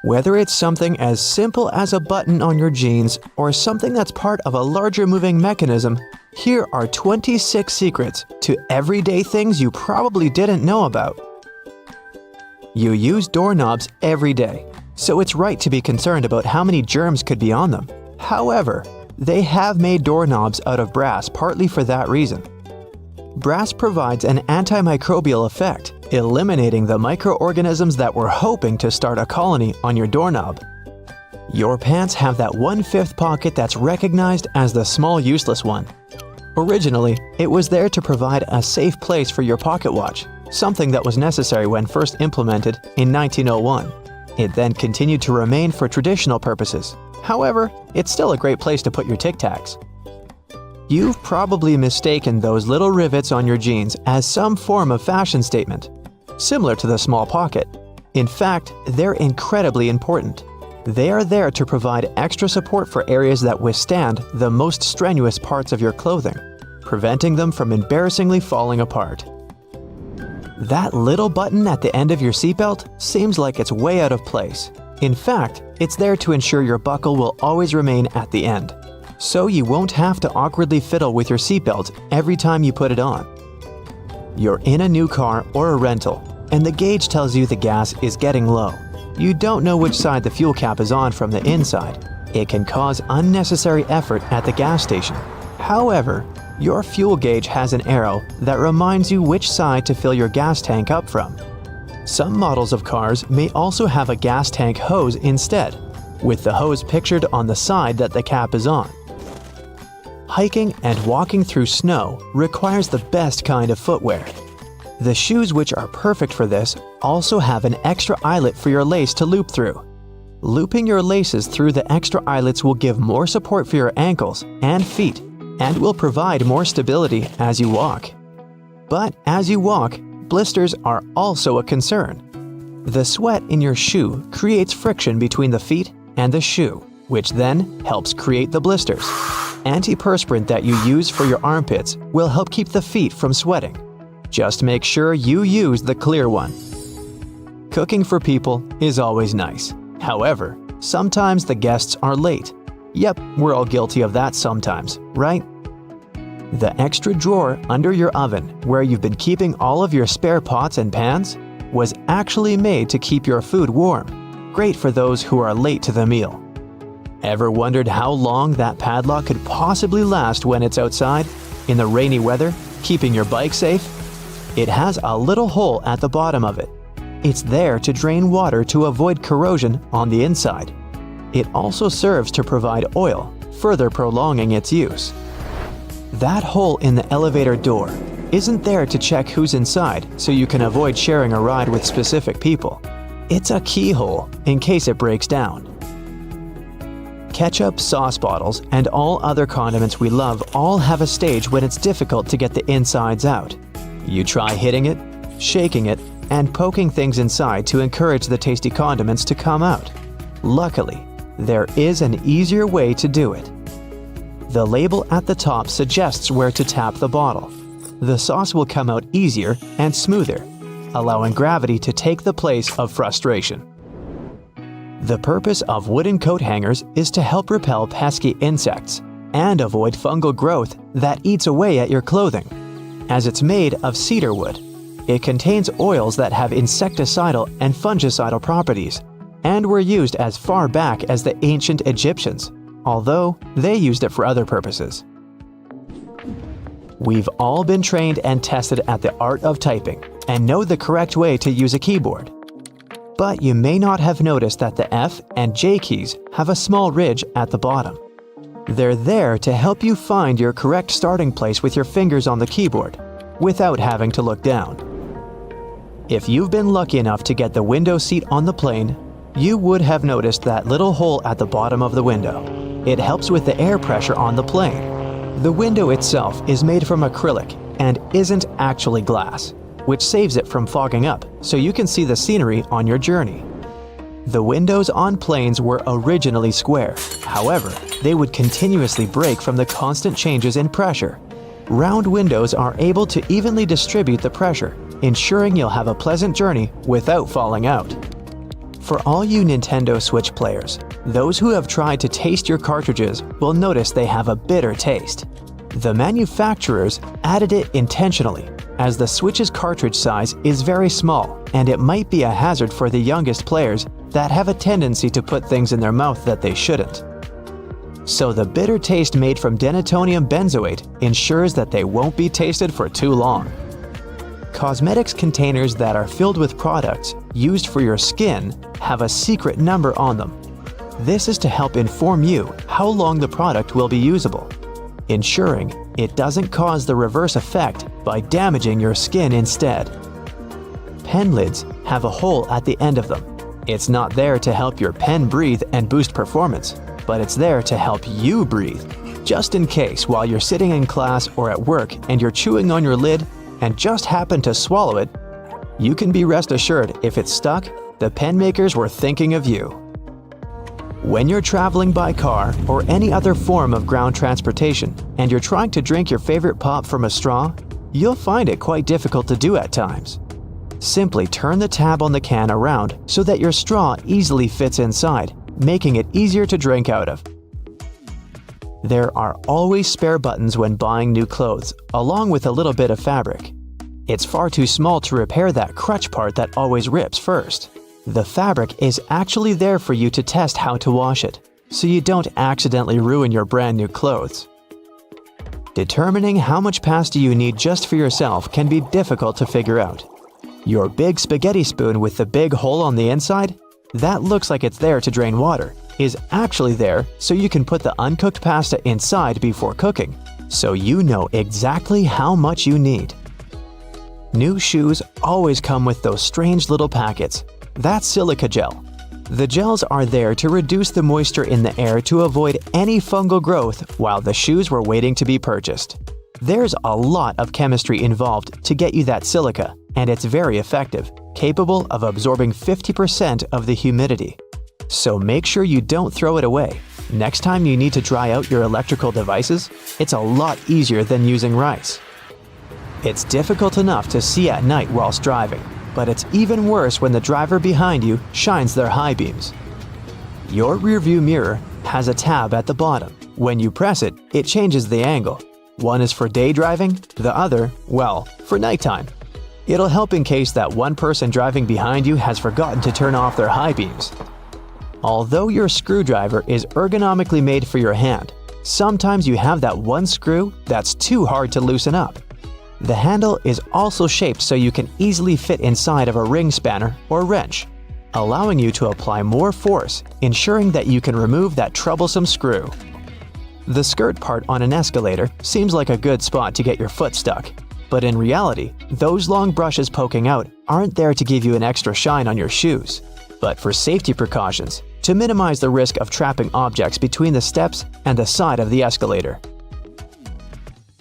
Whether it's something as simple as a button on your jeans or something that's part of a larger moving mechanism, here are 26 secrets to everyday things you probably didn't know about. You use doorknobs every day, so it's right to be concerned about how many germs could be on them. However, they have made doorknobs out of brass partly for that reason. Brass provides an antimicrobial effect, eliminating the microorganisms that were hoping to start a colony on your doorknob. Your pants have that 1/5 pocket that's recognized as the small useless one. Originally, it was there to provide a safe place for your pocket watch, something that was necessary when first implemented in 1901. It then continued to remain for traditional purposes. However, it's still a great place to put your Tic Tacs. You've probably mistaken those little rivets on your jeans as some form of fashion statement, similar to the small pocket. In fact, they're incredibly important. They are there to provide extra support for areas that withstand the most strenuous parts of your clothing, preventing them from embarrassingly falling apart. That little button at the end of your seatbelt seems like it's way out of place. In fact, it's there to ensure your buckle will always remain at the end, so you won't have to awkwardly fiddle with your seatbelt every time you put it on. You're in a new car or a rental, and the gauge tells you the gas is getting low. You don't know which side the fuel cap is on from the inside. It can cause unnecessary effort at the gas station. However, your fuel gauge has an arrow that reminds you which side to fill your gas tank up from. Some models of cars may also have a gas tank hose instead, with the hose pictured on the side that the cap is on. Hiking and walking through snow requires the best kind of footwear. The shoes which are perfect for this also have an extra eyelet for your lace to loop through. Looping your laces through the extra eyelets will give more support for your ankles and feet and will provide more stability as you walk. But as you walk, blisters are also a concern. The sweat in your shoe creates friction between the feet and the shoe, which then helps create the blisters. Antiperspirant that you use for your armpits will help keep the feet from sweating. Just make sure you use the clear one. Cooking for people is always nice. However, sometimes the guests are late. Yep, we're all guilty of that sometimes, right? The extra drawer under your oven, where you've been keeping all of your spare pots and pans, was actually made to keep your food warm. Great for those who are late to the meal. Ever wondered how long that padlock could possibly last when it's outside, in the rainy weather, keeping your bike safe? It has a little hole at the bottom of it. It's there to drain water to avoid corrosion on the inside. It also serves to provide oil, further prolonging its use. That hole in the elevator door isn't there to check who's inside so you can avoid sharing a ride with specific people. It's a keyhole in case it breaks down. Ketchup, sauce bottles, and all other condiments we love all have a stage when it's difficult to get the insides out. You try hitting it, shaking it, and poking things inside to encourage the tasty condiments to come out. Luckily, there is an easier way to do it. The label at the top suggests where to tap the bottle. The sauce will come out easier and smoother, allowing gravity to take the place of frustration. The purpose of wooden coat hangers is to help repel pesky insects and avoid fungal growth that eats away at your clothing. As it's made of cedar wood, it contains oils that have insecticidal and fungicidal properties and were used as far back as the ancient Egyptians, although they used it for other purposes. We've all been trained and tested at the art of typing and know the correct way to use a keyboard. But you may not have noticed that the F and J keys have a small ridge at the bottom. They're there to help you find your correct starting place with your fingers on the keyboard, without having to look down. If you've been lucky enough to get the window seat on the plane, you would have noticed that little hole at the bottom of the window. It helps with the air pressure on the plane. The window itself is made from acrylic and isn't actually glass, which saves it from fogging up so you can see the scenery on your journey. The windows on planes were originally square. However, they would continuously break from the constant changes in pressure. Round windows are able to evenly distribute the pressure, ensuring you'll have a pleasant journey without falling out. For all you Nintendo Switch players, those who have tried to taste your cartridges will notice they have a bitter taste. The manufacturers added it intentionally, as the Switch's cartridge size is very small and it might be a hazard for the youngest players that have a tendency to put things in their mouth that they shouldn't. So the bitter taste made from denatonium benzoate ensures that they won't be tasted for too long. Cosmetics containers that are filled with products used for your skin have a secret number on them. This is to help inform you how long the product will be usable, ensuring it doesn't cause the reverse effect by damaging your skin instead. Pen lids have a hole at the end of them. It's not there to help your pen breathe and boost performance, but it's there to help you breathe, just in case while you're sitting in class or at work and you're chewing on your lid and just happen to swallow it. You can be rest assured if it's stuck, the pen makers were thinking of you. When you're traveling by car or any other form of ground transportation and you're trying to drink your favorite pop from a straw, you'll find it quite difficult to do at times. Simply turn the tab on the can around so that your straw easily fits inside, making it easier to drink out of. There are always spare buttons when buying new clothes, along with a little bit of fabric. It's far too small to repair that crutch part that always rips first. The fabric is actually there for you to test how to wash it, so you don't accidentally ruin your brand new clothes. Determining how much pasta you need just for yourself can be difficult to figure out. Your big spaghetti spoon with the big hole on the inside, that looks like it's there to drain water, is actually there so you can put the uncooked pasta inside before cooking, so you know exactly how much you need. New shoes always come with those strange little packets. That's silica gel. The gels are there to reduce the moisture in the air to avoid any fungal growth while the shoes were waiting to be purchased. There's a lot of chemistry involved to get you that silica, and it's very effective, capable of absorbing 50% of the humidity. So make sure you don't throw it away. Next time you need to dry out your electrical devices, it's a lot easier than using rice. It's difficult enough to see at night whilst driving, but it's even worse when the driver behind you shines their high beams. Your rearview mirror has a tab at the bottom. When you press it, it changes the angle. One is for day driving, the other, well, for nighttime. It'll help in case that one person driving behind you has forgotten to turn off their high beams. Although your screwdriver is ergonomically made for your hand, sometimes you have that one screw that's too hard to loosen up. The handle is also shaped so you can easily fit inside of a ring spanner or wrench, allowing you to apply more force, ensuring that you can remove that troublesome screw. The skirt part on an escalator seems like a good spot to get your foot stuck, but in reality, those long brushes poking out aren't there to give you an extra shine on your shoes, but for safety precautions, to minimize the risk of trapping objects between the steps and the side of the escalator.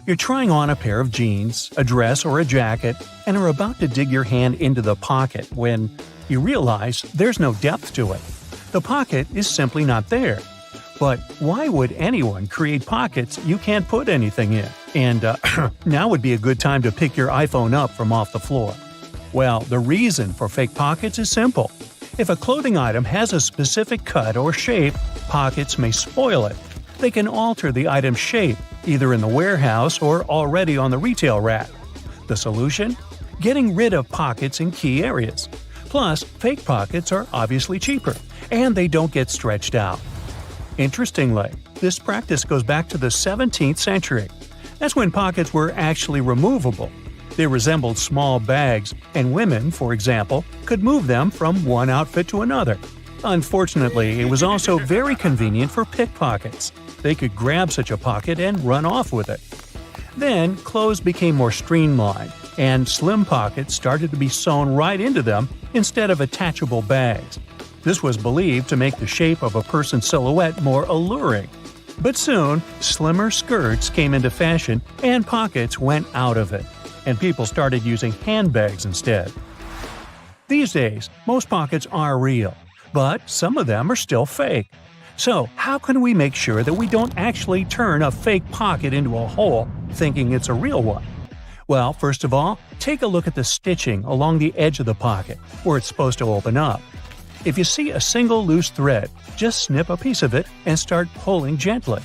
You're trying on a pair of jeans, a dress, or a jacket, and are about to dig your hand into the pocket when you realize there's no depth to it. The pocket is simply not there. But why would anyone create pockets you can't put anything in? And now would be a good time to pick your iPhone up from off the floor. Well, the reason for fake pockets is simple. If a clothing item has a specific cut or shape, pockets may spoil it. They can alter the item's shape, either in the warehouse or already on the retail rack. The solution? Getting rid of pockets in key areas. Plus, fake pockets are obviously cheaper, and they don't get stretched out. Interestingly, this practice goes back to the 17th century. That's when pockets were actually removable. They resembled small bags, and women, for example, could move them from one outfit to another. Unfortunately, it was also very convenient for pickpockets. They could grab such a pocket and run off with it. Then, clothes became more streamlined, and slim pockets started to be sewn right into them instead of attachable bags. This was believed to make the shape of a person's silhouette more alluring. But soon, slimmer skirts came into fashion and pockets went out of it, and people started using handbags instead. These days, most pockets are real, but some of them are still fake. So, how can we make sure that we don't actually turn a fake pocket into a hole thinking it's a real one? Well, first of all, take a look at the stitching along the edge of the pocket, where it's supposed to open up. If you see a single loose thread, just snip a piece of it and start pulling gently.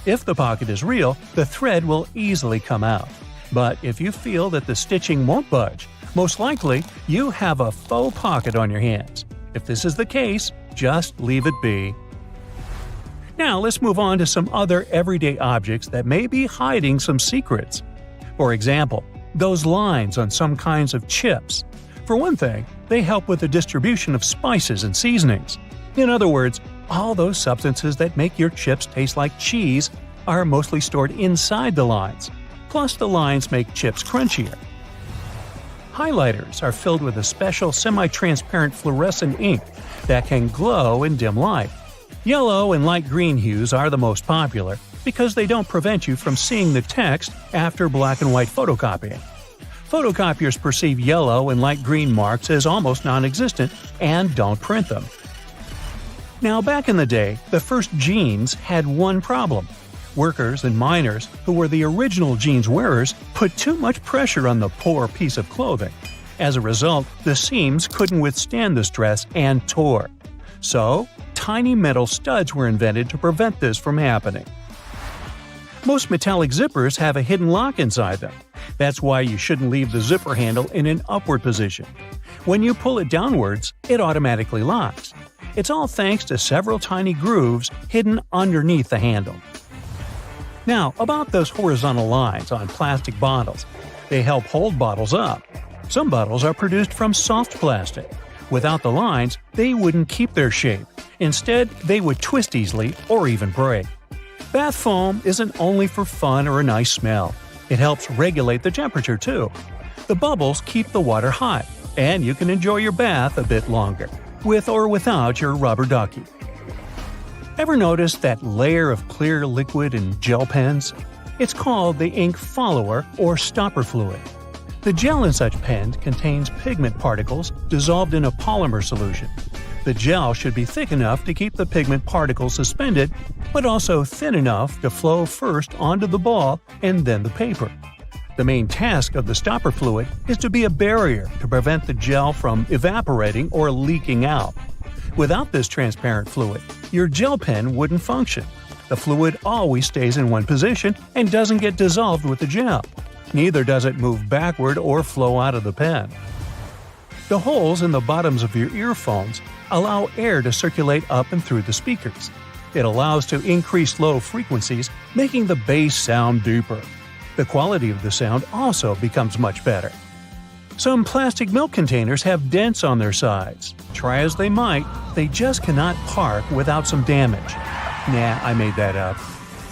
If the pocket is real, the thread will easily come out. But if you feel that the stitching won't budge, most likely you have a faux pocket on your hands. If this is the case, just leave it be. Now let's move on to some other everyday objects that may be hiding some secrets. For example, those lines on some kinds of chips. For one thing, they help with the distribution of spices and seasonings. In other words, all those substances that make your chips taste like cheese are mostly stored inside the lines. Plus, the lines make chips crunchier. Highlighters are filled with a special semi-transparent fluorescent ink that can glow in dim light. Yellow and light green hues are the most popular because they don't prevent you from seeing the text after black and white photocopying. Photocopiers perceive yellow and light green marks as almost non-existent and don't print them. Now, back in the day, the first jeans had one problem. Workers and miners, who were the original jeans wearers, put too much pressure on the poor piece of clothing. As a result, the seams couldn't withstand the stress and tore. So, tiny metal studs were invented to prevent this from happening. Most metallic zippers have a hidden lock inside them. That's why you shouldn't leave the zipper handle in an upward position. When you pull it downwards, it automatically locks. It's all thanks to several tiny grooves hidden underneath the handle. Now, about those horizontal lines on plastic bottles. They help hold bottles up. Some bottles are produced from soft plastic. Without the lines, they wouldn't keep their shape. Instead, they would twist easily or even break. Bath foam isn't only for fun or a nice smell. It helps regulate the temperature too. The bubbles keep the water hot, and you can enjoy your bath a bit longer, with or without your rubber ducky. Ever notice that layer of clear liquid in gel pens? It's called the ink follower or stopper fluid. The gel in such pens contains pigment particles dissolved in a polymer solution. The gel should be thick enough to keep the pigment particles suspended, but also thin enough to flow first onto the ball and then the paper. The main task of the stopper fluid is to be a barrier to prevent the gel from evaporating or leaking out. Without this transparent fluid, your gel pen wouldn't function. The fluid always stays in one position and doesn't get dissolved with the gel. Neither does it move backward or flow out of the pen. The holes in the bottoms of your earphones allow air to circulate up and through the speakers. It allows to increase low frequencies, making the bass sound deeper. The quality of the sound also becomes much better. Some plastic milk containers have dents on their sides. Try as they might, they just cannot park without some damage. Nah, I made that up.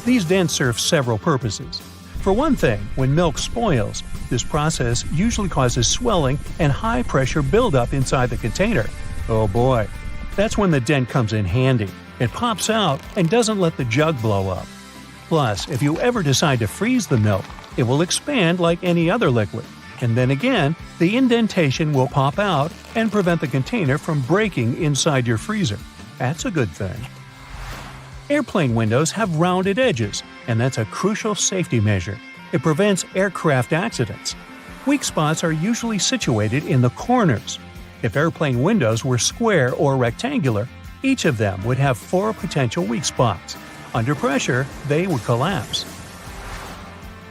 These dents serve several purposes. For one thing, when milk spoils, this process usually causes swelling and high-pressure buildup inside the container. Oh boy, that's when the dent comes in handy. It pops out and doesn't let the jug blow up. Plus, if you ever decide to freeze the milk, it will expand like any other liquid. And then again, the indentation will pop out and prevent the container from breaking inside your freezer. That's a good thing. Airplane windows have rounded edges, and that's a crucial safety measure. It prevents aircraft accidents. Weak spots are usually situated in the corners. If airplane windows were square or rectangular, each of them would have 4 potential weak spots. Under pressure, they would collapse.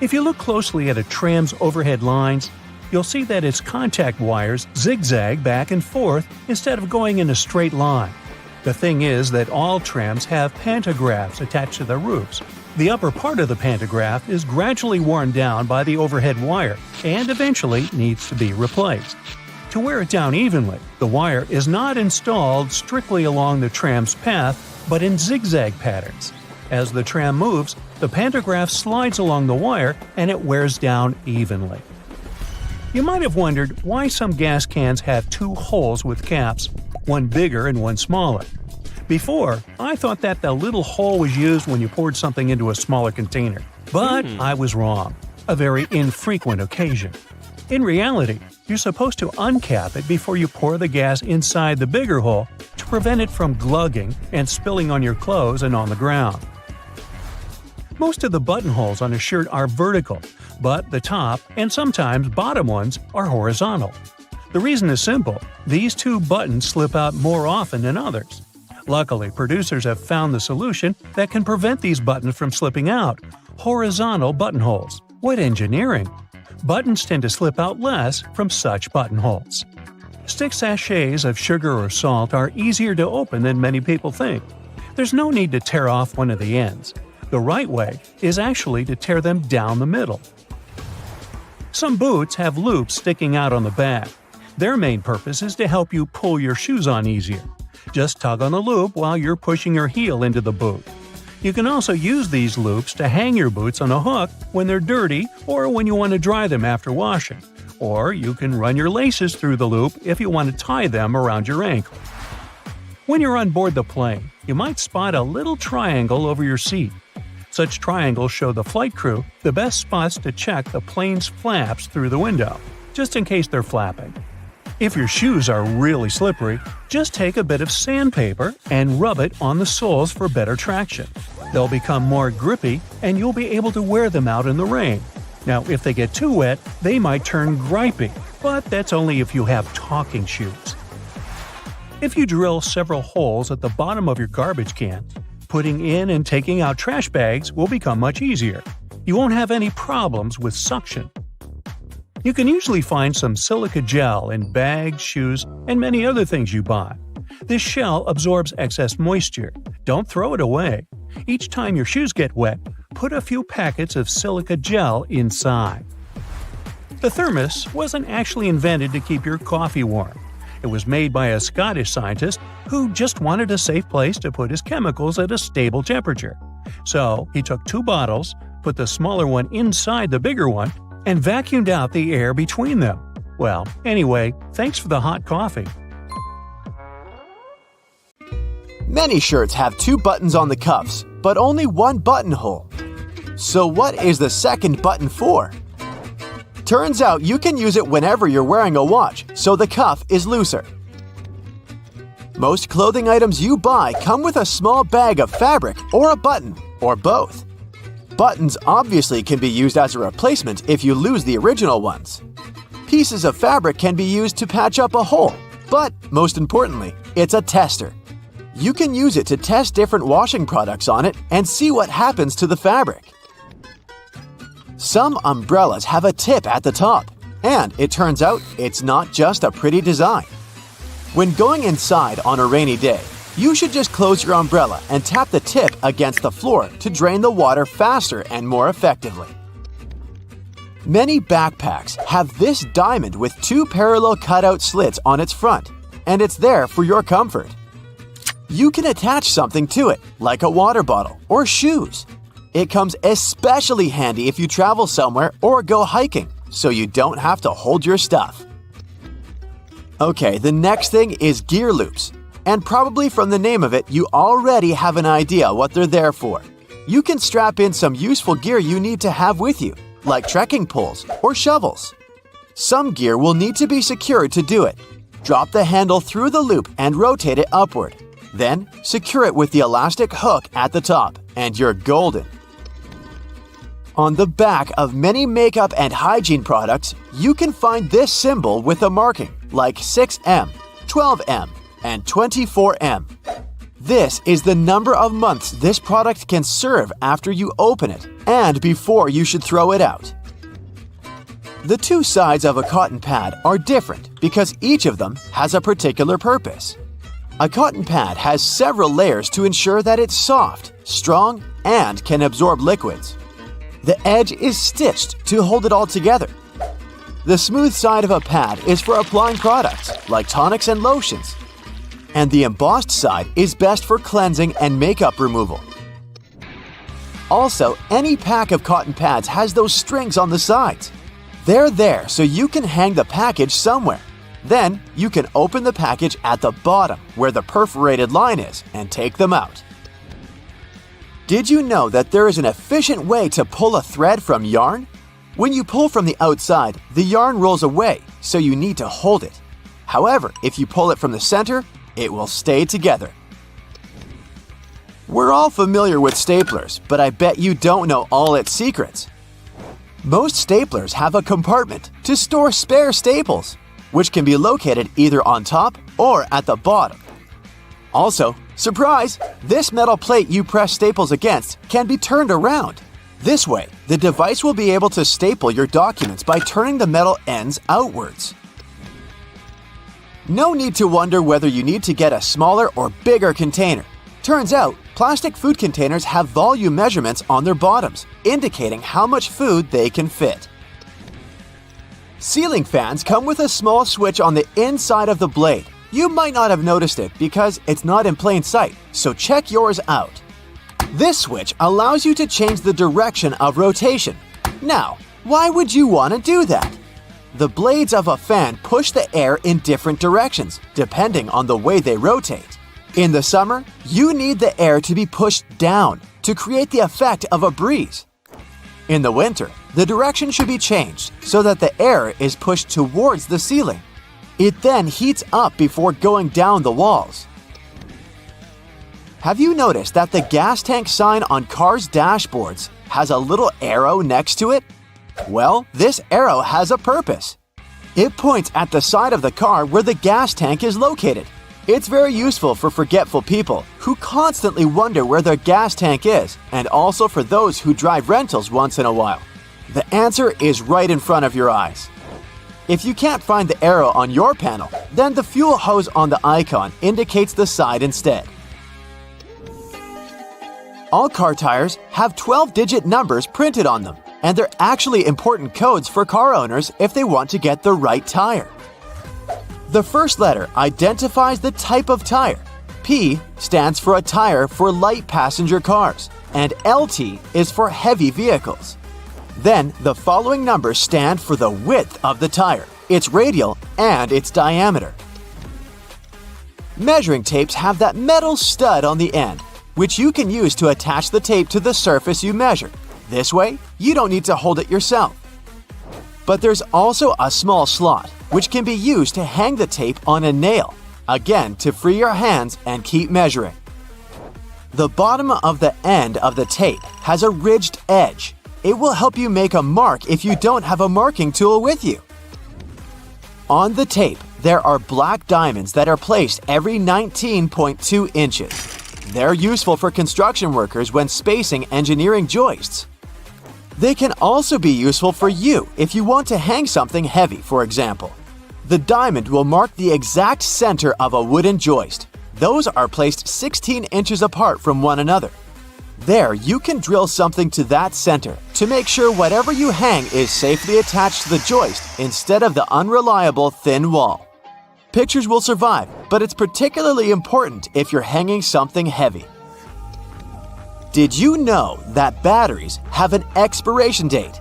If you look closely at a tram's overhead lines, you'll see that its contact wires zigzag back and forth instead of going in a straight line. The thing is that all trams have pantographs attached to their roofs. The upper part of the pantograph is gradually worn down by the overhead wire and eventually needs to be replaced. To wear it down evenly, the wire is not installed strictly along the tram's path, but in zigzag patterns. As the tram moves, the pantograph slides along the wire and it wears down evenly. You might have wondered why some gas cans have 2 holes with caps, one bigger and one smaller. Before, I thought that the little hole was used when you poured something into a smaller container. But I was wrong. A very infrequent occasion. In reality, you're supposed to uncap it before you pour the gas inside the bigger hole to prevent it from glugging and spilling on your clothes and on the ground. Most of the buttonholes on a shirt are vertical, but the top and sometimes bottom ones are horizontal. The reason is simple. These two buttons slip out more often than others. Luckily, producers have found the solution that can prevent these buttons from slipping out: horizontal buttonholes. What engineering! Buttons tend to slip out less from such buttonholes. Stick sachets of sugar or salt are easier to open than many people think. There's no need to tear off one of the ends. The right way is actually to tear them down the middle. Some boots have loops sticking out on the back. Their main purpose is to help you pull your shoes on easier. Just tug on the loop while you're pushing your heel into the boot. You can also use these loops to hang your boots on a hook when they're dirty or when you want to dry them after washing. Or you can run your laces through the loop if you want to tie them around your ankle. When you're on board the plane, you might spot a little triangle over your seat. Such triangles show the flight crew the best spots to check the plane's flaps through the window, just in case they're flapping. If your shoes are really slippery, just take a bit of sandpaper and rub it on the soles for better traction. They'll become more grippy and you'll be able to wear them out in the rain. Now, if they get too wet, they might turn gripey, but that's only if you have talking shoes. If you drill several holes at the bottom of your garbage can, putting in and taking out trash bags will become much easier. You won't have any problems with suction. You can usually find some silica gel in bags, shoes, and many other things you buy. This shell absorbs excess moisture. Don't throw it away. Each time your shoes get wet, put a few packets of silica gel inside. The thermos wasn't actually invented to keep your coffee warm. It was made by a Scottish scientist who just wanted a safe place to put his chemicals at a stable temperature. So he took 2 bottles, put the smaller one inside the bigger one, and vacuumed out the air between them. Well, anyway, thanks for the hot coffee. Many shirts have 2 buttons on the cuffs, but only 1 buttonhole. So what is the second button for? Turns out you can use it whenever you're wearing a watch, so the cuff is looser. Most clothing items you buy come with a small bag of fabric or a button, or both. Buttons obviously can be used as a replacement if you lose the original ones. Pieces of fabric can be used to patch up a hole, but most importantly, it's a tester. You can use it to test different washing products on it and see what happens to the fabric. Some umbrellas have a tip at the top, and it turns out it's not just a pretty design. When going inside on a rainy day, you should just close your umbrella and tap the tip against the floor to drain the water faster and more effectively. Many backpacks have this diamond with 2 parallel cutout slits on its front, and it's there for your comfort. You can attach something to it, like a water bottle or shoes. It comes especially handy if you travel somewhere or go hiking, so you don't have to hold your stuff. Okay, the next thing is gear loops. And probably from the name of it, you already have an idea what they're there for. You can strap in some useful gear you need to have with you, like trekking poles or shovels. Some gear will need to be secured to do it. Drop the handle through the loop and rotate it upward. Then, secure it with the elastic hook at the top, and you're golden. On the back of many makeup and hygiene products, you can find this symbol with a marking, like 6M, 12M, and 24M. This is the number of months this product can serve after you open it and before you should throw it out. The 2 sides of a cotton pad are different because each of them has a particular purpose. A cotton pad has several layers to ensure that it's soft, strong, and can absorb liquids. The edge is stitched to hold it all together. The smooth side of a pad is for applying products like tonics and lotions, and the embossed side is best for cleansing and makeup removal. Also, any pack of cotton pads has those strings on the sides. They're there so you can hang the package somewhere. Then, you can open the package at the bottom where the perforated line is and take them out. Did you know that there is an efficient way to pull a thread from yarn? When you pull from the outside, the yarn rolls away, so you need to hold it. However, if you pull it from the center, it will stay together. We're all familiar with staplers, but I bet you don't know all its secrets. Most staplers have a compartment to store spare staples. which can be located either on top or at the bottom. Also, surprise! This metal plate you press staples against can be turned around. This way, the device will be able to staple your documents by turning the metal ends outwards. No need to wonder whether you need to get a smaller or bigger container. Turns out, plastic food containers have volume measurements on their bottoms, indicating how much food they can fit. Ceiling fans come with a small switch on the inside of the blade. You might not have noticed it because it's not in plain sight, so check yours out. This switch allows you to change the direction of rotation. Now, why would you want to do that? The blades of a fan push the air in different directions, depending on the way they rotate. In the summer, you need the air to be pushed down to create the effect of a breeze. In the winter, the direction should be changed so that the air is pushed towards the ceiling. It then heats up before going down the walls. Have you noticed that the gas tank sign on cars' dashboards has a little arrow next to it? Well, this arrow has a purpose. It points at the side of the car where the gas tank is located. It's very useful for forgetful people who constantly wonder where their gas tank is, and also for those who drive rentals once in a while. The answer is right in front of your eyes. If you can't find the arrow on your panel, then the fuel hose on the icon indicates the side instead. All car tires have 12-digit numbers printed on them, and they're actually important codes for car owners if they want to get the right tire. The first letter identifies the type of tire. P stands for a tire for light passenger cars, and LT is for heavy vehicles. Then, the following numbers stand for the width of the tire, its radial, and its diameter. Measuring tapes have that metal stud on the end, which you can use to attach the tape to the surface you measure. This way, you don't need to hold it yourself. But there's also a small slot, which can be used to hang the tape on a nail, again to free your hands and keep measuring. The bottom of the end of the tape has a ridged edge. It will help you make a mark if you don't have a marking tool with you. On the tape, there are black diamonds that are placed every 19.2 inches. They're useful for construction workers when spacing engineering joists. They can also be useful for you if you want to hang something heavy, for example. The diamond will mark the exact center of a wooden joist. Those are placed 16 inches apart from one another. There, you can drill something to that center to make sure whatever you hang is safely attached to the joist instead of the unreliable thin wall. Pictures will survive, but it's particularly important if you're hanging something heavy. Did you know that batteries have an expiration date?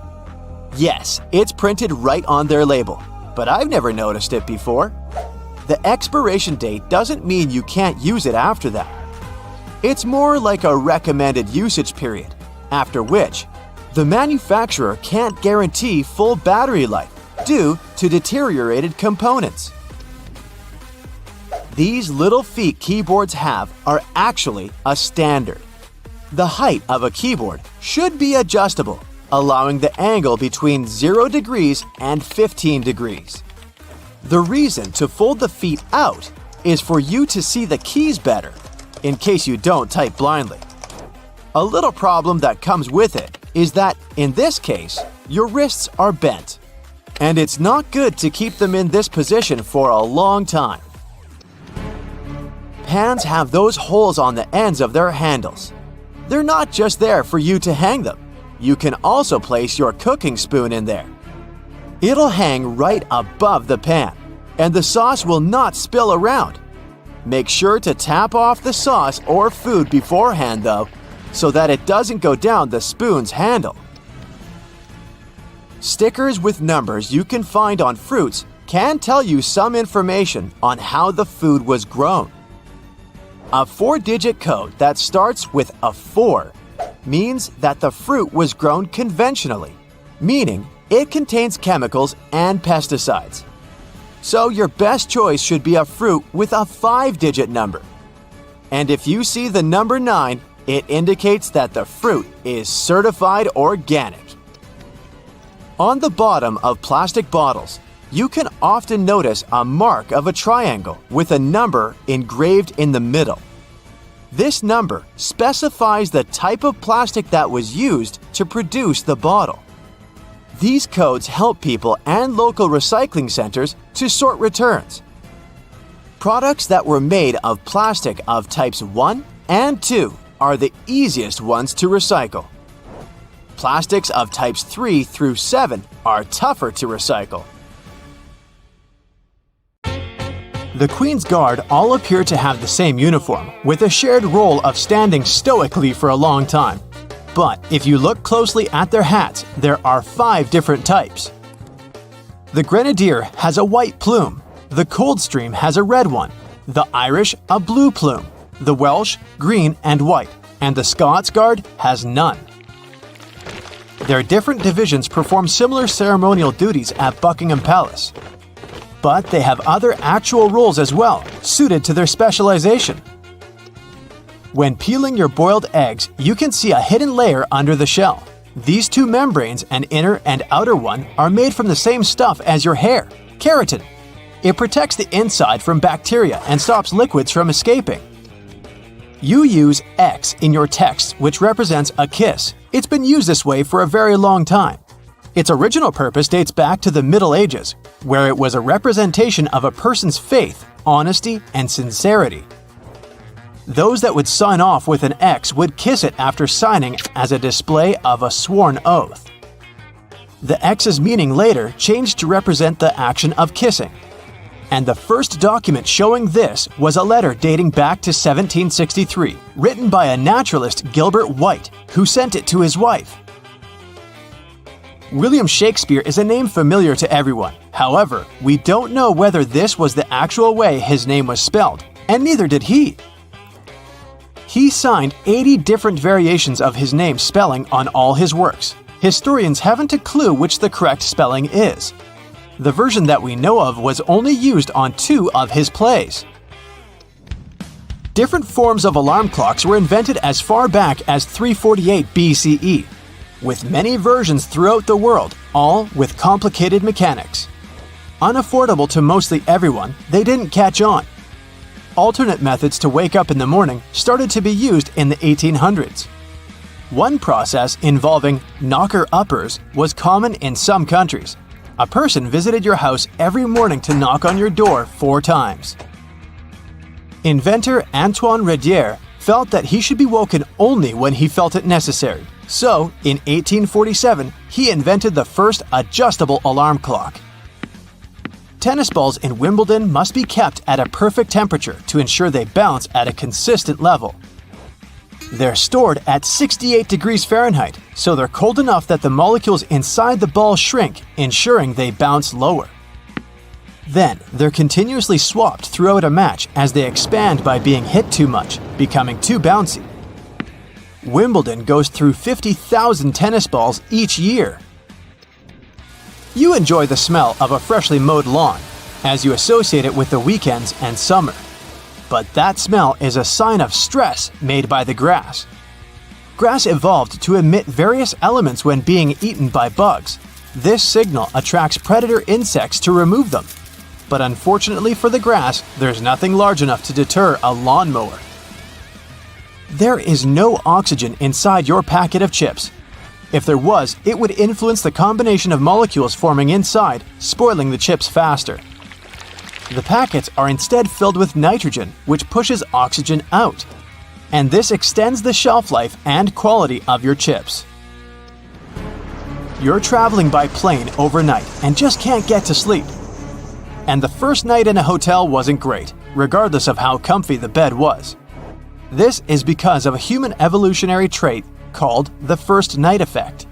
Yes, it's printed right on their label, but I've never noticed it before. The expiration date doesn't mean you can't use it after that. It's more like a recommended usage period, after which the manufacturer can't guarantee full battery life due to deteriorated components. These little feet keyboards have are actually a standard. The height of a keyboard should be adjustable, allowing the angle between 0 degrees and 15 degrees. The reason to fold the feet out is for you to see the keys better, in case you don't type blindly. A little problem that comes with it is that, in this case, your wrists are bent, and it's not good to keep them in this position for a long time. Pans have those holes on the ends of their handles. They're not just there for you to hang them. You can also place your cooking spoon in there. It'll hang right above the pan, and the sauce will not spill around. Make sure to tap off the sauce or food beforehand, though, so that it doesn't go down the spoon's handle. Stickers with numbers you can find on fruits can tell you some information on how the food was grown. A 4-digit code that starts with a 4 means that the fruit was grown conventionally, meaning it contains chemicals and pesticides. So your best choice should be a fruit with a 5-digit number. And if you see the number 9, it indicates that the fruit is certified organic. On the bottom of plastic bottles, you can often notice a mark of a triangle with a number engraved in the middle. This number specifies the type of plastic that was used to produce the bottle. These codes help people and local recycling centers to sort returns. Products that were made of plastic of types 1 and 2 are the easiest ones to recycle. Plastics of types 3 through 7 are tougher to recycle. The Queen's Guard all appear to have the same uniform, with a shared role of standing stoically for a long time. But if you look closely at their hats, there are 5 different types. The Grenadier has a white plume, the Coldstream has a red one, the Irish a blue plume, the Welsh green and white, and the Scots Guard has none. Their different divisions perform similar ceremonial duties at Buckingham Palace. But they have other actual roles as well, suited to their specialization. When peeling your boiled eggs, you can see a hidden layer under the shell. These 2 membranes, an inner and outer one, are made from the same stuff as your hair, keratin. It protects the inside from bacteria and stops liquids from escaping. You use X in your text, which represents a kiss. It's been used this way for a very long time. Its original purpose dates back to the Middle Ages, where it was a representation of a person's faith, honesty, and sincerity. Those that would sign off with an X would kiss it after signing as a display of a sworn oath. The X's meaning later changed to represent the action of kissing. And the first document showing this was a letter dating back to 1763, written by a naturalist, Gilbert White, who sent it to his wife. William Shakespeare is a name familiar to everyone. However, we don't know whether this was the actual way his name was spelled, and neither did he. He signed 80 different variations of his name spelling on all his works. Historians haven't a clue which the correct spelling is. The version that we know of was only used on 2 of his plays. Different forms of alarm clocks were invented as far back as 348 BCE, with many versions throughout the world, all with complicated mechanics. Unaffordable to mostly everyone, they didn't catch on. Alternate methods to wake up in the morning started to be used in the 1800s. One process involving knocker-uppers was common in some countries. A person visited your house every morning to knock on your door 4 times. Inventor Antoine Redier felt that he should be woken only when he felt it necessary. So, in 1847, he invented the first adjustable alarm clock. Tennis balls in Wimbledon must be kept at a perfect temperature to ensure they bounce at a consistent level. They're stored at 68 degrees Fahrenheit, so they're cold enough that the molecules inside the ball shrink, ensuring they bounce lower. Then, they're continuously swapped throughout a match as they expand by being hit too much, becoming too bouncy. Wimbledon goes through 50,000 tennis balls each year. You enjoy the smell of a freshly mowed lawn, as you associate it with the weekends and summer. But that smell is a sign of stress made by the grass. Grass evolved to emit various elements when being eaten by bugs. This signal attracts predator insects to remove them. But unfortunately for the grass, there's nothing large enough to deter a lawnmower. There is no oxygen inside your packet of chips. If there was, it would influence the combination of molecules forming inside, spoiling the chips faster. The packets are instead filled with nitrogen, which pushes oxygen out. And this extends the shelf life and quality of your chips. You're traveling by plane overnight and just can't get to sleep. And the first night in a hotel wasn't great, regardless of how comfy the bed was. This is because of a human evolutionary trait called the first night effect.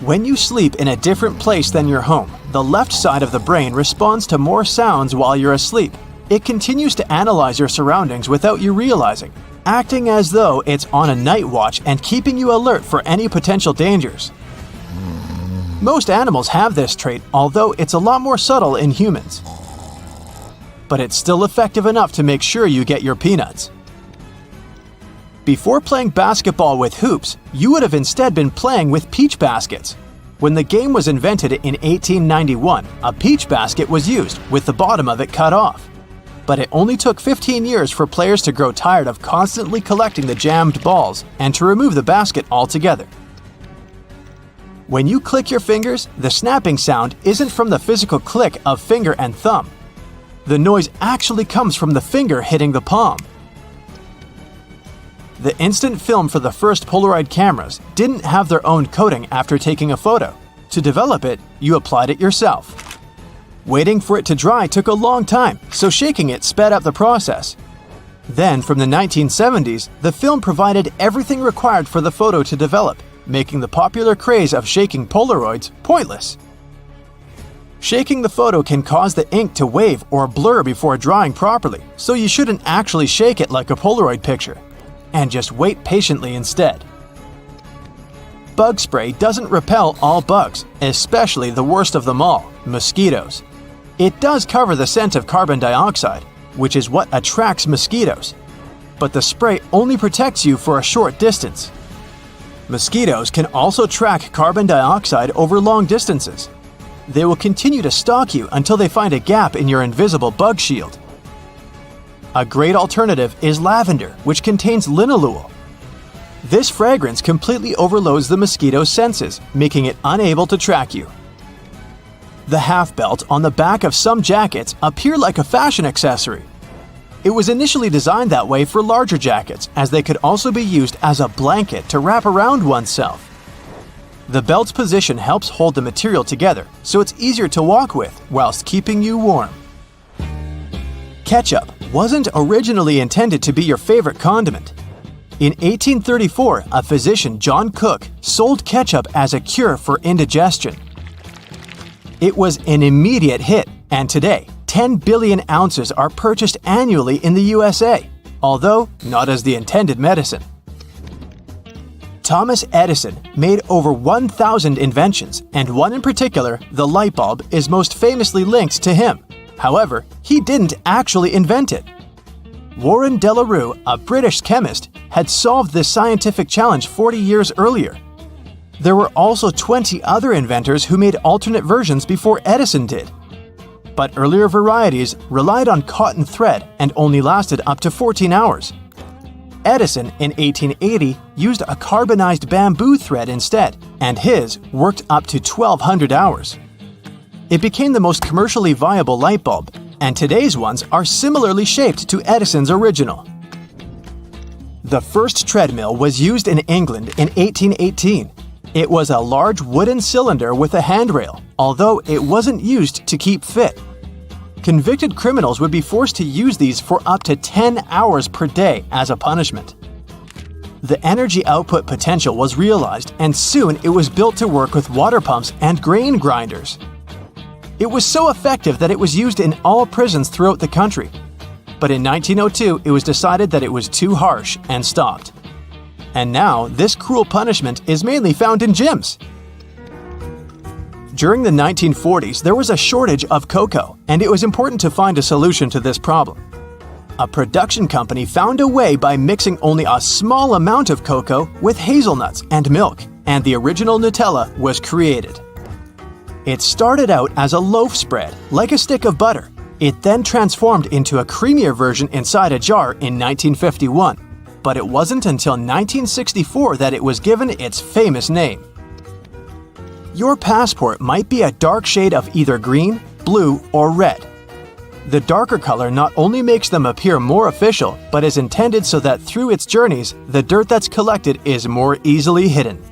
When you sleep in a different place than your home, the left side of the brain responds to more sounds while you're asleep. It continues to analyze your surroundings without you realizing, acting as though it's on a night watch and keeping you alert for any potential dangers. Most animals have this trait, although it's a lot more subtle in humans. But it's still effective enough to make sure you get your peanuts. Before playing basketball with hoops, you would have instead been playing with peach baskets. When the game was invented in 1891, a peach basket was used with the bottom of it cut off. But it only took 15 years for players to grow tired of constantly collecting the jammed balls and to remove the basket altogether. When you click your fingers, the snapping sound isn't from the physical click of finger and thumb. The noise actually comes from the finger hitting the palm. The instant film for the first Polaroid cameras didn't have their own coating after taking a photo. To develop it, you applied it yourself. Waiting for it to dry took a long time, so shaking it sped up the process. Then, from the 1970s, the film provided everything required for the photo to develop, making the popular craze of shaking Polaroids pointless. Shaking the photo can cause the ink to wave or blur before drying properly, so you shouldn't actually shake it like a Polaroid picture, and just wait patiently instead. Bug spray doesn't repel all bugs, especially the worst of them all, mosquitoes. It does cover the scent of carbon dioxide, which is what attracts mosquitoes, but the spray only protects you for a short distance. Mosquitoes can also track carbon dioxide over long distances. They will continue to stalk you until they find a gap in your invisible bug shield. A great alternative is lavender, which contains linalool. This fragrance completely overloads the mosquito's senses, making it unable to track you. The half belt on the back of some jackets appear like a fashion accessory. It was initially designed that way for larger jackets, as they could also be used as a blanket to wrap around oneself. The belt's position helps hold the material together, so it's easier to walk with whilst keeping you warm. Ketchup wasn't originally intended to be your favorite condiment. In 1834, a physician, John Cook, sold ketchup as a cure for indigestion. It was an immediate hit, and today, 10 billion ounces are purchased annually in the USA, although not as the intended medicine. Thomas Edison made over 1,000 inventions, and one in particular, the light bulb, is most famously linked to him. However, he didn't actually invent it. Warren De La Rue, a British chemist, had solved this scientific challenge 40 years earlier. There were also 20 other inventors who made alternate versions before Edison did. But earlier varieties relied on cotton thread and only lasted up to 14 hours. Edison, in 1880, used a carbonized bamboo thread instead, and his worked up to 1,200 hours. It became the most commercially viable light bulb, and today's ones are similarly shaped to Edison's original. The first treadmill was used in England in 1818. It was a large wooden cylinder with a handrail, although it wasn't used to keep fit. Convicted criminals would be forced to use these for up to 10 hours per day as a punishment. The energy output potential was realized, and soon it was built to work with water pumps and grain grinders. It was so effective that it was used in all prisons throughout the country. But in 1902, it was decided that it was too harsh and stopped. And now, this cruel punishment is mainly found in gyms. During the 1940s, there was a shortage of cocoa, and it was important to find a solution to this problem. A production company found a way by mixing only a small amount of cocoa with hazelnuts and milk, and the original Nutella was created. It started out as a loaf spread, like a stick of butter. It then transformed into a creamier version inside a jar in 1951. But it wasn't until 1964 that it was given its famous name. Your passport might be a dark shade of either green, blue, or red. The darker color not only makes them appear more official, but is intended so that through its journeys, the dirt that's collected is more easily hidden.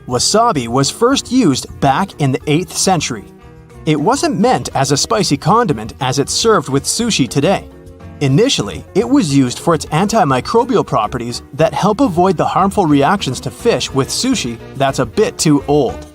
Wasabi was first used back in the 8th century. It wasn't meant as a spicy condiment as it's served with sushi today. Initially, it was used for its antimicrobial properties that help avoid the harmful reactions to fish with sushi that's a bit too old.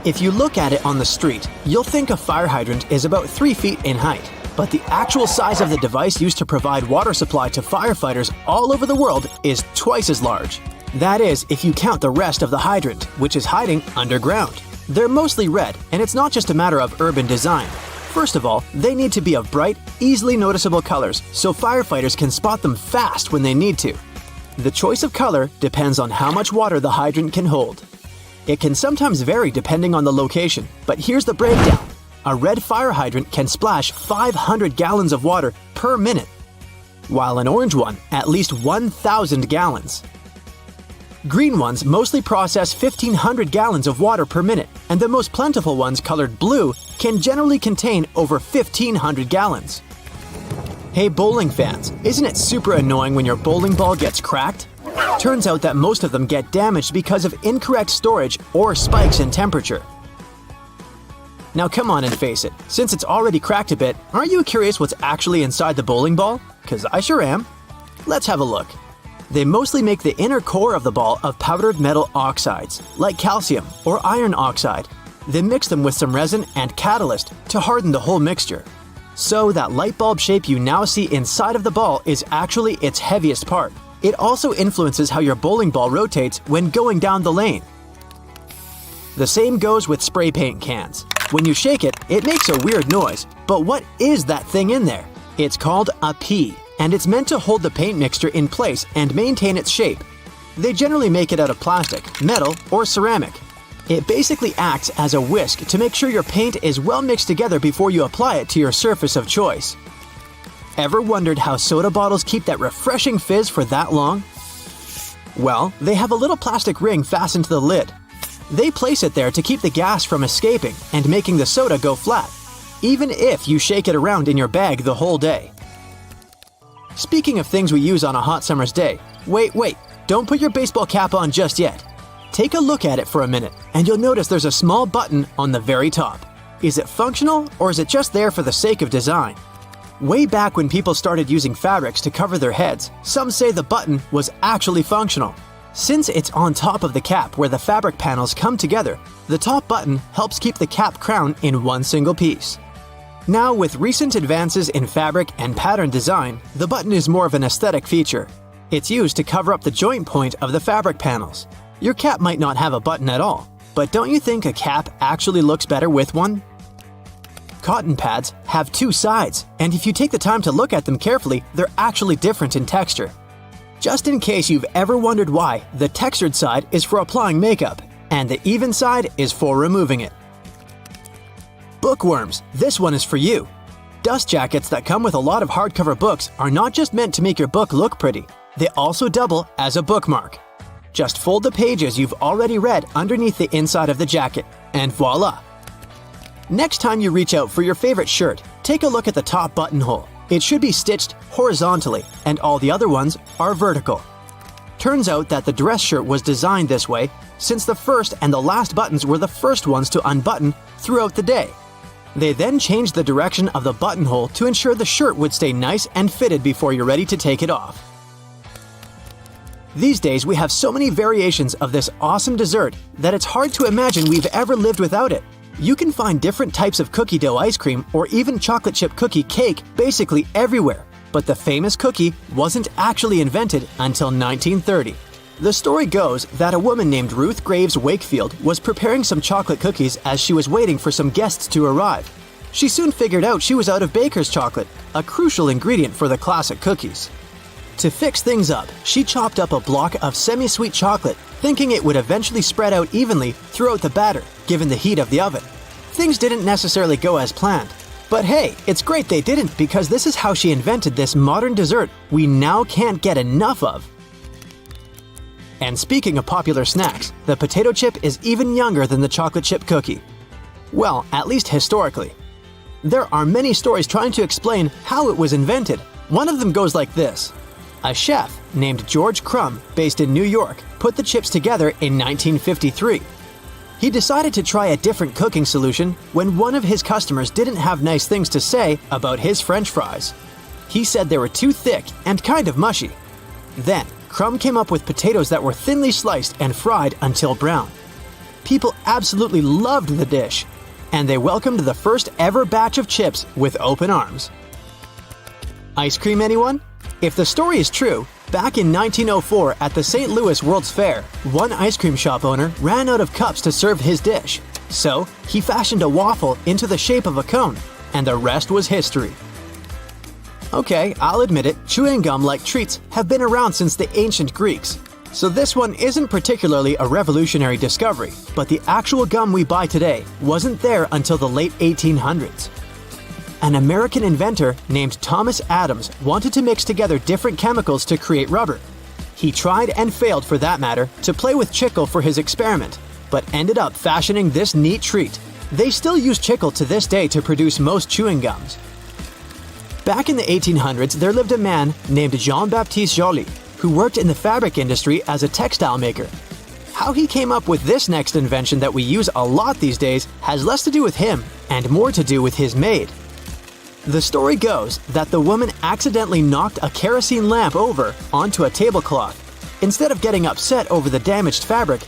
If you look at it on the street, you'll think a fire hydrant is about 3 feet in height. But the actual size of the device used to provide water supply to firefighters all over the world is twice as large. That is, if you count the rest of the hydrant, which is hiding underground. They're mostly red, and it's not just a matter of urban design. First of all, they need to be of bright, easily noticeable colors so firefighters can spot them fast when they need to. The choice of color depends on how much water the hydrant can hold. It can sometimes vary depending on the location, but here's the breakdown. A red fire hydrant can splash 500 gallons of water per minute, while an orange one at least 1,000 gallons. Green ones mostly process 1,500 gallons of water per minute, and the most plentiful ones colored blue can generally contain over 1,500 gallons. Hey bowling fans, isn't it super annoying when your bowling ball gets cracked? Turns out that most of them get damaged because of incorrect storage or spikes in temperature. Now come on and face it, since it's already cracked a bit, aren't you curious what's actually inside the bowling ball? 'Cause I sure am. Let's have a look. They mostly make the inner core of the ball of powdered metal oxides, like calcium or iron oxide. They mix them with some resin and catalyst to harden the whole mixture. So that light bulb shape you now see inside of the ball is actually its heaviest part. It also influences how your bowling ball rotates when going down the lane. The same goes with spray paint cans. When you shake it, it makes a weird noise. But what is that thing in there? It's called a pea, and it's meant to hold the paint mixture in place and maintain its shape. They generally make it out of plastic, metal, or ceramic. It basically acts as a whisk to make sure your paint is well mixed together before you apply it to your surface of choice. Ever wondered how soda bottles keep that refreshing fizz for that long? Well, they have a little plastic ring fastened to the lid. They place it there to keep the gas from escaping and making the soda go flat, even if you shake it around in your bag the whole day. Speaking of things we use on a hot summer's day, wait, don't put your baseball cap on just yet. Take a look at it for a minute, and you'll notice there's a small button on the very top. Is it functional, or is it just there for the sake of design? Way back when people started using fabrics to cover their heads, some say the button was actually functional. Since it's on top of the cap where the fabric panels come together, the top button helps keep the cap crown in one single piece. Now, with recent advances in fabric and pattern design, the button is more of an aesthetic feature. It's used to cover up the joint point of the fabric panels. Your cap might not have a button at all, but don't you think a cap actually looks better with one? Cotton pads have two sides, and if you take the time to look at them carefully, they're actually different in texture. Just in case you've ever wondered why, the textured side is for applying makeup, and the even side is for removing it. Bookworms, this one is for you. Dust jackets that come with a lot of hardcover books are not just meant to make your book look pretty, they also double as a bookmark. Just fold the pages you've already read underneath the inside of the jacket, and voila! Next time you reach out for your favorite shirt, take a look at the top buttonhole. It should be stitched horizontally, and all the other ones are vertical. Turns out that the dress shirt was designed this way since the first and the last buttons were the first ones to unbutton throughout the day. They then changed the direction of the buttonhole to ensure the shirt would stay nice and fitted before you're ready to take it off. These days, we have so many variations of this awesome dessert that it's hard to imagine we've ever lived without it. You can find different types of cookie dough ice cream or even chocolate chip cookie cake basically everywhere, but the famous cookie wasn't actually invented until 1930. The story goes that a woman named Ruth Graves Wakefield was preparing some chocolate cookies as she was waiting for some guests to arrive. She soon figured out she was out of baker's chocolate, a crucial ingredient for the classic cookies. To fix things up, she chopped up a block of semi-sweet chocolate, thinking it would eventually spread out evenly throughout the batter, given the heat of the oven. Things didn't necessarily go as planned. But hey, it's great they didn't, because this is how she invented this modern dessert we now can't get enough of. And speaking of popular snacks, the potato chip is even younger than the chocolate chip cookie. Well, at least historically. There are many stories trying to explain how it was invented. One of them goes like this. A chef named George Crumb, based in New York, put the chips together in 1953. He decided to try a different cooking solution when one of his customers didn't have nice things to say about his French fries. He said they were too thick and kind of mushy. Then, Crumb came up with potatoes that were thinly sliced and fried until brown. People absolutely loved the dish, and they welcomed the first ever batch of chips with open arms. Ice cream, anyone? If the story is true, back in 1904 at the St. Louis World's Fair, one ice cream shop owner ran out of cups to serve his dish. So, he fashioned a waffle into the shape of a cone, and the rest was history. Okay, I'll admit it, chewing gum-like treats have been around since the ancient Greeks. So this one isn't particularly a revolutionary discovery, but the actual gum we buy today wasn't there until the late 1800s. An American inventor named Thomas Adams wanted to mix together different chemicals to create rubber. He tried and failed, for that matter, to play with chicle for his experiment, but ended up fashioning this neat treat. They still use chicle to this day to produce most chewing gums. Back in the 1800s, there lived a man named Jean-Baptiste Joly, who worked in the fabric industry as a textile maker. How he came up with this next invention that we use a lot these days has less to do with him and more to do with his maid. The story goes that the woman accidentally knocked a kerosene lamp over onto a tablecloth. Instead of getting upset over the damaged fabric,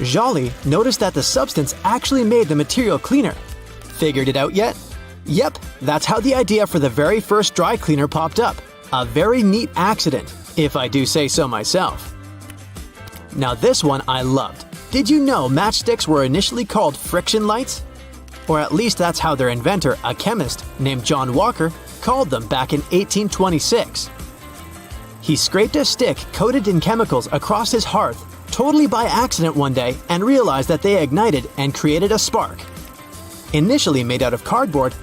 Joly noticed that the substance actually made the material cleaner. Figured it out yet? Yep, that's how the idea for the very first dry cleaner popped up. A very neat accident, if I do say so myself. Now this one I loved. Did you know matchsticks were initially called friction lights? Or at least that's how their inventor, a chemist named John Walker, called them back in 1826. He scraped a stick coated in chemicals across his hearth totally by accident one day and realized that they ignited and created a spark. Initially made out of cardboard,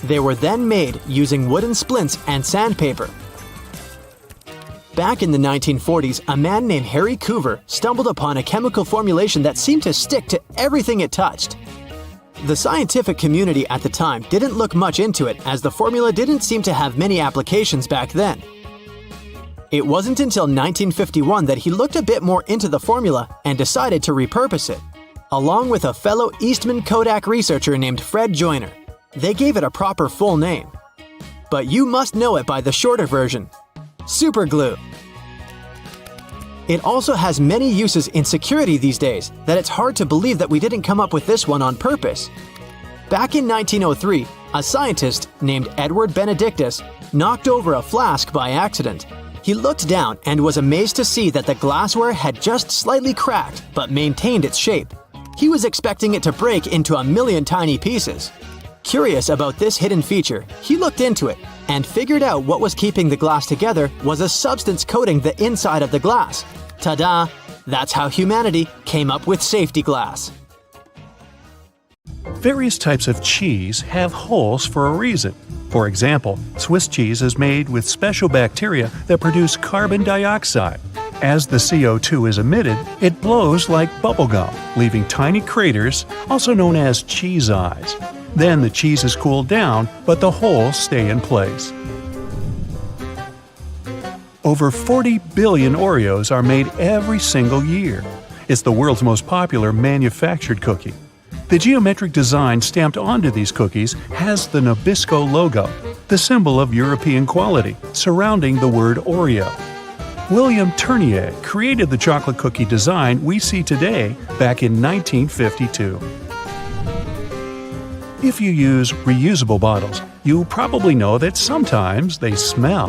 they were then made using wooden splints and sandpaper. Back in the 1940s, a man named Harry Coover stumbled upon a chemical formulation that seemed to stick to everything it touched. The scientific community at the time didn't look much into it, as the formula didn't seem to have many applications back then. It wasn't until 1951 that he looked a bit more into the formula and decided to repurpose it, along with a fellow Eastman Kodak researcher named Fred Joyner. They gave it a proper full name. But you must know it by the shorter version: super glue. It also has many uses in security these days that it's hard to believe that we didn't come up with this one on purpose. Back in 1903, a scientist named Edward Benedictus knocked over a flask by accident. He looked down and was amazed to see that the glassware had just slightly cracked but maintained its shape. He was expecting it to break into a million tiny pieces. Curious about this hidden feature, he looked into it and figured out what was keeping the glass together was a substance coating the inside of the glass. Ta-da! That's how humanity came up with safety glass. Various types of cheese have holes for a reason. For example, Swiss cheese is made with special bacteria that produce carbon dioxide. As the CO2 is emitted, it blows like bubblegum, leaving tiny craters, also known as cheese eyes. Then the cheese is cooled down, but the holes stay in place. Over 40 billion Oreos are made every single year. It's the world's most popular manufactured cookie. The geometric design stamped onto these cookies has the Nabisco logo, the symbol of European quality, surrounding the word Oreo. William Tournier created the chocolate cookie design we see today back in 1952. If you use reusable bottles, you probably know that sometimes they smell.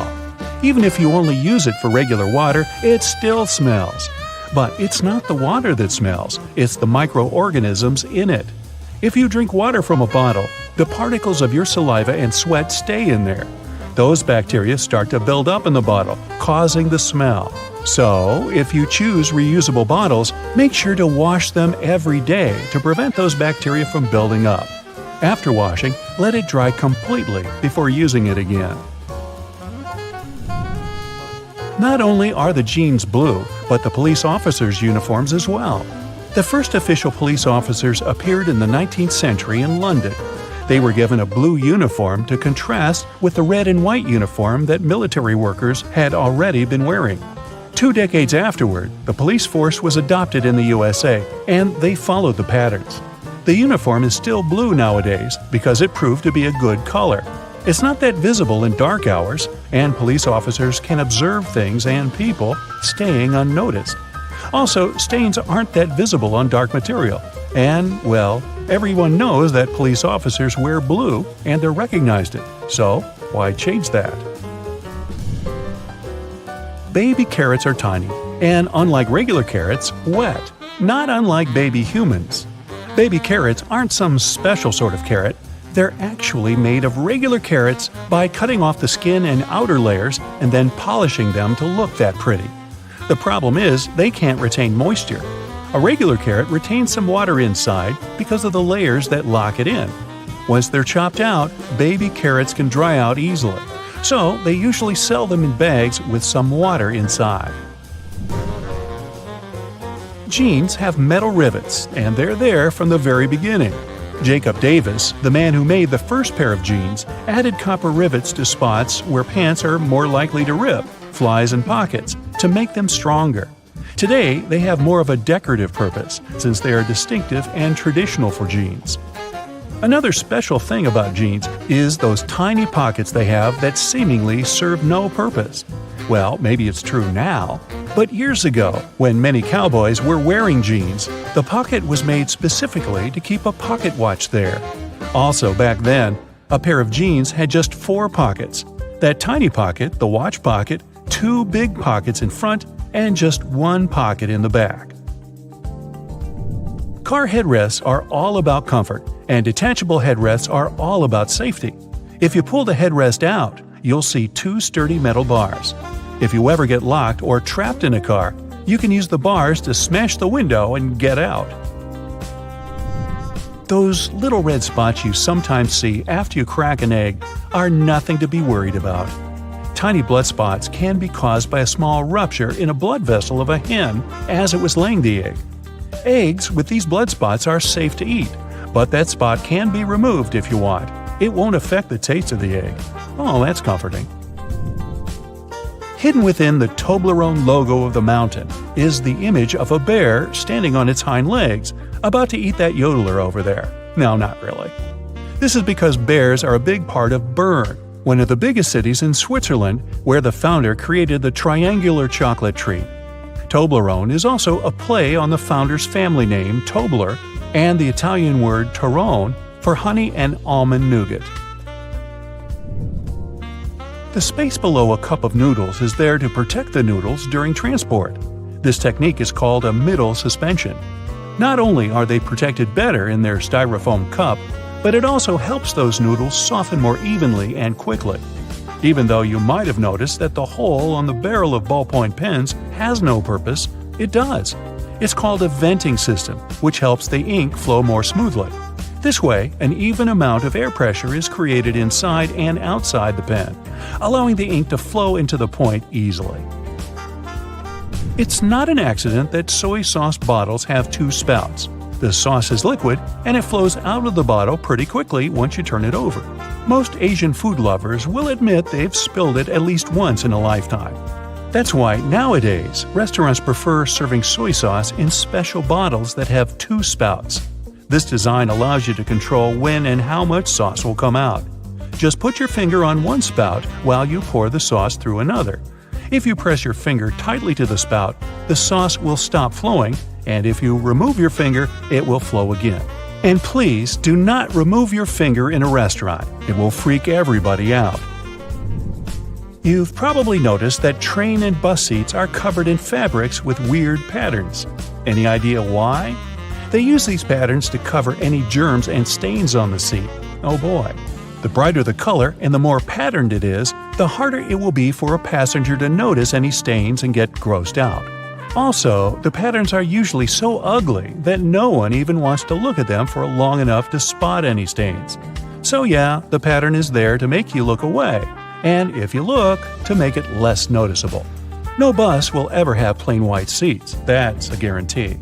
Even if you only use it for regular water, it still smells. But it's not the water that smells, it's the microorganisms in it. If you drink water from a bottle, the particles of your saliva and sweat stay in there. Those bacteria start to build up in the bottle, causing the smell. So, if you choose reusable bottles, make sure to wash them every day to prevent those bacteria from building up. After washing, let it dry completely before using it again. Not only are the jeans blue, but the police officers' uniforms as well. The first official police officers appeared in the 19th century in London. They were given a blue uniform to contrast with the red and white uniform that military workers had already been wearing. 2 decades afterward, the police force was adopted in the USA, and they followed the patterns. The uniform is still blue nowadays because it proved to be a good color. It's not that visible in dark hours, and police officers can observe things and people staying unnoticed. Also, stains aren't that visible on dark material. And, well, everyone knows that police officers wear blue and they're recognized it. So, why change that? Baby carrots are tiny, and unlike regular carrots, wet, not unlike baby humans. Baby carrots aren't some special sort of carrot. They're actually made of regular carrots by cutting off the skin and outer layers and then polishing them to look that pretty. The problem is they can't retain moisture. A regular carrot retains some water inside because of the layers that lock it in. Once they're chopped out, baby carrots can dry out easily, so they usually sell them in bags with some water inside. Jeans have metal rivets, and they're there from the very beginning. Jacob Davis, the man who made the first pair of jeans, added copper rivets to spots where pants are more likely to rip, flies and pockets, to make them stronger. Today, they have more of a decorative purpose, since they are distinctive and traditional for jeans. Another special thing about jeans is those tiny pockets they have that seemingly serve no purpose. Well, maybe it's true now, but years ago, when many cowboys were wearing jeans, the pocket was made specifically to keep a pocket watch there. Also, back then, a pair of jeans had just 4 pockets. That tiny pocket, the watch pocket, 2 big pockets in front, and just 1 pocket in the back. Car headrests are all about comfort, and detachable headrests are all about safety. If you pull the headrest out, you'll see 2 sturdy metal bars. If you ever get locked or trapped in a car, you can use the bars to smash the window and get out. Those little red spots you sometimes see after you crack an egg are nothing to be worried about. Tiny blood spots can be caused by a small rupture in a blood vessel of a hen as it was laying the egg. Eggs with these blood spots are safe to eat, but that spot can be removed if you want. It won't affect the taste of the egg. Oh, that's comforting. Hidden within the Toblerone logo of the mountain is the image of a bear standing on its hind legs, about to eat that yodeler over there. No, not really. This is because bears are a big part of Bern, one of the biggest cities in Switzerland, where the founder created the triangular chocolate treat. Toblerone is also a play on the founder's family name, Tobler, and the Italian word Torrone for honey and almond nougat. The space below a cup of noodles is there to protect the noodles during transport. This technique is called a middle suspension. Not only are they protected better in their styrofoam cup, but it also helps those noodles soften more evenly and quickly. Even though you might have noticed that the hole on the barrel of ballpoint pens has no purpose, it does. It's called a venting system, which helps the ink flow more smoothly. This way, an even amount of air pressure is created inside and outside the pen, allowing the ink to flow into the point easily. It's not an accident that soy sauce bottles have 2 spouts. The sauce is liquid, and it flows out of the bottle pretty quickly once you turn it over. Most Asian food lovers will admit they've spilled it at least once in a lifetime. That's why nowadays, restaurants prefer serving soy sauce in special bottles that have 2 spouts. This design allows you to control when and how much sauce will come out. Just put your finger on one spout while you pour the sauce through another. If you press your finger tightly to the spout, the sauce will stop flowing, and if you remove your finger, it will flow again. And please do not remove your finger in a restaurant. It will freak everybody out. You've probably noticed that train and bus seats are covered in fabrics with weird patterns. Any idea why? They use these patterns to cover any germs and stains on the seat. Oh boy. The brighter the color and the more patterned it is, the harder it will be for a passenger to notice any stains and get grossed out. Also, the patterns are usually so ugly that no one even wants to look at them for long enough to spot any stains. So yeah, the pattern is there to make you look away, and if you look, to make it less noticeable. No bus will ever have plain white seats, that's a guarantee.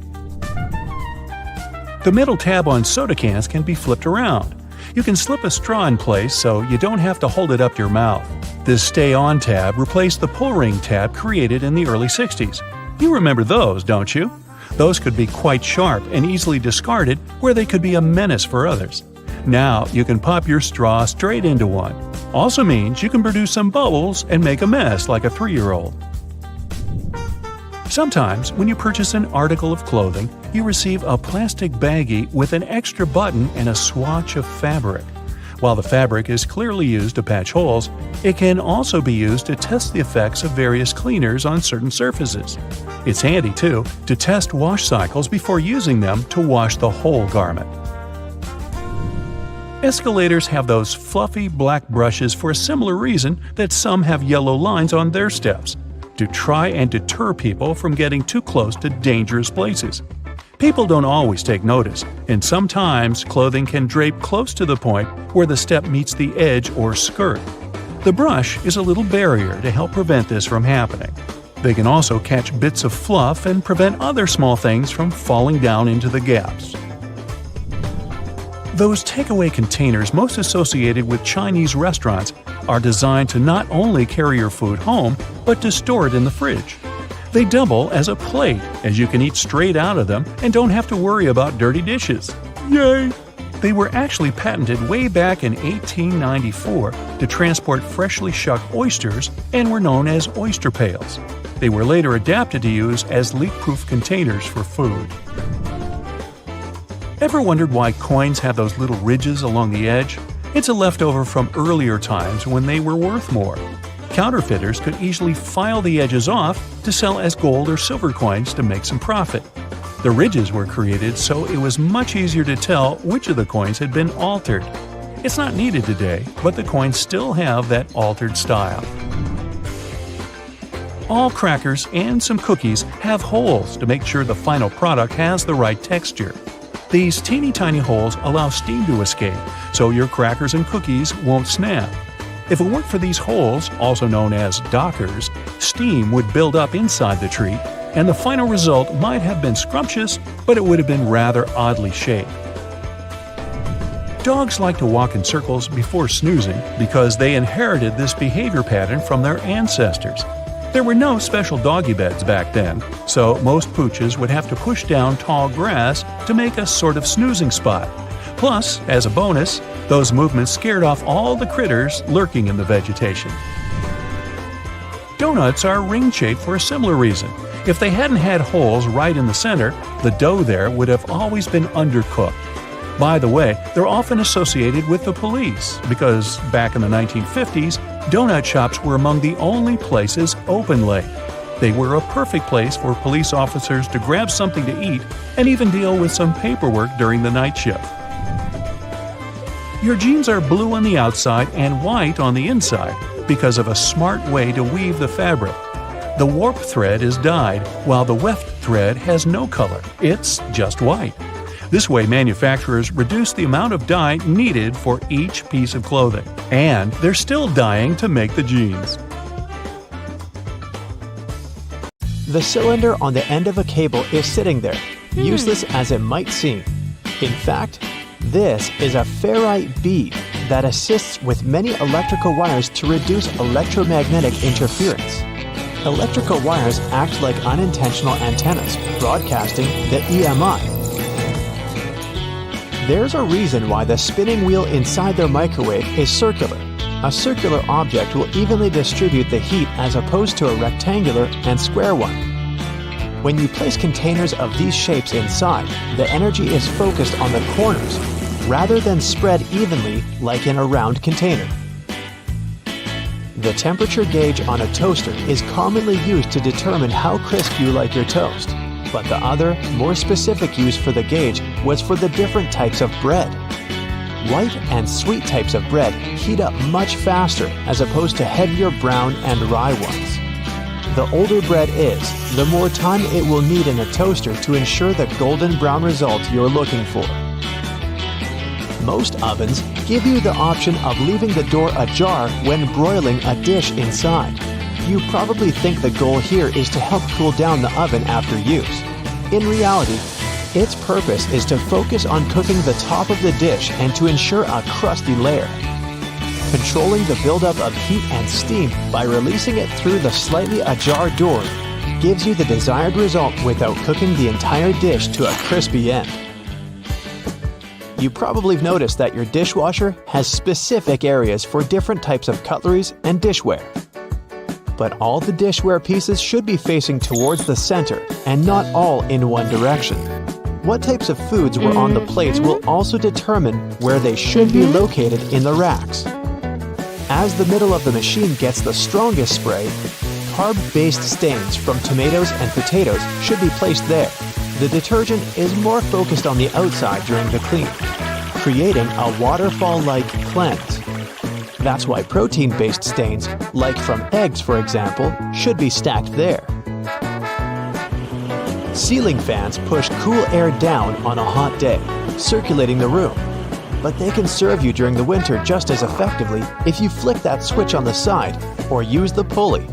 The middle tab on soda cans can be flipped around. You can slip a straw in place so you don't have to hold it up to your mouth. This Stay On tab replaced the pull ring tab created in the early 60s. You remember those, don't you? Those could be quite sharp and easily discarded where they could be a menace for others. Now you can pop your straw straight into one. Also means you can produce some bubbles and make a mess like a 3-year-old. Sometimes, when you purchase an article of clothing, you receive a plastic baggie with an extra button and a swatch of fabric. While the fabric is clearly used to patch holes, it can also be used to test the effects of various cleaners on certain surfaces. It's handy, too, to test wash cycles before using them to wash the whole garment. Escalators have those fluffy black brushes for a similar reason that some have yellow lines on their steps, to try and deter people from getting too close to dangerous places. People don't always take notice, and sometimes clothing can drape close to the point where the step meets the edge or skirt. The brush is a little barrier to help prevent this from happening. They can also catch bits of fluff and prevent other small things from falling down into the gaps. Those takeaway containers most associated with Chinese restaurants are designed to not only carry your food home, but to store it in the fridge. They double as a plate, as you can eat straight out of them and don't have to worry about dirty dishes. Yay! They were actually patented way back in 1894 to transport freshly shucked oysters and were known as oyster pails. They were later adapted to use as leak-proof containers for food. Ever wondered why coins have those little ridges along the edge? It's a leftover from earlier times when they were worth more. Counterfeiters could easily file the edges off to sell as gold or silver coins to make some profit. The ridges were created so it was much easier to tell which of the coins had been altered. It's not needed today, but the coins still have that altered style. All crackers and some cookies have holes to make sure the final product has the right texture. These teeny tiny holes allow steam to escape, so your crackers and cookies won't snap. If it weren't for these holes, also known as dockers, steam would build up inside the treat, and the final result might have been scrumptious, but it would have been rather oddly shaped. Dogs like to walk in circles before snoozing because they inherited this behavior pattern from their ancestors. There were no special doggy beds back then, so most pooches would have to push down tall grass to make a sort of snoozing spot. Plus, as a bonus, those movements scared off all the critters lurking in the vegetation. Donuts are ring-shaped for a similar reason. If they hadn't had holes right in the center, the dough there would have always been undercooked. By the way, they're often associated with the police because back in the 1950s, donut shops were among the only places open late. They were a perfect place for police officers to grab something to eat and even deal with some paperwork during the night shift. Your jeans are blue on the outside and white on the inside because of a smart way to weave the fabric. The warp thread is dyed, while the weft thread has no color. It's just white. This way, manufacturers reduce the amount of dye needed for each piece of clothing. And they're still dyeing to make the jeans. The cylinder on the end of a cable is sitting there, useless as it might seem. In fact, this is a ferrite bead that assists with many electrical wires to reduce electromagnetic interference. Electrical wires act like unintentional antennas, broadcasting the EMI. There's a reason why the spinning wheel inside their microwave is circular. A circular object will evenly distribute the heat as opposed to a rectangular and square one. When you place containers of these shapes inside, the energy is focused on the corners rather than spread evenly like in a round container. The temperature gauge on a toaster is commonly used to determine how crisp you like your toast, but the other, more specific use for the gauge was for the different types of bread. White and sweet types of bread heat up much faster as opposed to heavier brown and rye ones. The older bread is, the more time it will need in a toaster to ensure the golden brown result you're looking for. Most ovens give you the option of leaving the door ajar when broiling a dish inside. You probably think the goal here is to help cool down the oven after use. In reality, its purpose is to focus on cooking the top of the dish and to ensure a crusty layer. Controlling the buildup of heat and steam by releasing it through the slightly ajar door gives you the desired result without cooking the entire dish to a crispy end. You probably have noticed that your dishwasher has specific areas for different types of cutleries and dishware. But all the dishware pieces should be facing towards the center and not all in one direction. What types of foods were on the plates will also determine where they should be located in the racks. As the middle of the machine gets the strongest spray, carb-based stains from tomatoes and potatoes should be placed there. The detergent is more focused on the outside during the clean. creating a waterfall-like cleanse. That's why protein-based stains, like from eggs for example, should be stacked there. Ceiling fans push cool air down on a hot day, circulating the room. But they can serve you during the winter just as effectively if you flick that switch on the side or use the pulley.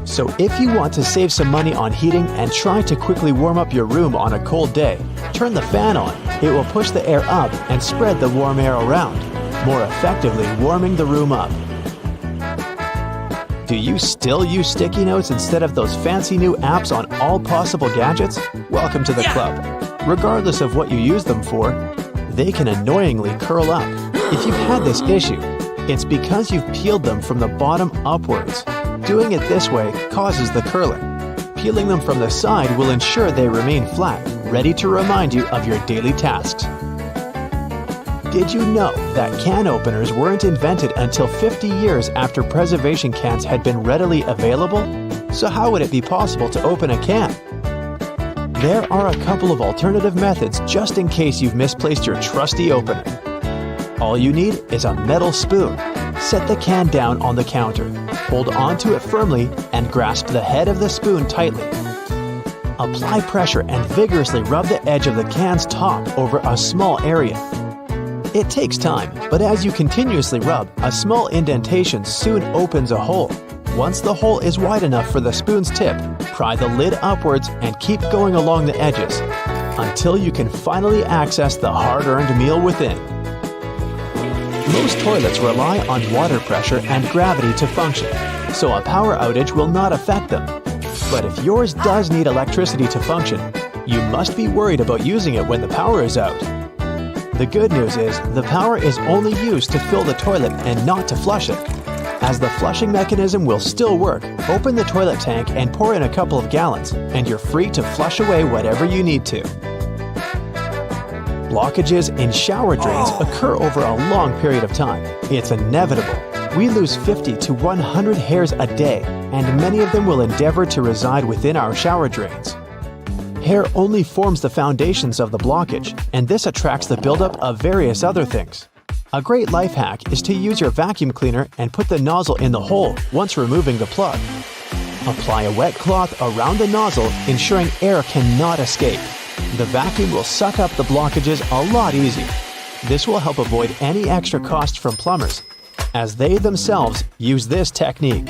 So if you want to save some money on heating and try to quickly warm up your room on a cold day, turn the fan on. It will push the air up and spread the warm air around, more effectively warming the room up. Do you still use sticky notes instead of those fancy new apps on all possible gadgets? Welcome to the club. Regardless of what you use them for, they can annoyingly curl up. If you've had this issue, it's because you've peeled them from the bottom upwards. Doing it this way causes the curling. Peeling them from the side will ensure they remain flat, ready to remind you of your daily tasks. Did you know that can openers weren't invented until 50 years after preservation cans had been readily available? So how would it be possible to open a can? There are a couple of alternative methods just in case you've misplaced your trusty opener. All you need is a metal spoon. Set the can down on the counter, hold onto it firmly, and grasp the head of the spoon tightly. Apply pressure and vigorously rub the edge of the can's top over a small area. It takes time, but as you continuously rub, a small indentation soon opens a hole. Once the hole is wide enough for the spoon's tip, pry the lid upwards and keep going along the edges until you can finally access the hard-earned meal within. Most toilets rely on water pressure and gravity to function, so a power outage will not affect them. But if yours does need electricity to function, you must be worried about using it when the power is out. The good news is the power is only used to fill the toilet and not to flush it. As the flushing mechanism will still work, open the toilet tank and pour in a couple of gallons, and you're free to flush away whatever you need to. Blockages in shower drains occur over a long period of time. It's inevitable. We lose 50 to 100 hairs a day, and many of them will endeavor to reside within our shower drains. Hair only forms the foundations of the blockage, and this attracts the buildup of various other things. A great life hack is to use your vacuum cleaner and put the nozzle in the hole once removing the plug. Apply a wet cloth around the nozzle, ensuring air cannot escape. The vacuum will suck up the blockages a lot easier. This will help avoid any extra cost from plumbers, as they themselves use this technique.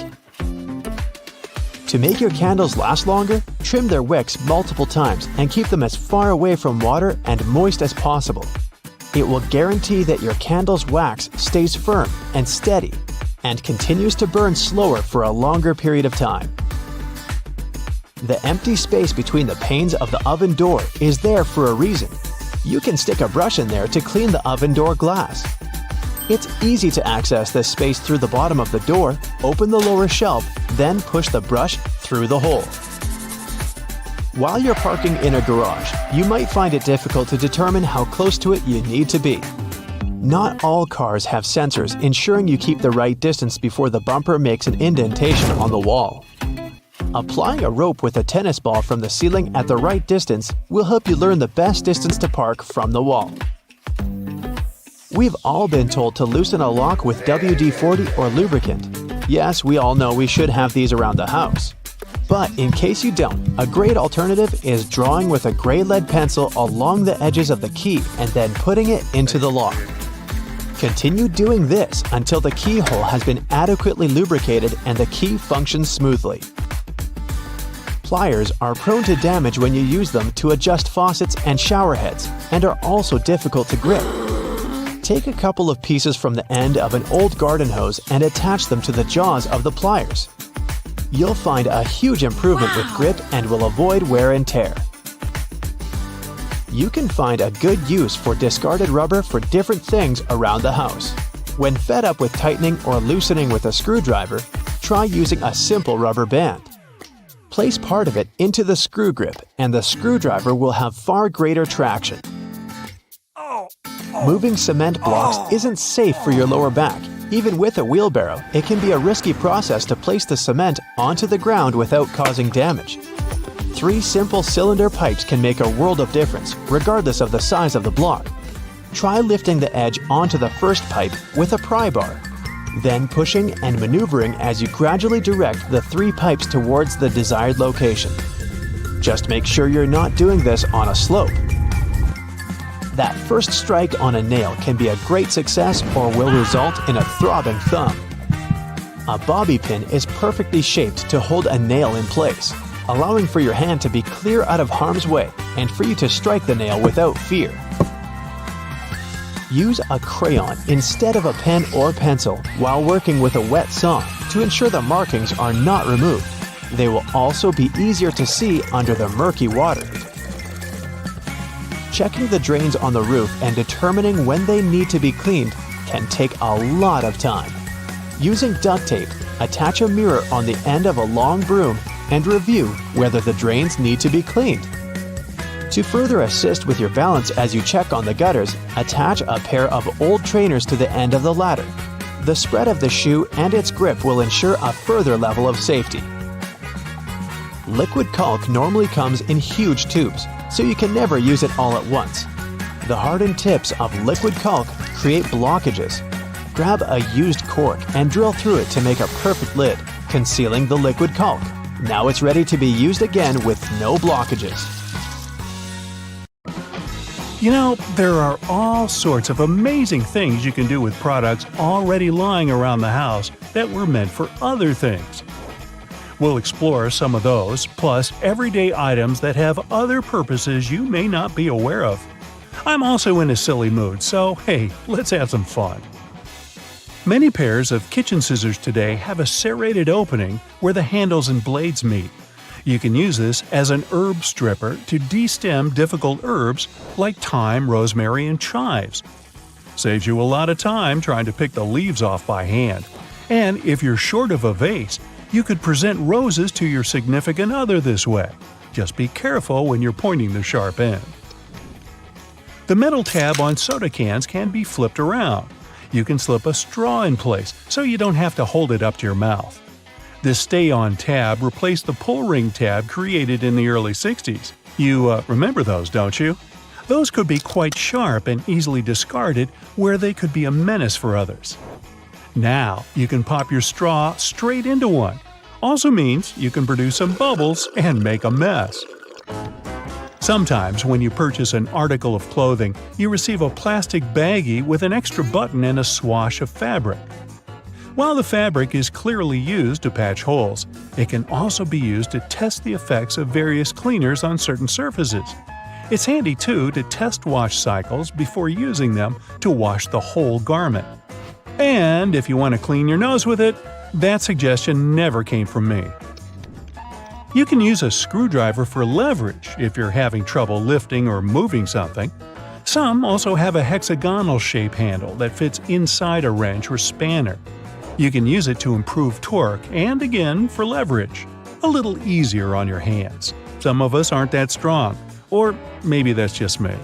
To make your candles last longer, trim their wicks multiple times and keep them as far away from water and moist as possible. It will guarantee that your candle's wax stays firm and steady and continues to burn slower for a longer period of time. The empty space between the panes of the oven door is there for a reason. You can stick a brush in there to clean the oven door glass. It's easy to access this space through the bottom of the door, open the lower shelf, then push the brush through the hole. While you're parking in a garage, you might find it difficult to determine how close to it you need to be. Not all cars have sensors ensuring you keep the right distance before the bumper makes an indentation on the wall. Applying a rope with a tennis ball from the ceiling at the right distance will help you learn the best distance to park from the wall. We've all been told to loosen a lock with WD-40 or lubricant. Yes, we all know we should have these around the house. But in case you don't, a great alternative is drawing with a gray lead pencil along the edges of the key and then putting it into the lock. Continue doing this until the keyhole has been adequately lubricated and the key functions smoothly. Pliers are prone to damage when you use them to adjust faucets and shower heads and are also difficult to grip. Take a couple of pieces from the end of an old garden hose and attach them to the jaws of the pliers. You'll find a huge improvement with grip and will avoid wear and tear. You can find a good use for discarded rubber for different things around the house. When fed up with tightening or loosening with a screwdriver, try using a simple rubber band. Place part of it into the screw grip and the screwdriver will have far greater traction. Moving cement blocks isn't safe for your lower back. Even with a wheelbarrow, it can be a risky process to place the cement onto the ground without causing damage. 3 simple cylinder pipes can make a world of difference, regardless of the size of the block. Try lifting the edge onto the first pipe with a pry bar, then pushing and maneuvering as you gradually direct the 3 pipes towards the desired location. Just make sure you're not doing this on a slope. That first strike on a nail can be a great success or will result in a throbbing thumb. A bobby pin is perfectly shaped to hold a nail in place, allowing for your hand to be clear out of harm's way and for you to strike the nail without fear. Use a crayon instead of a pen or pencil while working with a wet saw to ensure the markings are not removed. They will also be easier to see under the murky water. Checking the drains on the roof and determining when they need to be cleaned can take a lot of time. Using duct tape, attach a mirror on the end of a long broom and review whether the drains need to be cleaned. To further assist with your balance as you check on the gutters, attach a pair of old trainers to the end of the ladder. The spread of the shoe and its grip will ensure a further level of safety. Liquid caulk normally comes in huge tubes, so you can never use it all at once. The hardened tips of liquid caulk create blockages. Grab a used cork and drill through it to make a perfect lid, concealing the liquid caulk. Now it's ready to be used again with no blockages. You know, there are all sorts of amazing things you can do with products already lying around the house that were meant for other things. We'll explore some of those, plus everyday items that have other purposes you may not be aware of. I'm also in a silly mood, so hey, let's have some fun. Many pairs of kitchen scissors today have a serrated opening where the handles and blades meet. You can use this as an herb stripper to destem difficult herbs like thyme, rosemary, and chives. Saves you a lot of time trying to pick the leaves off by hand. And if you're short of a vase, you could present roses to your significant other this way. Just be careful when you're pointing the sharp end. The metal tab on soda cans can be flipped around. You can slip a straw in place so you don't have to hold it up to your mouth. This stay-on tab replaced the pull ring tab created in the early 60s. You remember those, don't you? Those could be quite sharp and easily discarded where they could be a menace for others. Now, you can pop your straw straight into one. Also means you can produce some bubbles and make a mess. Sometimes when you purchase an article of clothing, you receive a plastic baggie with an extra button and a swash of fabric. While the fabric is clearly used to patch holes, it can also be used to test the effects of various cleaners on certain surfaces. It's handy too to test wash cycles before using them to wash the whole garment. And if you want to clean your nose with it, that suggestion never came from me. You can use a screwdriver for leverage if you're having trouble lifting or moving something. Some also have a hexagonal shape handle that fits inside a wrench or spanner. You can use it to improve torque and, again, for leverage. A little easier on your hands. Some of us aren't that strong, or maybe that's just me.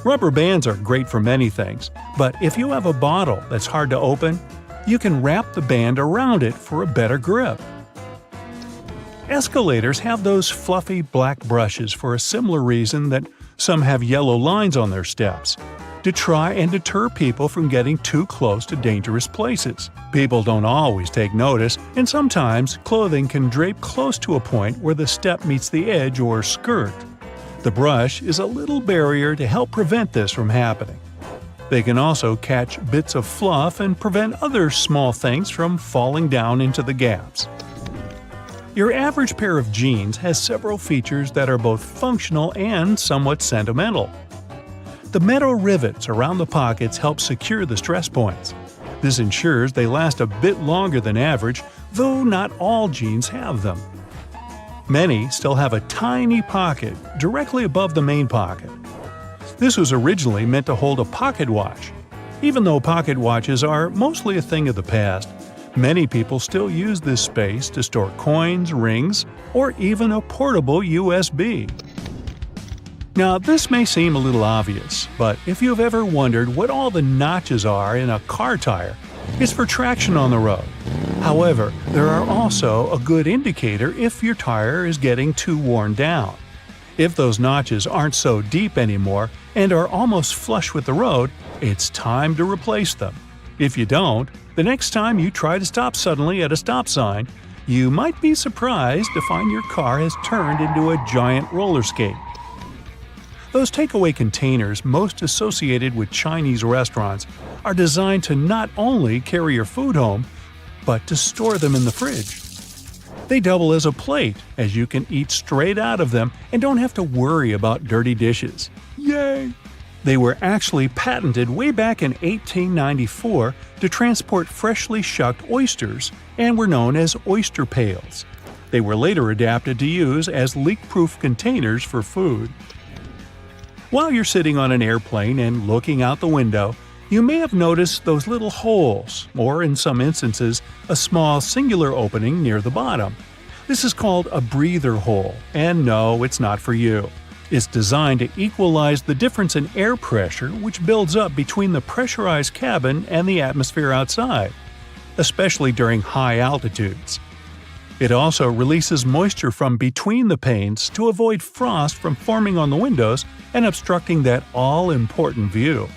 Rubber bands are great for many things, but if you have a bottle that's hard to open, you can wrap the band around it for a better grip. Escalators have those fluffy black brushes for a similar reason that some have yellow lines on their steps, to try and deter people from getting too close to dangerous places. People don't always take notice, and sometimes clothing can drape close to a point where the step meets the edge or skirt. The brush is a little barrier to help prevent this from happening. They can also catch bits of fluff and prevent other small things from falling down into the gaps. Your average pair of jeans has several features that are both functional and somewhat sentimental. The metal rivets around the pockets help secure the stress points. This ensures they last a bit longer than average, though not all jeans have them. Many still have a tiny pocket directly above the main pocket. This was originally meant to hold a pocket watch. Even though pocket watches are mostly a thing of the past, many people still use this space to store coins, rings, or even a portable USB. Now, this may seem a little obvious, but if you've ever wondered what all the notches are in a car tire, it's for traction on the road. However, there are also a good indicator if your tire is getting too worn down. If those notches aren't so deep anymore and are almost flush with the road, it's time to replace them. If you don't, the next time you try to stop suddenly at a stop sign, you might be surprised to find your car has turned into a giant roller skate. Those takeaway containers most associated with Chinese restaurants are designed to not only carry your food home, but to store them in the fridge. They double as a plate, as you can eat straight out of them and don't have to worry about dirty dishes. Yay! They were actually patented way back in 1894 to transport freshly shucked oysters and were known as oyster pails. They were later adapted to use as leak-proof containers for food. While you're sitting on an airplane and looking out the window, you may have noticed those little holes, or in some instances, a small singular opening near the bottom. This is called a breather hole, and no, it's not for you. It's designed to equalize the difference in air pressure which builds up between the pressurized cabin and the atmosphere outside, especially during high altitudes. It also releases moisture from between the panes to avoid frost from forming on the windows and obstructing that all-important view.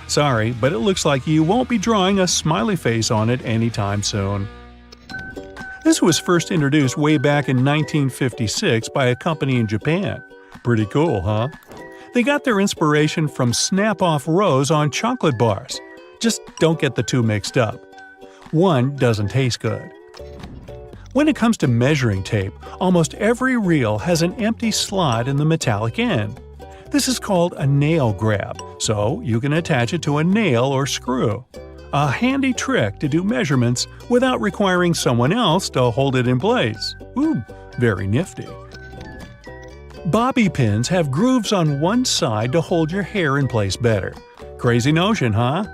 Sorry, but it looks like you won't be drawing a smiley face on it anytime soon. This was first introduced way back in 1956 by a company in Japan. Pretty cool, huh? They got their inspiration from snap-off rows on chocolate bars. Just don't get the two mixed up. One doesn't taste good. When it comes to measuring tape, almost every reel has an empty slot in the metallic end. This is called a nail grab, so you can attach it to a nail or screw. A handy trick to do measurements without requiring someone else to hold it in place. Ooh, very nifty. Bobby pins have grooves on one side to hold your hair in place better. Crazy notion, huh?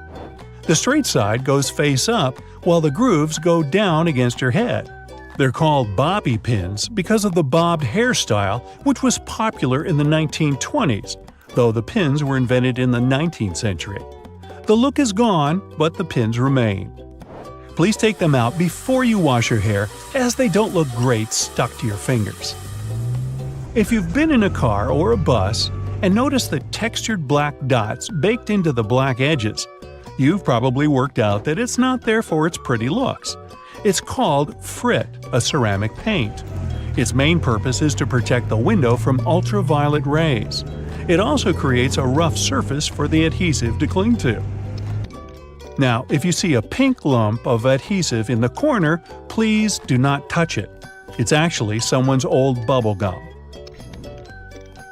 The straight side goes face up, while the grooves go down against your head. They're called bobby pins because of the bobbed hairstyle, which was popular in the 1920s, though the pins were invented in the 19th century. The look is gone, but the pins remain. Please take them out before you wash your hair, as they don't look great stuck to your fingers. If you've been in a car or a bus and noticed the textured black dots baked into the black edges, you've probably worked out that it's not there for its pretty looks. It's called frit, a ceramic paint. Its main purpose is to protect the window from ultraviolet rays. It also creates a rough surface for the adhesive to cling to. Now, if you see a pink lump of adhesive in the corner, please do not touch it. It's actually someone's old bubble gum.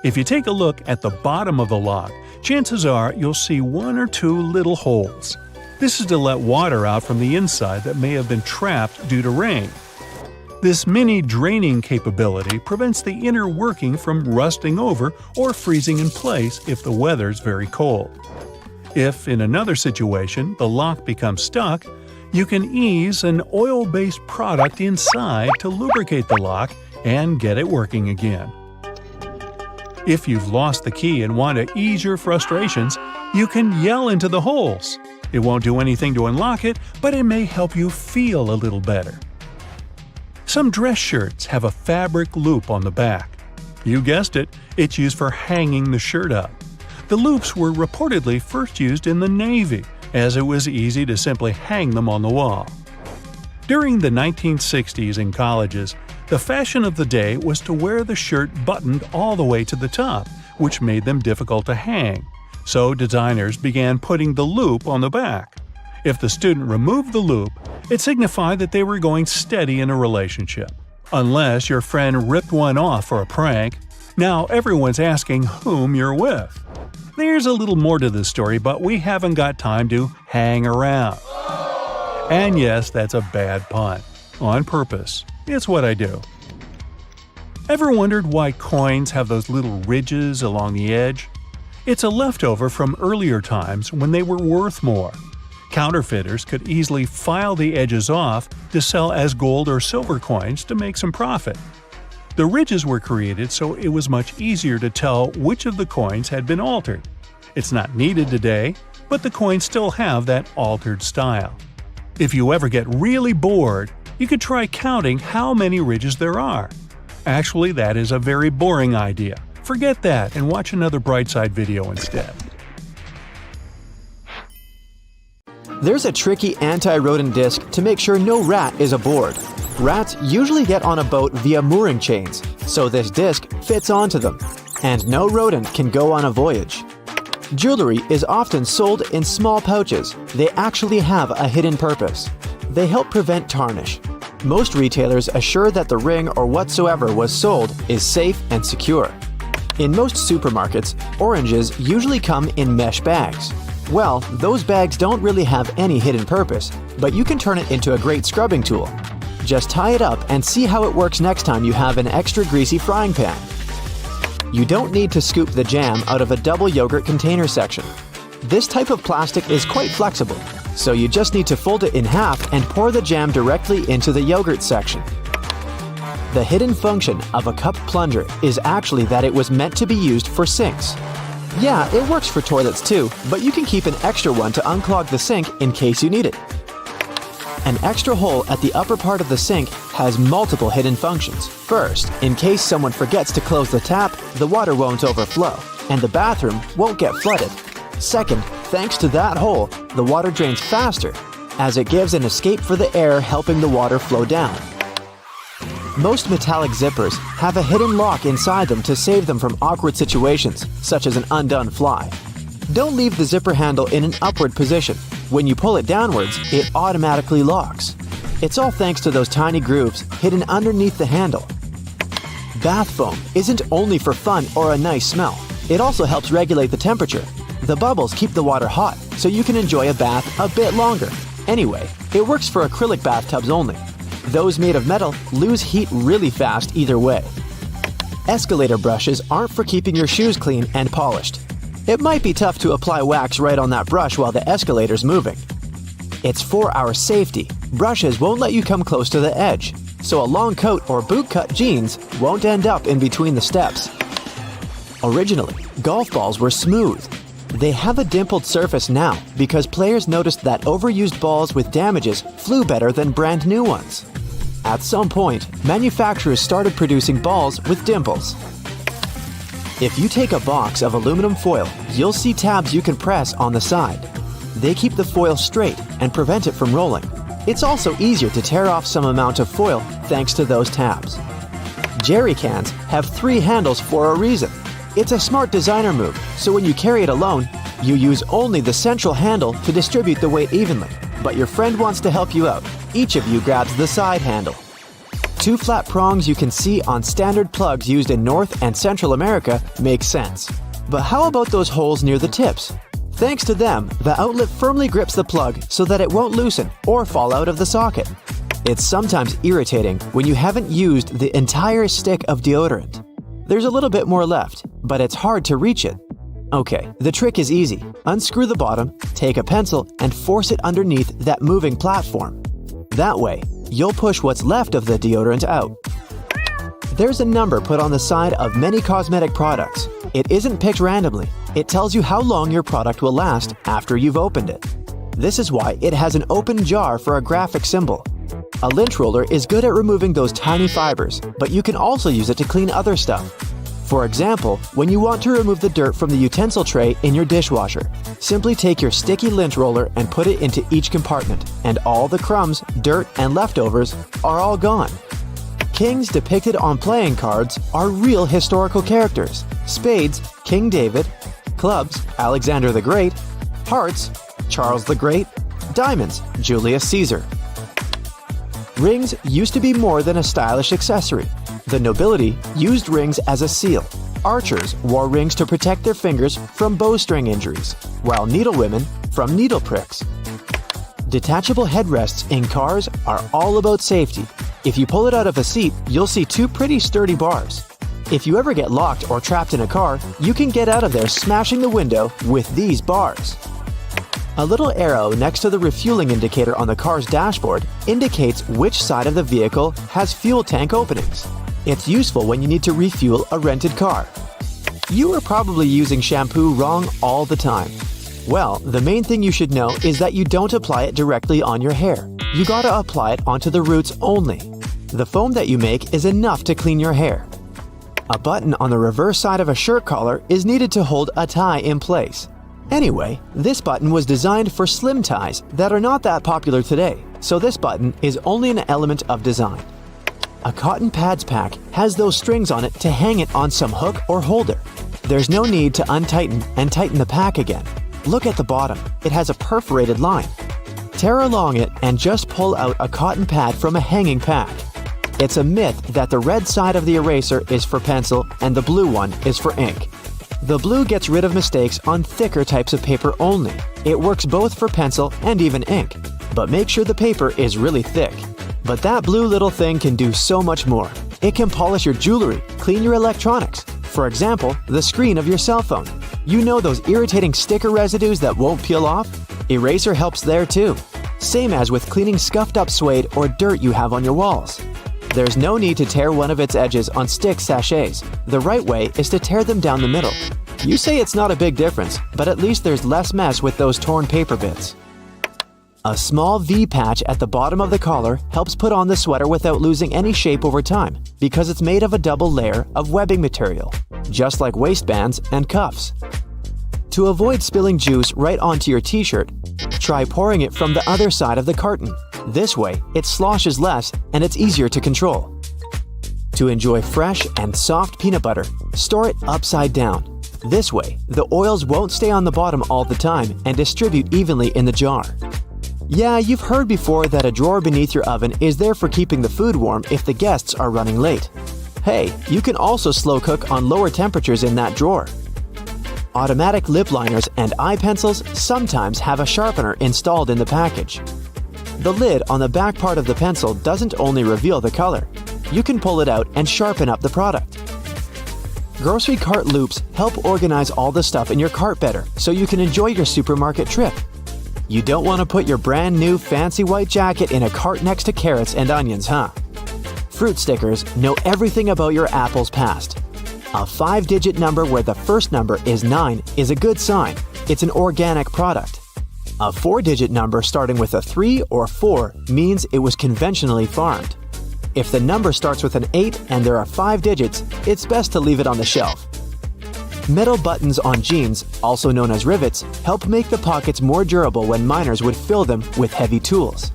If you take a look at the bottom of the lock, chances are you'll see one or two little holes. This is to let water out from the inside that may have been trapped due to rain. This mini draining capability prevents the inner working from rusting over or freezing in place if the weather's very cold. If, in another situation, the lock becomes stuck, you can ease an oil-based product inside to lubricate the lock and get it working again. If you've lost the key and want to ease your frustrations, you can yell into the holes. It won't do anything to unlock it, but it may help you feel a little better. Some dress shirts have a fabric loop on the back. You guessed it, it's used for hanging the shirt up. The loops were reportedly first used in the Navy, as it was easy to simply hang them on the wall. During the 1960s in colleges, the fashion of the day was to wear the shirt buttoned all the way to the top, which made them difficult to hang. So designers began putting the loop on the back. If the student removed the loop, it signified that they were going steady in a relationship. Unless your friend ripped one off for a prank, now everyone's asking whom you're with. There's a little more to this story, but we haven't got time to hang around. And yes, that's a bad pun. On purpose. It's what I do. Ever wondered why coins have those little ridges along the edge? It's a leftover from earlier times when they were worth more. Counterfeiters could easily file the edges off to sell as gold or silver coins to make some profit. The ridges were created so it was much easier to tell which of the coins had been altered. It's not needed today, but the coins still have that altered style. If you ever get really bored, you could try counting how many ridges there are. Actually, that is a very boring idea. Forget that and watch another Brightside video instead. There's a tricky anti-rodent disc to make sure no rat is aboard. Rats usually get on a boat via mooring chains, so this disc fits onto them, and no rodent can go on a voyage. Jewelry is often sold in small pouches. They actually have a hidden purpose. They help prevent tarnish. Most retailers assure that the ring or whatsoever was sold is safe and secure. In most supermarkets, oranges usually come in mesh bags. Well, those bags don't really have any hidden purpose, but you can turn it into a great scrubbing tool. Just tie it up and see how it works next time you have an extra greasy frying pan. You don't need to scoop the jam out of a double yogurt container section. This type of plastic is quite flexible, so you just need to fold it in half and pour the jam directly into the yogurt section. The hidden function of a cup plunger is actually that it was meant to be used for sinks. Yeah, it works for toilets too, but you can keep an extra one to unclog the sink in case you need it. An extra hole at the upper part of the sink has multiple hidden functions. First, in case someone forgets to close the tap, the water won't overflow, and the bathroom won't get flooded. Second, thanks to that hole, the water drains faster, as it gives an escape for the air, helping the water flow down. Most metallic zippers have a hidden lock inside them to save them from awkward situations, such as an undone fly. Don't leave the zipper handle in an upward position. When you pull it downwards, it automatically locks. It's all thanks to those tiny grooves hidden underneath the handle. Bath foam isn't only for fun or a nice smell. It also helps regulate the temperature. The bubbles keep the water hot, so you can enjoy a bath a bit longer. Anyway, it works for acrylic bathtubs only. Those made of metal lose heat really fast either way. Escalator brushes aren't for keeping your shoes clean and polished. It might be tough to apply wax right on that brush while the escalator's moving. It's for our safety. Brushes won't let you come close to the edge, so a long coat or boot-cut jeans won't end up in between the steps. Originally, golf balls were smooth. They have a dimpled surface now because players noticed that overused balls with damages flew better than brand new ones. At some point, manufacturers started producing balls with dimples. If you take a box of aluminum foil, you'll see tabs you can press on the side. They keep the foil straight and prevent it from rolling. It's also easier to tear off some amount of foil thanks to those tabs. Jerry cans have 3 handles for a reason. It's a smart designer move, so when you carry it alone, you use only the central handle to distribute the weight evenly. But your friend wants to help you out. Each of you grabs the side handle. 2 flat prongs you can see on standard plugs used in North and Central America make sense. But how about those holes near the tips? Thanks to them, the outlet firmly grips the plug so that it won't loosen or fall out of the socket. It's sometimes irritating when you haven't used the entire stick of deodorant. There's a little bit more left, but it's hard to reach it. Okay, the trick is easy. Unscrew the bottom, take a pencil, and force it underneath that moving platform. That way, you'll push what's left of the deodorant out. There's a number put on the side of many cosmetic products. It isn't picked randomly. It tells you how long your product will last after you've opened it. This is why it has an open jar for a graphic symbol. A lint roller is good at removing those tiny fibers, but you can also use it to clean other stuff. For example, when you want to remove the dirt from the utensil tray in your dishwasher, simply take your sticky lint roller and put it into each compartment, and all the crumbs, dirt, and leftovers are all gone. Kings depicted on playing cards are real historical characters. Spades, King David. Clubs, Alexander the Great. Hearts, Charles the Great. Diamonds, Julius Caesar. Rings used to be more than a stylish accessory. The nobility used rings as a seal. Archers wore rings to protect their fingers from bowstring injuries, while needlewomen from needle pricks. Detachable headrests in cars are all about safety. If you pull it out of a seat, you'll see 2 pretty sturdy bars. If you ever get locked or trapped in a car, you can get out of there smashing the window with these bars. A little arrow next to the refueling indicator on the car's dashboard indicates which side of the vehicle has fuel tank openings. It's useful when you need to refuel a rented car. You are probably using shampoo wrong all the time. Well, the main thing you should know is that you don't apply it directly on your hair. You gotta apply it onto the roots only. The foam that you make is enough to clean your hair. A button on the reverse side of a shirt collar is needed to hold a tie in place. Anyway, this button was designed for slim ties that are not that popular today, so this button is only an element of design. A cotton pads pack has those strings on it to hang it on some hook or holder. There's no need to untighten and tighten the pack again. Look at the bottom, it has a perforated line. Tear along it and just pull out a cotton pad from a hanging pack. It's a myth that the red side of the eraser is for pencil and the blue one is for ink. The blue gets rid of mistakes on thicker types of paper only. It works both for pencil and even ink, but make sure the paper is really thick. But that blue little thing can do so much more. It can polish your jewelry, clean your electronics. For example, the screen of your cell phone. You know those irritating sticker residues that won't peel off? Eraser helps there too. Same as with cleaning scuffed up suede or dirt you have on your walls. There's no need to tear one of its edges on stick sachets. The right way is to tear them down the middle. You say it's not a big difference, but at least there's less mess with those torn paper bits. A small V patch at the bottom of the collar helps put on the sweater without losing any shape over time because it's made of a double layer of webbing material, just like waistbands and cuffs. To avoid spilling juice right onto your t-shirt, try pouring it from the other side of the carton. This way, it sloshes less and it's easier to control. To enjoy fresh and soft peanut butter, store it upside down. This way, the oils won't stay on the bottom all the time and distribute evenly in the jar. Yeah, you've heard before that a drawer beneath your oven is there for keeping the food warm if the guests are running late. Hey, you can also slow cook on lower temperatures in that drawer. Automatic lip liners and eye pencils sometimes have a sharpener installed in the package. The lid on the back part of the pencil doesn't only reveal the color. You can pull it out and sharpen up the product. Grocery cart loops help organize all the stuff in your cart better so you can enjoy your supermarket trip. You don't want to put your brand new fancy white jacket in a cart next to carrots and onions, huh? Fruit stickers know everything about your apple's past. A 5-digit number where the first number is 9 is a good sign. It's an organic product. A 4-digit number starting with a 3 or 4 means it was conventionally farmed. If the number starts with an 8 and there are 5 digits, it's best to leave it on the shelf. Metal buttons on jeans, also known as rivets, help make the pockets more durable when miners would fill them with heavy tools.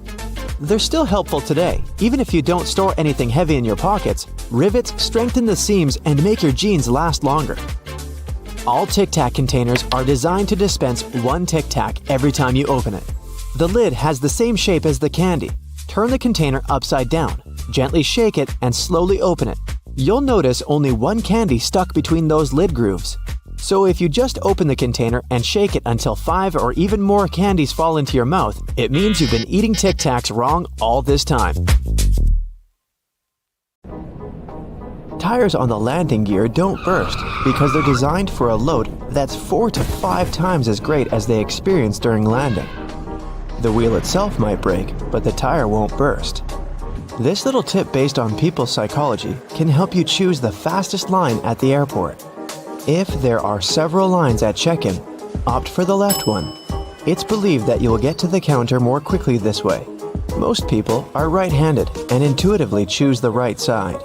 They're still helpful today. Even if you don't store anything heavy in your pockets, rivets strengthen the seams and make your jeans last longer. All Tic Tac containers are designed to dispense 1 Tic Tac every time you open it. The lid has the same shape as the candy. Turn the container upside down, gently shake it, and slowly open it. You'll notice only 1 candy stuck between those lid grooves. So if you just open the container and shake it until 5 or even more candies fall into your mouth, it means you've been eating Tic Tacs wrong all this time. Tires on the landing gear don't burst because they're designed for a load that's 4 to 5 times as great as they experience during landing. The wheel itself might break, but the tire won't burst. This little tip based on people's psychology can help you choose the fastest line at the airport. If there are several lines at check-in, opt for the left one. It's believed that you'll get to the counter more quickly this way. Most people are right-handed and intuitively choose the right side.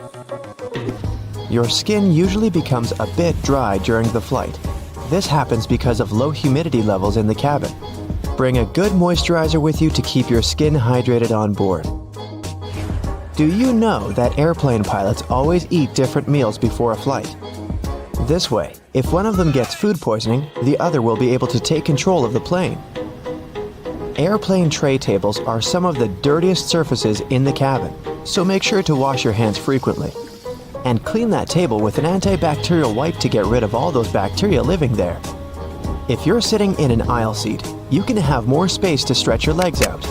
Your skin usually becomes a bit dry during the flight. This happens because of low humidity levels in the cabin. Bring a good moisturizer with you to keep your skin hydrated on board. Do you know that airplane pilots always eat different meals before a flight? This way, if one of them gets food poisoning, the other will be able to take control of the plane. Airplane tray tables are some of the dirtiest surfaces in the cabin, so make sure to wash your hands frequently. And clean that table with an antibacterial wipe to get rid of all those bacteria living there. If you're sitting in an aisle seat, you can have more space to stretch your legs out.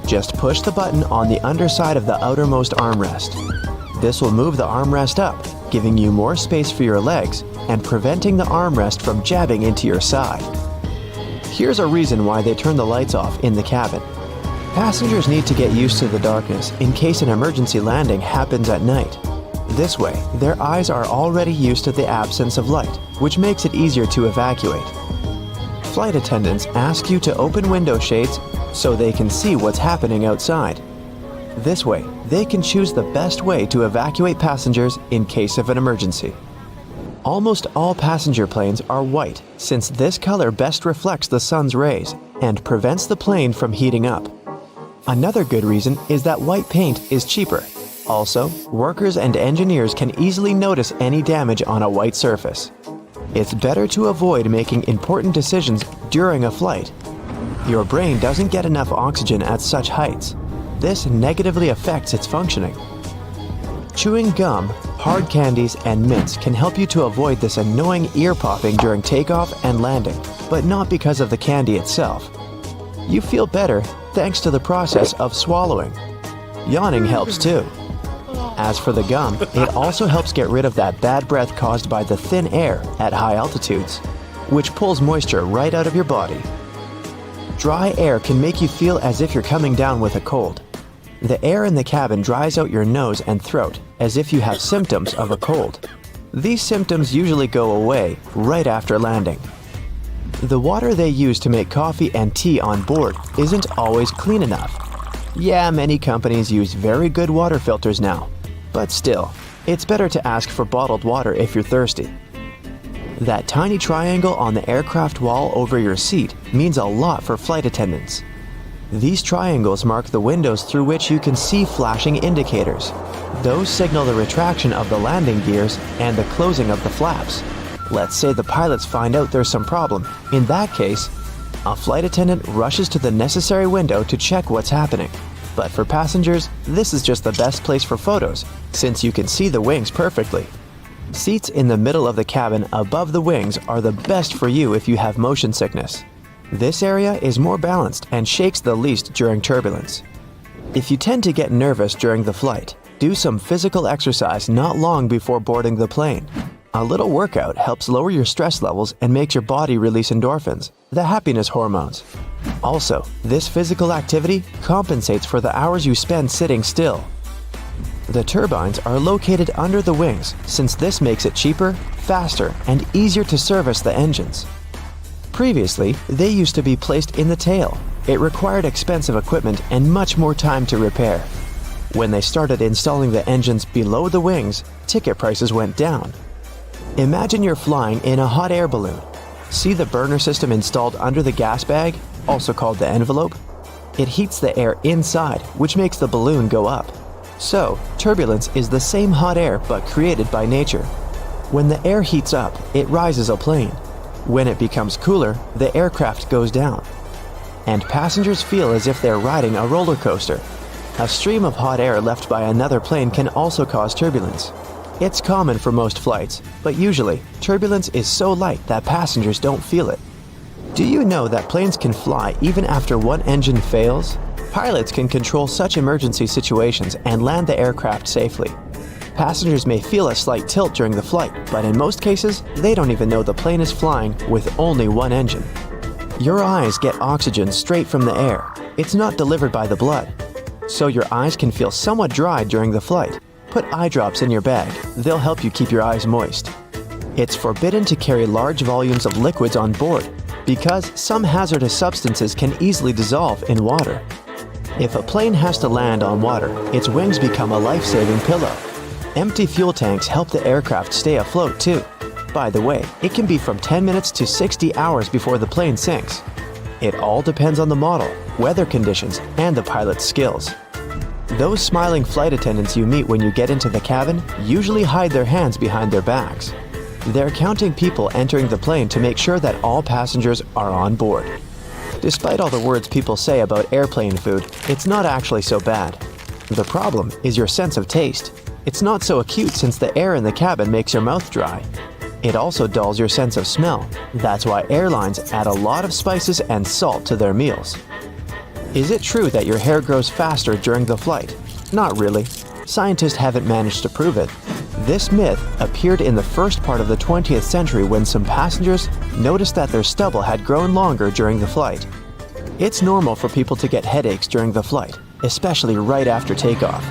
Just push the button on the underside of the outermost armrest. This will move the armrest up, giving you more space for your legs and preventing the armrest from jabbing into your side. Here's a reason why they turn the lights off in the cabin. Passengers need to get used to the darkness in case an emergency landing happens at night. This way, their eyes are already used to the absence of light, which makes it easier to evacuate. Flight attendants ask you to open window shades so they can see what's happening outside. This way, they can choose the best way to evacuate passengers in case of an emergency. Almost all passenger planes are white, since this color best reflects the sun's rays and prevents the plane from heating up. Another good reason is that white paint is cheaper. Also, workers and engineers can easily notice any damage on a white surface. It's better to avoid making important decisions during a flight. Your brain doesn't get enough oxygen at such heights. This negatively affects its functioning. Chewing gum, hard candies, and mints can help you to avoid this annoying ear popping during takeoff and landing, but not because of the candy itself. You feel better thanks to the process of swallowing. Yawning helps too. As for the gum, it also helps get rid of that bad breath caused by the thin air at high altitudes, which pulls moisture right out of your body. Dry air can make you feel as if you're coming down with a cold. The air in the cabin dries out your nose and throat as if you have symptoms of a cold. These symptoms usually go away right after landing. The water they use to make coffee and tea on board isn't always clean enough. Yeah, many companies use very good water filters now, but still, it's better to ask for bottled water if you're thirsty. That tiny triangle on the aircraft wall over your seat means a lot for flight attendants. These triangles mark the windows through which you can see flashing indicators. Those signal the retraction of the landing gears and the closing of the flaps. Let's say the pilots find out there's some problem. In that case, a flight attendant rushes to the necessary window to check what's happening. But for passengers, this is just the best place for photos, since you can see the wings perfectly. Seats in the middle of the cabin above the wings are the best for you if you have motion sickness. This area is more balanced and shakes the least during turbulence. If you tend to get nervous during the flight, do some physical exercise not long before boarding the plane. A little workout helps lower your stress levels and makes your body release endorphins, the happiness hormones. Also, this physical activity compensates for the hours you spend sitting still. The turbines are located under the wings, since this makes it cheaper, faster, and easier to service the engines. Previously, they used to be placed in the tail. It required expensive equipment and much more time to repair. When they started installing the engines below the wings, ticket prices went down. Imagine you're flying in a hot air balloon. See the burner system installed under the gas bag, also called the envelope? It heats the air inside, which makes the balloon go up. So, turbulence is the same hot air but created by nature. When the air heats up, it rises a plane. When it becomes cooler, the aircraft goes down. And passengers feel as if they're riding a roller coaster. A stream of hot air left by another plane can also cause turbulence. It's common for most flights, but usually, turbulence is so light that passengers don't feel it. Do you know that planes can fly even after one engine fails? Pilots can control such emergency situations and land the aircraft safely. Passengers may feel a slight tilt during the flight, but in most cases, they don't even know the plane is flying with only one engine. Your eyes get oxygen straight from the air. It's not delivered by the blood. So your eyes can feel somewhat dry during the flight. Put eye drops in your bag. They'll help you keep your eyes moist. It's forbidden to carry large volumes of liquids on board because some hazardous substances can easily dissolve in water. If a plane has to land on water, its wings become a life-saving pillow. Empty fuel tanks help the aircraft stay afloat too. By the way, it can be from 10 minutes to 60 hours before the plane sinks. It all depends on the model, weather conditions, and the pilot's skills. Those smiling flight attendants you meet when you get into the cabin usually hide their hands behind their backs. They're counting people entering the plane to make sure that all passengers are on board. Despite all the words people say about airplane food, it's not actually so bad. The problem is your sense of taste. It's not so acute since the air in the cabin makes your mouth dry. It also dulls your sense of smell. That's why airlines add a lot of spices and salt to their meals. Is it true that your hair grows faster during the flight? Not really. Scientists haven't managed to prove it. This myth appeared in the first part of the 20th century when some passengers noticed that their stubble had grown longer during the flight. It's normal for people to get headaches during the flight, especially right after takeoff.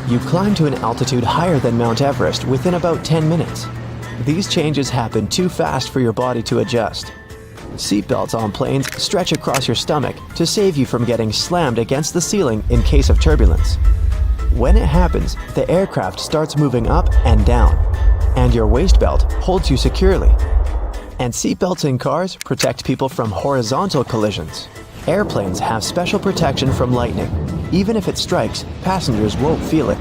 You climb to an altitude higher than Mount Everest within about 10 minutes. These changes happen too fast for your body to adjust. Seatbelts on planes stretch across your stomach to save you from getting slammed against the ceiling in case of turbulence. When it happens, the aircraft starts moving up and down. And your waist belt holds you securely. And seatbelts in cars protect people from horizontal collisions. Airplanes have special protection from lightning. Even if it strikes, passengers won't feel it.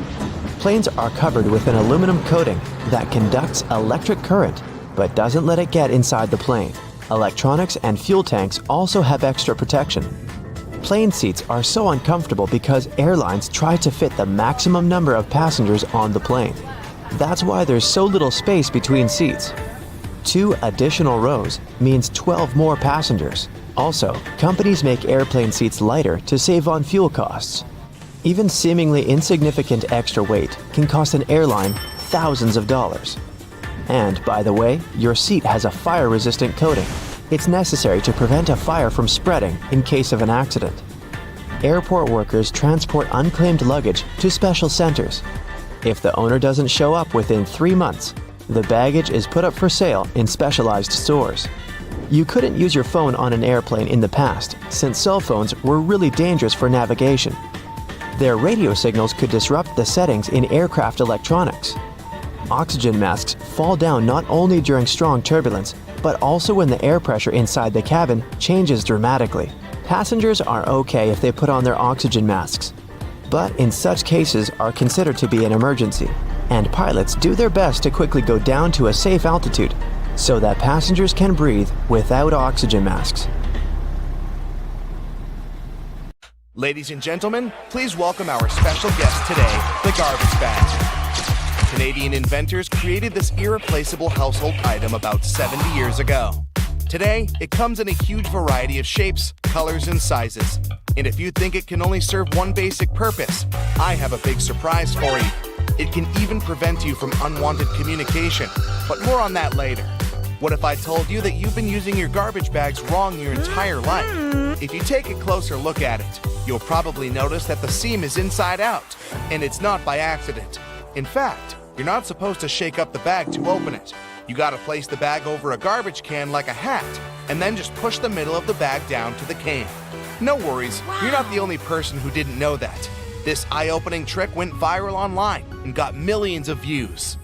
Planes are covered with an aluminum coating that conducts electric current but doesn't let it get inside the plane. Electronics and fuel tanks also have extra protection. Plane seats are so uncomfortable because airlines try to fit the maximum number of passengers on the plane. That's why there's so little space between seats. 2 additional rows means 12 more passengers. Also, companies make airplane seats lighter to save on fuel costs. Even seemingly insignificant extra weight can cost an airline thousands of dollars. And, by the way, your seat has a fire-resistant coating. It's necessary to prevent a fire from spreading in case of an accident. Airport workers transport unclaimed luggage to special centers. If the owner doesn't show up within 3 months, the baggage is put up for sale in specialized stores. You couldn't use your phone on an airplane in the past, since cell phones were really dangerous for navigation. Their radio signals could disrupt the settings in aircraft electronics. Oxygen masks fall down not only during strong turbulence, but also when the air pressure inside the cabin changes dramatically. Passengers are okay if they put on their oxygen masks, but in such cases are considered to be an emergency, and pilots do their best to quickly go down to a safe altitude so that passengers can breathe without oxygen masks. Ladies and gentlemen, please welcome our special guest today, the garbage bag. Canadian inventors created this irreplaceable household item about 70 years ago. Today, it comes in a huge variety of shapes, colors, and sizes. And if you think it can only serve one basic purpose, I have a big surprise for you. It can even prevent you from unwanted communication, but more on that later. What if I told you that you've been using your garbage bags wrong your entire life? If you take a closer look at it, you'll probably notice that the seam is inside out, and it's not by accident. In fact, you're not supposed to shake up the bag to open it. You gotta place the bag over a garbage can like a hat, and then just push the middle of the bag down to the can. No worries, you're not the only person who didn't know that. This eye-opening trick went viral online and got millions of views.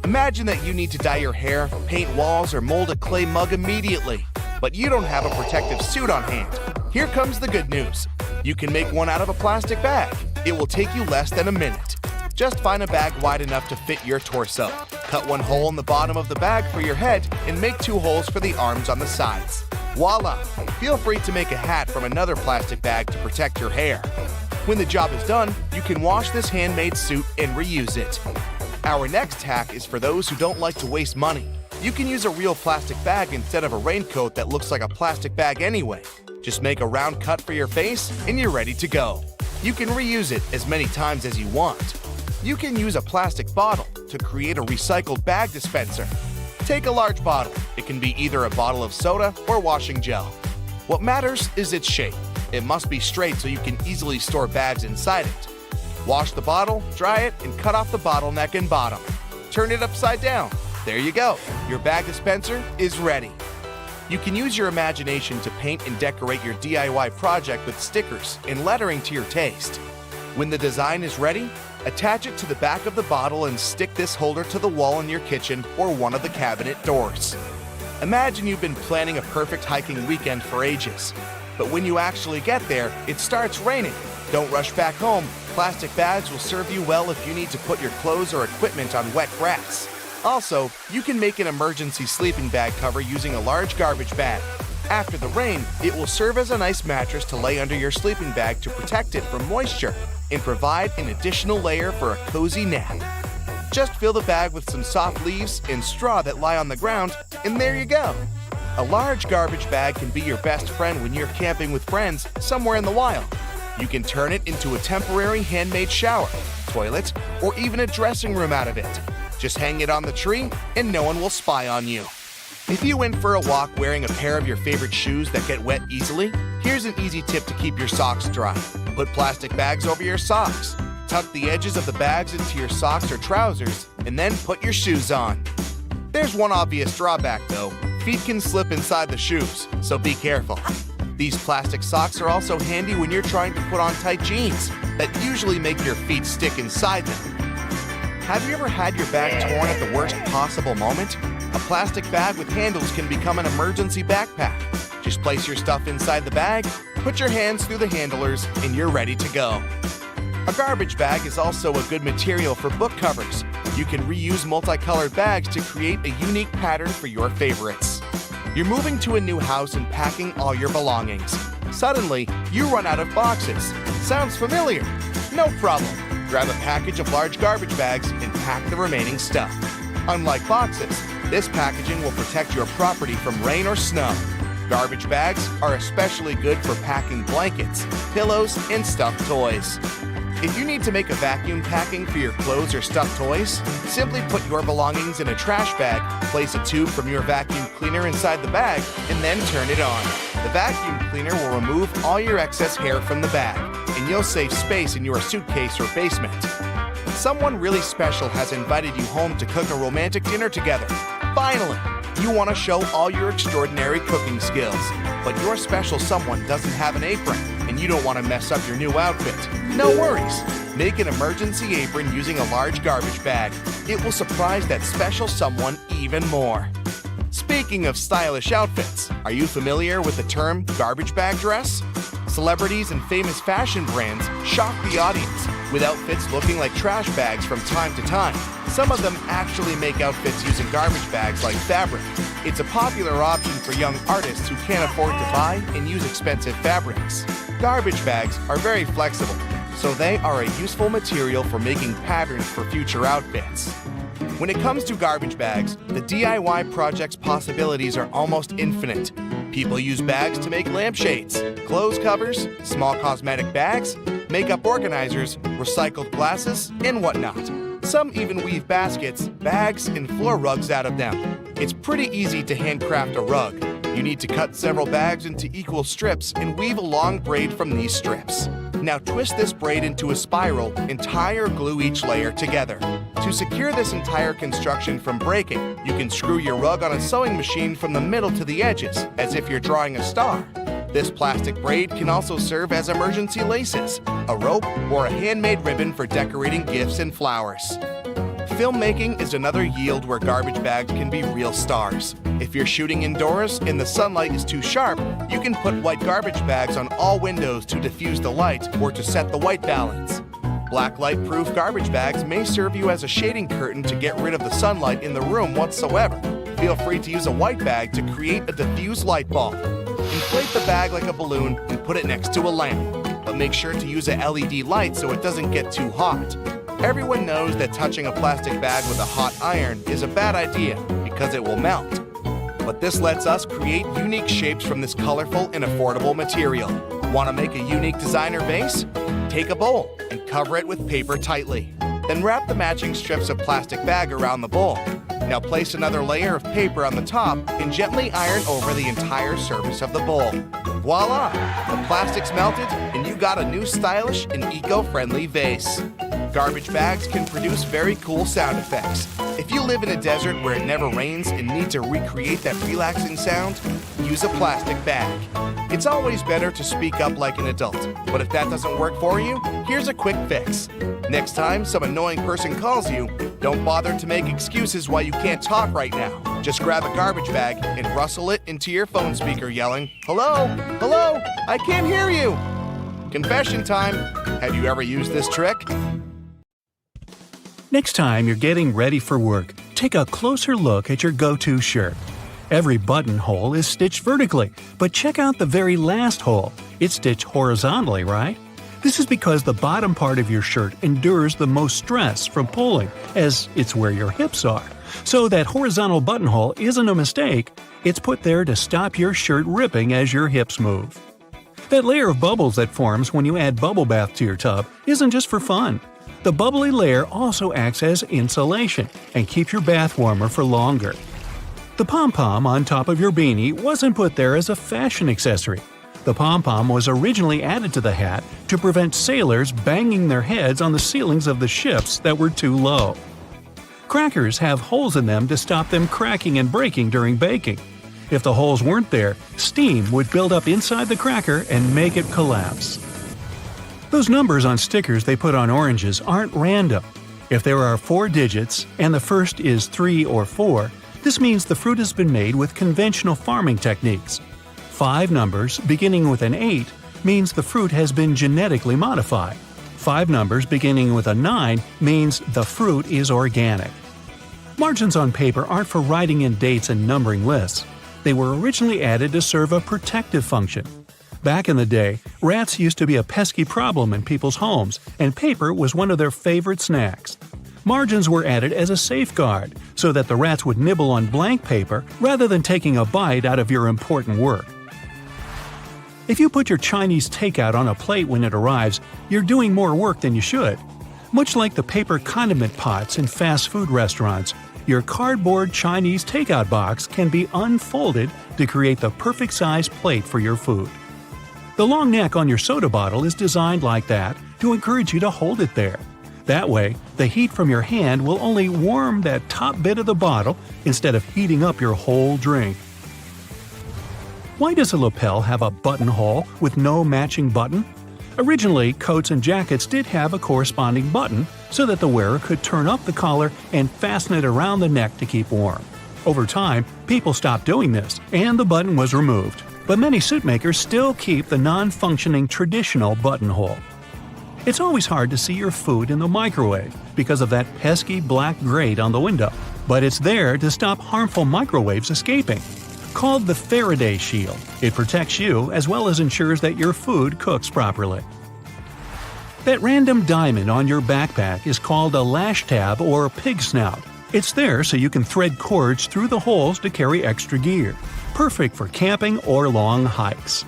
Imagine that you need to dye your hair, paint walls, or mold a clay mug immediately, but you don't have a protective suit on hand. Here comes the good news. You can make one out of a plastic bag. It will take you less than a minute. Just find a bag wide enough to fit your torso. Cut one hole in the bottom of the bag for your head and make 2 holes for the arms on the sides. Voila! Feel free to make a hat from another plastic bag to protect your hair. When the job is done, you can wash this handmade suit and reuse it. Our next hack is for those who don't like to waste money. You can use a real plastic bag instead of a raincoat that looks like a plastic bag anyway. Just make a round cut for your face and you're ready to go. You can reuse it as many times as you want. You can use a plastic bottle to create a recycled bag dispenser. Take a large bottle. It can be either a bottle of soda or washing gel. What matters is its shape. It must be straight so you can easily store bags inside it. Wash the bottle, dry it, and cut off the bottleneck and bottom. Turn it upside down. There you go. Your bag dispenser is ready. You can use your imagination to paint and decorate your DIY project with stickers and lettering to your taste. When the design is ready, attach it to the back of the bottle and stick this holder to the wall in your kitchen or one of the cabinet doors. Imagine you've been planning a perfect hiking weekend for ages. But when you actually get there, it starts raining. Don't rush back home. Plastic bags will serve you well if you need to put your clothes or equipment on wet grass. Also, you can make an emergency sleeping bag cover using a large garbage bag. After the rain, it will serve as a nice mattress to lay under your sleeping bag to protect it from moisture and provide an additional layer for a cozy nap. Just fill the bag with some soft leaves and straw that lie on the ground, and there you go. A large garbage bag can be your best friend when you're camping with friends somewhere in the wild. You can turn it into a temporary handmade shower, toilet, or even a dressing room out of it. Just hang it on the tree and no one will spy on you. If you went for a walk wearing a pair of your favorite shoes that get wet easily, here's an easy tip to keep your socks dry. Put plastic bags over your socks. Tuck the edges of the bags into your socks or trousers, and then put your shoes on. There's one obvious drawback though. Feet can slip inside the shoes, so be careful. These plastic socks are also handy when you're trying to put on tight jeans that usually make your feet stick inside them. Have you ever had your bag torn at the worst possible moment? A plastic bag with handles can become an emergency backpack. Just place your stuff inside the bag, put your hands through the handlers, and you're ready to go. A garbage bag is also a good material for book covers. You can reuse multicolored bags to create a unique pattern for your favorites. You're moving to a new house and packing all your belongings. Suddenly, you run out of boxes. Sounds familiar? No problem. Grab a package of large garbage bags and pack the remaining stuff. Unlike boxes, this packaging will protect your property from rain or snow. Garbage bags are especially good for packing blankets, pillows, and stuffed toys. If you need to make a vacuum packing for your clothes or stuffed toys, simply put your belongings in a trash bag, place a tube from your vacuum cleaner inside the bag, and then turn it on. The vacuum cleaner will remove all your excess hair from the bag, and you'll save space in your suitcase or basement. Someone really special has invited you home to cook a romantic dinner together. Finally, you want to show all your extraordinary cooking skills, but your special someone doesn't have an apron, and you don't want to mess up your new outfit. No worries. Make an emergency apron using a large garbage bag. It will surprise that special someone even more. Speaking of stylish outfits, are you familiar with the term garbage bag dress? Celebrities and famous fashion brands shock the audience with outfits looking like trash bags from time to time. Some of them actually make outfits using garbage bags like fabric. It's a popular option for young artists who can't afford to buy and use expensive fabrics. Garbage bags are very flexible, so they are a useful material for making patterns for future outfits. When it comes to garbage bags, the DIY project's possibilities are almost infinite. People use bags to make lampshades, clothes covers, small cosmetic bags, makeup organizers, recycled glasses, and whatnot. Some even weave baskets, bags, and floor rugs out of them. It's pretty easy to handcraft a rug. You need to cut several bags into equal strips and weave a long braid from these strips. Now twist this braid into a spiral and tie or glue each layer together. To secure this entire construction from breaking, you can screw your rug on a sewing machine from the middle to the edges, as if you're drawing a star. This plastic braid can also serve as emergency laces, a rope, or a handmade ribbon for decorating gifts and flowers. Filmmaking is another yield where garbage bags can be real stars. If you're shooting indoors and the sunlight is too sharp, you can put white garbage bags on all windows to diffuse the light or to set the white balance. Black light-proof garbage bags may serve you as a shading curtain to get rid of the sunlight in the room whatsoever. Feel free to use a white bag to create a diffused light bulb. Inflate the bag like a balloon and put it next to a lamp, but make sure to use a LED light so it doesn't get too hot. Everyone knows that touching a plastic bag with a hot iron is a bad idea because it will melt. But this lets us create unique shapes from this colorful and affordable material. Want to make a unique designer vase? Take a bowl and cover it with paper tightly. Then wrap the matching strips of plastic bag around the bowl. Now place another layer of paper on the top and gently iron over the entire surface of the bowl. Voila! The plastic's melted and you got a new stylish and eco-friendly vase. Garbage bags can produce very cool sound effects. If you live in a desert where it never rains and need to recreate that relaxing sound, use a plastic bag. It's always better to speak up like an adult, but if that doesn't work for you, here's a quick fix. Next time some annoying person calls you, don't bother to make excuses why you can't talk right now. Just grab a garbage bag and rustle it into your phone speaker yelling, "Hello? Hello? I can't hear you!" Confession time. Have you ever used this trick? Next time you're getting ready for work, take a closer look at your go-to shirt. Every buttonhole is stitched vertically, but check out the very last hole. It's stitched horizontally, right? This is because the bottom part of your shirt endures the most stress from pulling, as it's where your hips are. So that horizontal buttonhole isn't a mistake, it's put there to stop your shirt ripping as your hips move. That layer of bubbles that forms when you add bubble bath to your tub isn't just for fun. The bubbly layer also acts as insulation and keeps your bath warmer for longer. The pom-pom on top of your beanie wasn't put there as a fashion accessory. The pom-pom was originally added to the hat to prevent sailors banging their heads on the ceilings of the ships that were too low. Crackers have holes in them to stop them cracking and breaking during baking. If the holes weren't there, steam would build up inside the cracker and make it collapse. Those numbers on stickers they put on oranges aren't random. If there are 4 digits and the first is 3 or 4, this means the fruit has been made with conventional farming techniques. 5 numbers beginning with an 8 means the fruit has been genetically modified. 5 numbers beginning with a 9 means the fruit is organic. Margins on paper aren't for writing in dates and numbering lists. They were originally added to serve a protective function. Back in the day, rats used to be a pesky problem in people's homes, and paper was one of their favorite snacks. Margins were added as a safeguard, so that the rats would nibble on blank paper rather than taking a bite out of your important work. If you put your Chinese takeout on a plate when it arrives, you're doing more work than you should. Much like the paper condiment pots in fast food restaurants, your cardboard Chinese takeout box can be unfolded to create the perfect size plate for your food. The long neck on your soda bottle is designed like that to encourage you to hold it there. That way, the heat from your hand will only warm that top bit of the bottle instead of heating up your whole drink. Why does a lapel have a buttonhole with no matching button? Originally, coats and jackets did have a corresponding button so that the wearer could turn up the collar and fasten it around the neck to keep warm. Over time, people stopped doing this, and the button was removed. But many suit makers still keep the non-functioning traditional buttonhole. It's always hard to see your food in the microwave because of that pesky black grate on the window, but it's there to stop harmful microwaves escaping. Called the Faraday Shield, it protects you as well as ensures that your food cooks properly. That random diamond on your backpack is called a lash tab or pig snout. It's there so you can thread cords through the holes to carry extra gear. Perfect for camping or long hikes.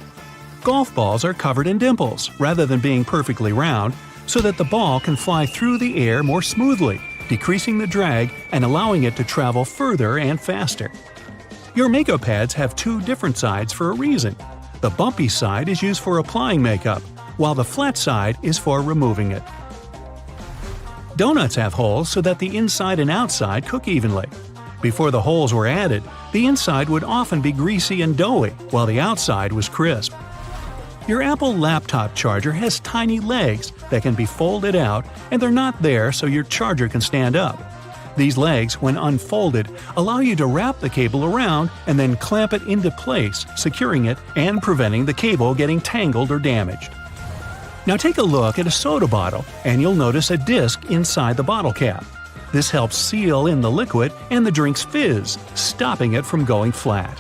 Golf balls are covered in dimples rather than being perfectly round, so that the ball can fly through the air more smoothly, decreasing the drag and allowing it to travel further and faster. Your makeup pads have 2 different sides for a reason. The bumpy side is used for applying makeup, while the flat side is for removing it. Donuts have holes so that the inside and outside cook evenly. Before the holes were added, the inside would often be greasy and doughy, while the outside was crisp. Your Apple laptop charger has tiny legs that can be folded out, and they're not there so your charger can stand up. These legs, when unfolded, allow you to wrap the cable around and then clamp it into place, securing it and preventing the cable getting tangled or damaged. Now take a look at a soda bottle, and you'll notice a disc inside the bottle cap. This helps seal in the liquid and the drink's fizz, stopping it from going flat.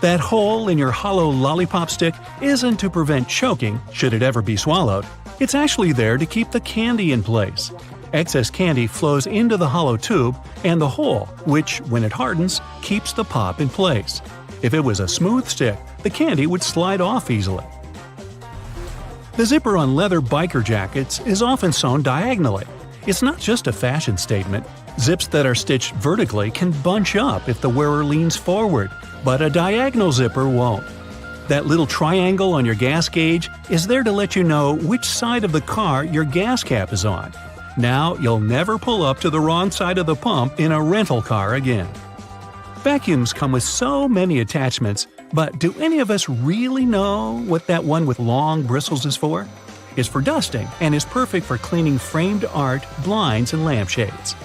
That hole in your hollow lollipop stick isn't to prevent choking, should it ever be swallowed. It's actually there to keep the candy in place. Excess candy flows into the hollow tube and the hole, which, when it hardens, keeps the pop in place. If it was a smooth stick, the candy would slide off easily. The zipper on leather biker jackets is often sewn diagonally. It's not just a fashion statement. Zips that are stitched vertically can bunch up if the wearer leans forward, but a diagonal zipper won't. That little triangle on your gas gauge is there to let you know which side of the car your gas cap is on. Now you'll never pull up to the wrong side of the pump in a rental car again. Vacuums come with so many attachments, but do any of us really know what that one with long bristles is for? It's for dusting and is perfect for cleaning framed art, blinds, and lampshades.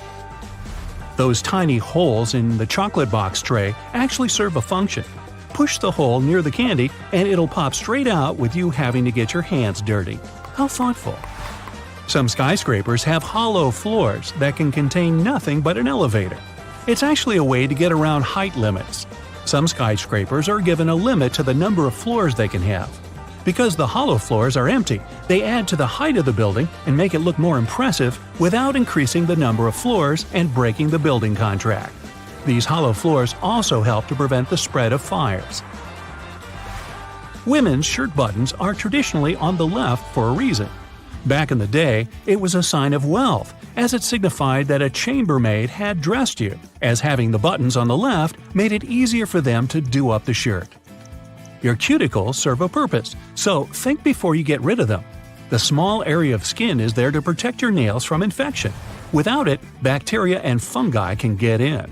Those tiny holes in the chocolate box tray actually serve a function. Push the hole near the candy and it'll pop straight out with you having to get your hands dirty. How thoughtful. Some skyscrapers have hollow floors that can contain nothing but an elevator. It's actually a way to get around height limits. Some skyscrapers are given a limit to the number of floors they can have. Because the hollow floors are empty, they add to the height of the building and make it look more impressive without increasing the number of floors and breaking the building contract. These hollow floors also help to prevent the spread of fires. Women's shirt buttons are traditionally on the left for a reason. Back in the day, it was a sign of wealth, as it signified that a chambermaid had dressed you, as having the buttons on the left made it easier for them to do up the shirt. Your cuticles serve a purpose, so think before you get rid of them. The small area of skin is there to protect your nails from infection. Without it, bacteria and fungi can get in.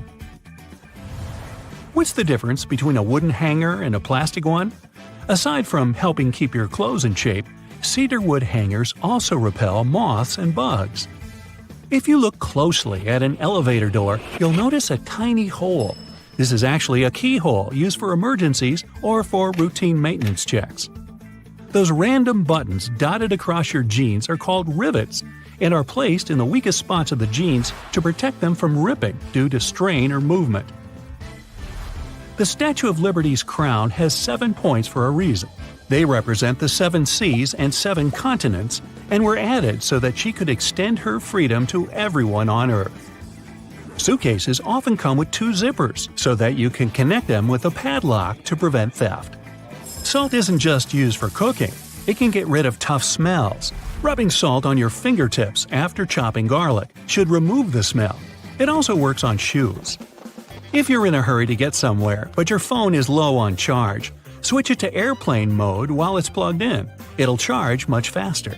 What's the difference between a wooden hanger and a plastic one? Aside from helping keep your clothes in shape, cedar wood hangers also repel moths and bugs. If you look closely at an elevator door, you'll notice a tiny hole. This is actually a keyhole used for emergencies or for routine maintenance checks. Those random buttons dotted across your jeans are called rivets and are placed in the weakest spots of the jeans to protect them from ripping due to strain or movement. The Statue of Liberty's crown has 7 points for a reason. They represent the 7 seas and 7 continents and were added so that she could extend her freedom to everyone on Earth. Suitcases often come with 2 zippers so that you can connect them with a padlock to prevent theft. Salt isn't just used for cooking. It can get rid of tough smells. Rubbing salt on your fingertips after chopping garlic should remove the smell. It also works on shoes. If you're in a hurry to get somewhere, but your phone is low on charge, switch it to airplane mode while it's plugged in. It'll charge much faster.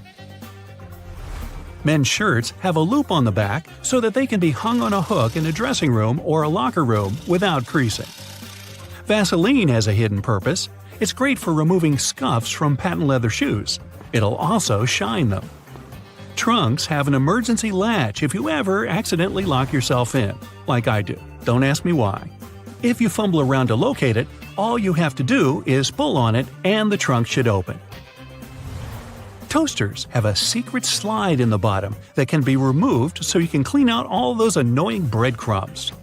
Men's shirts have a loop on the back so that they can be hung on a hook in a dressing room or a locker room without creasing. Vaseline has a hidden purpose. It's great for removing scuffs from patent leather shoes. It'll also shine them. Trunks have an emergency latch if you ever accidentally lock yourself in, like I do. Don't ask me why. If you fumble around to locate it, all you have to do is pull on it and the trunk should open. Toasters have a secret slide in the bottom that can be removed so you can clean out all those annoying breadcrumbs.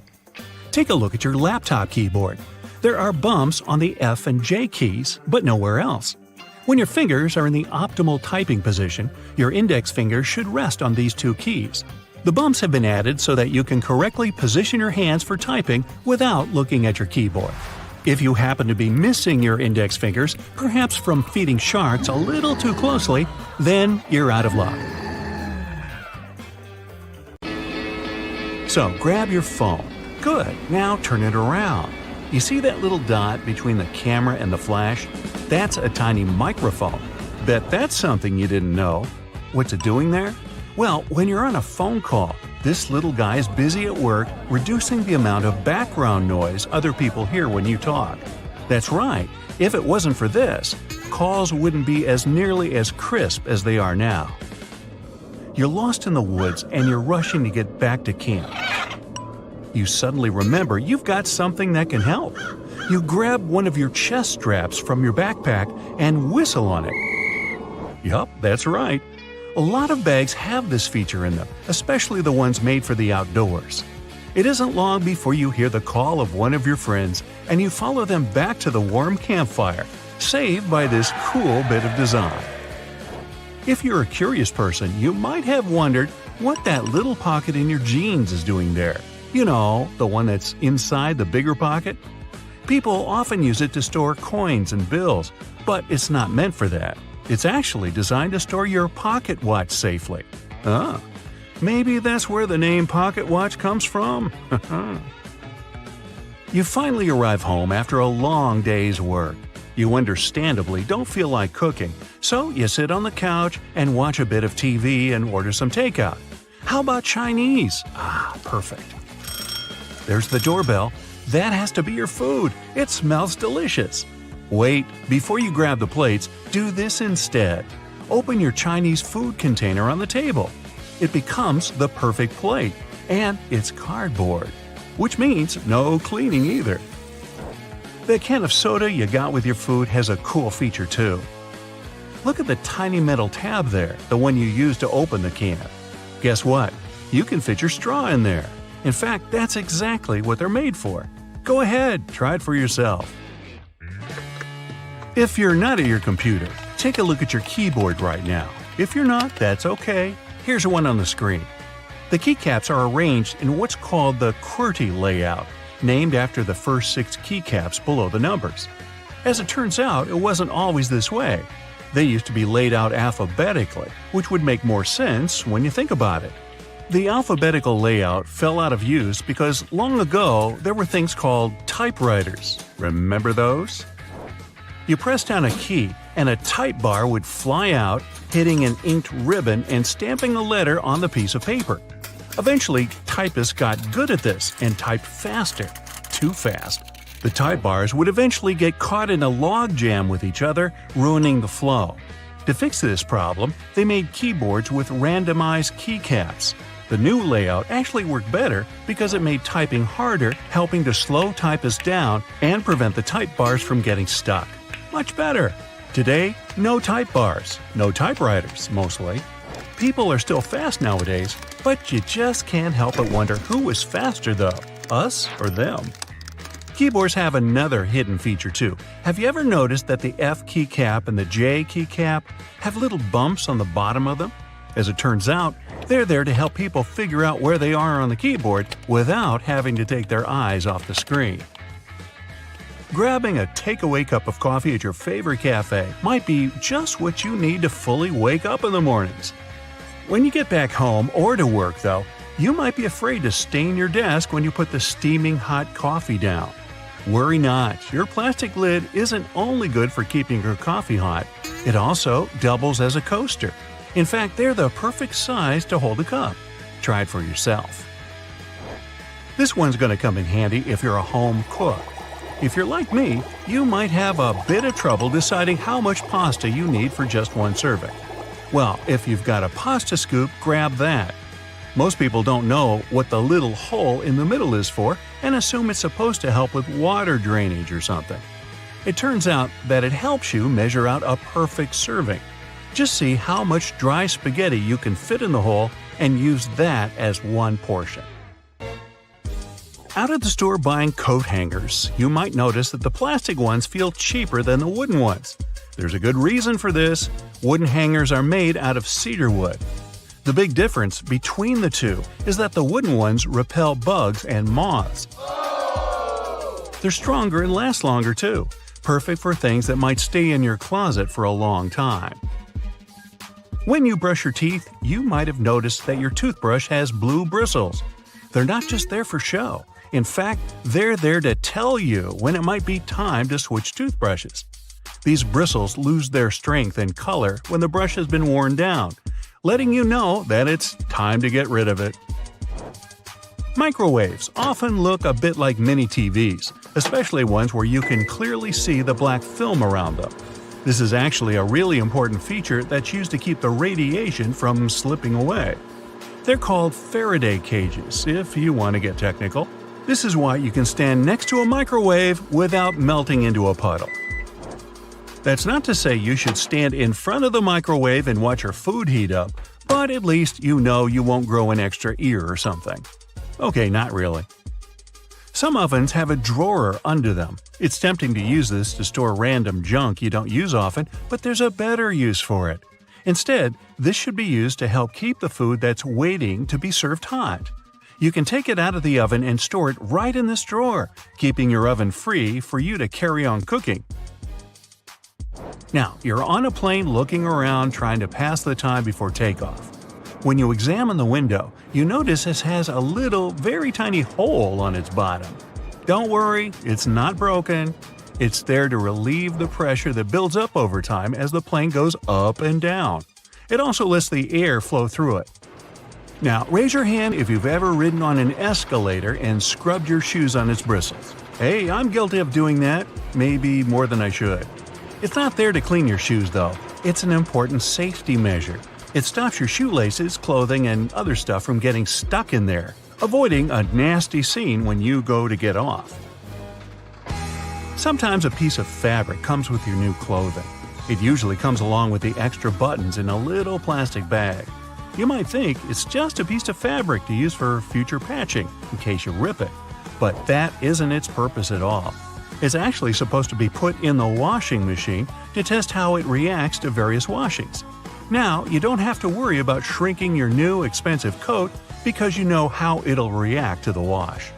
Take a look at your laptop keyboard. There are bumps on the F and J keys, but nowhere else. When your fingers are in the optimal typing position, your index finger should rest on these 2 keys. The bumps have been added so that you can correctly position your hands for typing without looking at your keyboard. If you happen to be missing your index fingers, perhaps from feeding sharks a little too closely, then you're out of luck. So grab your phone. Good, now turn it around. You see that little dot between the camera and the flash? That's a tiny microphone. Bet that's something you didn't know. What's it doing there? Well, when you're on a phone call, this little guy is busy at work reducing the amount of background noise other people hear when you talk. That's right, if it wasn't for this, calls wouldn't be as nearly as crisp as they are now. You're lost in the woods and you're rushing to get back to camp. You suddenly remember you've got something that can help. You grab one of your chest straps from your backpack and whistle on it. Yup, that's right. A lot of bags have this feature in them, especially the ones made for the outdoors. It isn't long before you hear the call of one of your friends and you follow them back to the warm campfire, saved by this cool bit of design. If you're a curious person, you might have wondered what that little pocket in your jeans is doing there. You know, the one that's inside the bigger pocket? People often use it to store coins and bills, but it's not meant for that. It's actually designed to store your pocket watch safely. Maybe that's where the name pocket watch comes from. You finally arrive home after a long day's work. You understandably don't feel like cooking, so you sit on the couch and watch a bit of TV and order some takeout. How about Chinese? Perfect. There's the doorbell. That has to be your food. It smells delicious. Wait, before you grab the plates, do this instead. Open your Chinese food container on the table. It becomes the perfect plate, and it's cardboard, which means no cleaning either. The can of soda you got with your food has a cool feature too. Look at the tiny metal tab there, the one you use to open the can. Guess what? You can fit your straw in there. In fact, that's exactly what they're made for. Go ahead, try it for yourself. If you're not at your computer, take a look at your keyboard right now. If you're not, that's okay. Here's one on the screen. The keycaps are arranged in what's called the QWERTY layout, named after the first 6 keycaps below the numbers. As it turns out, it wasn't always this way. They used to be laid out alphabetically, which would make more sense when you think about it. The alphabetical layout fell out of use because long ago there were things called typewriters. Remember those? You press down a key and a type bar would fly out, hitting an inked ribbon and stamping a letter on the piece of paper. Eventually, typists got good at this and typed faster. Too fast. The type bars would eventually get caught in a log jam with each other, ruining the flow. To fix this problem, they made keyboards with randomized keycaps. The new layout actually worked better because it made typing harder, helping to slow typists down and prevent the type bars from getting stuck. Much better! Today, no type bars, no typewriters, mostly. People are still fast nowadays, but you just can't help but wonder who is faster though, us or them. Keyboards have another hidden feature too. Have you ever noticed that the F keycap and the J keycap have little bumps on the bottom of them? As it turns out, they're there to help people figure out where they are on the keyboard without having to take their eyes off the screen. Grabbing a takeaway cup of coffee at your favorite cafe might be just what you need to fully wake up in the mornings. When you get back home or to work, though, you might be afraid to stain your desk when you put the steaming hot coffee down. Worry not, your plastic lid isn't only good for keeping your coffee hot, it also doubles as a coaster. In fact, they're the perfect size to hold a cup. Try it for yourself. This one's going to come in handy if you're a home cook. If you're like me, you might have a bit of trouble deciding how much pasta you need for just one serving. Well, if you've got a pasta scoop, grab that. Most people don't know what the little hole in the middle is for and assume it's supposed to help with water drainage or something. It turns out that it helps you measure out a perfect serving. Just see how much dry spaghetti you can fit in the hole and use that as one portion. Out at the store buying coat hangers, you might notice that the plastic ones feel cheaper than the wooden ones. There's a good reason for this. Wooden hangers are made out of cedar wood. The big difference between the two is that the wooden ones repel bugs and moths. They're stronger and last longer too, perfect for things that might stay in your closet for a long time. When you brush your teeth, you might have noticed that your toothbrush has blue bristles. They're not just there for show. In fact, they're there to tell you when it might be time to switch toothbrushes. These bristles lose their strength and color when the brush has been worn down, letting you know that it's time to get rid of it. Microwaves often look a bit like mini TVs, especially ones where you can clearly see the black film around them. This is actually a really important feature that's used to keep the radiation from slipping away. They're called Faraday cages, if you want to get technical. This is why you can stand next to a microwave without melting into a puddle. That's not to say you should stand in front of the microwave and watch your food heat up, but at least you know you won't grow an extra ear or something. Okay, not really. Some ovens have a drawer under them. It's tempting to use this to store random junk you don't use often, but there's a better use for it. Instead, this should be used to help keep the food that's waiting to be served hot. You can take it out of the oven and store it right in this drawer, keeping your oven free for you to carry on cooking. Now, you're on a plane looking around trying to pass the time before takeoff. When you examine the window, you notice it has a little, very tiny hole on its bottom. Don't worry, it's not broken. It's there to relieve the pressure that builds up over time as the plane goes up and down. It also lets the air flow through it. Now, raise your hand if you've ever ridden on an escalator and scrubbed your shoes on its bristles. Hey, I'm guilty of doing that, maybe more than I should. It's not there to clean your shoes, though. It's an important safety measure. It stops your shoelaces, clothing, and other stuff from getting stuck in there, avoiding a nasty scene when you go to get off. Sometimes a piece of fabric comes with your new clothing. It usually comes along with the extra buttons in a little plastic bag. You might think it's just a piece of fabric to use for future patching, in case you rip it. But that isn't its purpose at all. It's actually supposed to be put in the washing machine to test how it reacts to various washings. Now, you don't have to worry about shrinking your new expensive coat because you know how it'll react to the wash.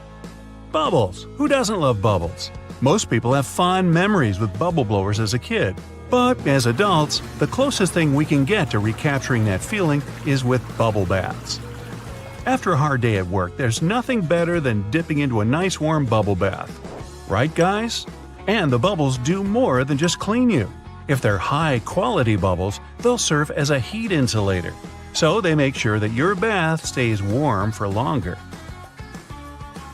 Bubbles! Who doesn't love bubbles? Most people have fond memories with bubble blowers as a kid. But as adults, the closest thing we can get to recapturing that feeling is with bubble baths. After a hard day at work, there's nothing better than dipping into a nice warm bubble bath. Right, guys? And the bubbles do more than just clean you. If they're high-quality bubbles, they'll serve as a heat insulator, so they make sure that your bath stays warm for longer.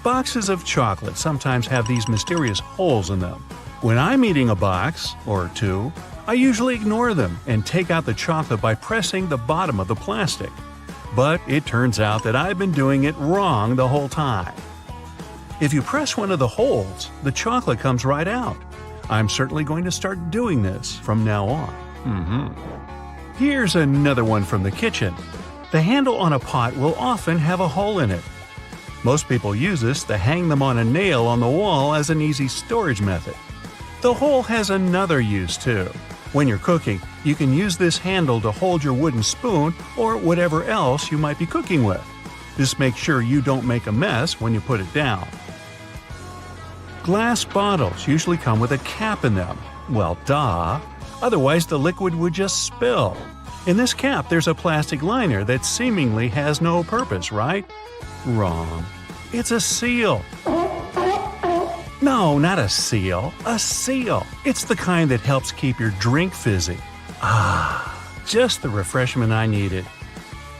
Boxes of chocolate sometimes have these mysterious holes in them. When I'm eating a box, or two, I usually ignore them and take out the chocolate by pressing the bottom of the plastic. but it turns out that I've been doing it wrong the whole time. If you press one of the holes, the chocolate comes right out. I'm certainly going to start doing this from now on. Here's another one from the kitchen. The handle on a pot will often have a hole in it. Most people use this to hang them on a nail on the wall as an easy storage method. The hole has another use too. When you're cooking, you can use this handle to hold your wooden spoon or whatever else you might be cooking with. This makes sure you don't make a mess when you put it down. Glass bottles usually come with a cap in them. Well, duh. Otherwise, the liquid would just spill. In this cap, there's a plastic liner that seemingly has no purpose, right? Wrong. It's a seal. No, not a seal. A seal. It's the kind that helps keep your drink fizzy. Just the refreshment I needed.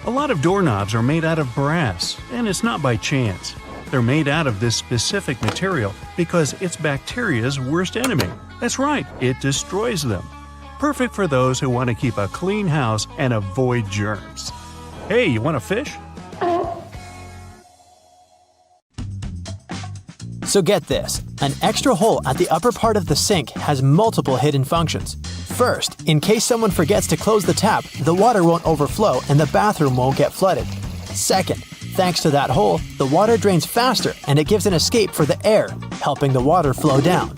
A lot of doorknobs are made out of brass, and it's not by chance. They're made out of this specific material because it's bacteria's worst enemy. That's right, it destroys them. Perfect for those who want to keep a clean house and avoid germs. Hey, you want a fish? So get this, an extra hole at the upper part of the sink has multiple hidden functions. First, in case someone forgets to close the tap, the water won't overflow and the bathroom won't get flooded. Second, thanks to that hole, the water drains faster and it gives an escape for the air, helping the water flow down.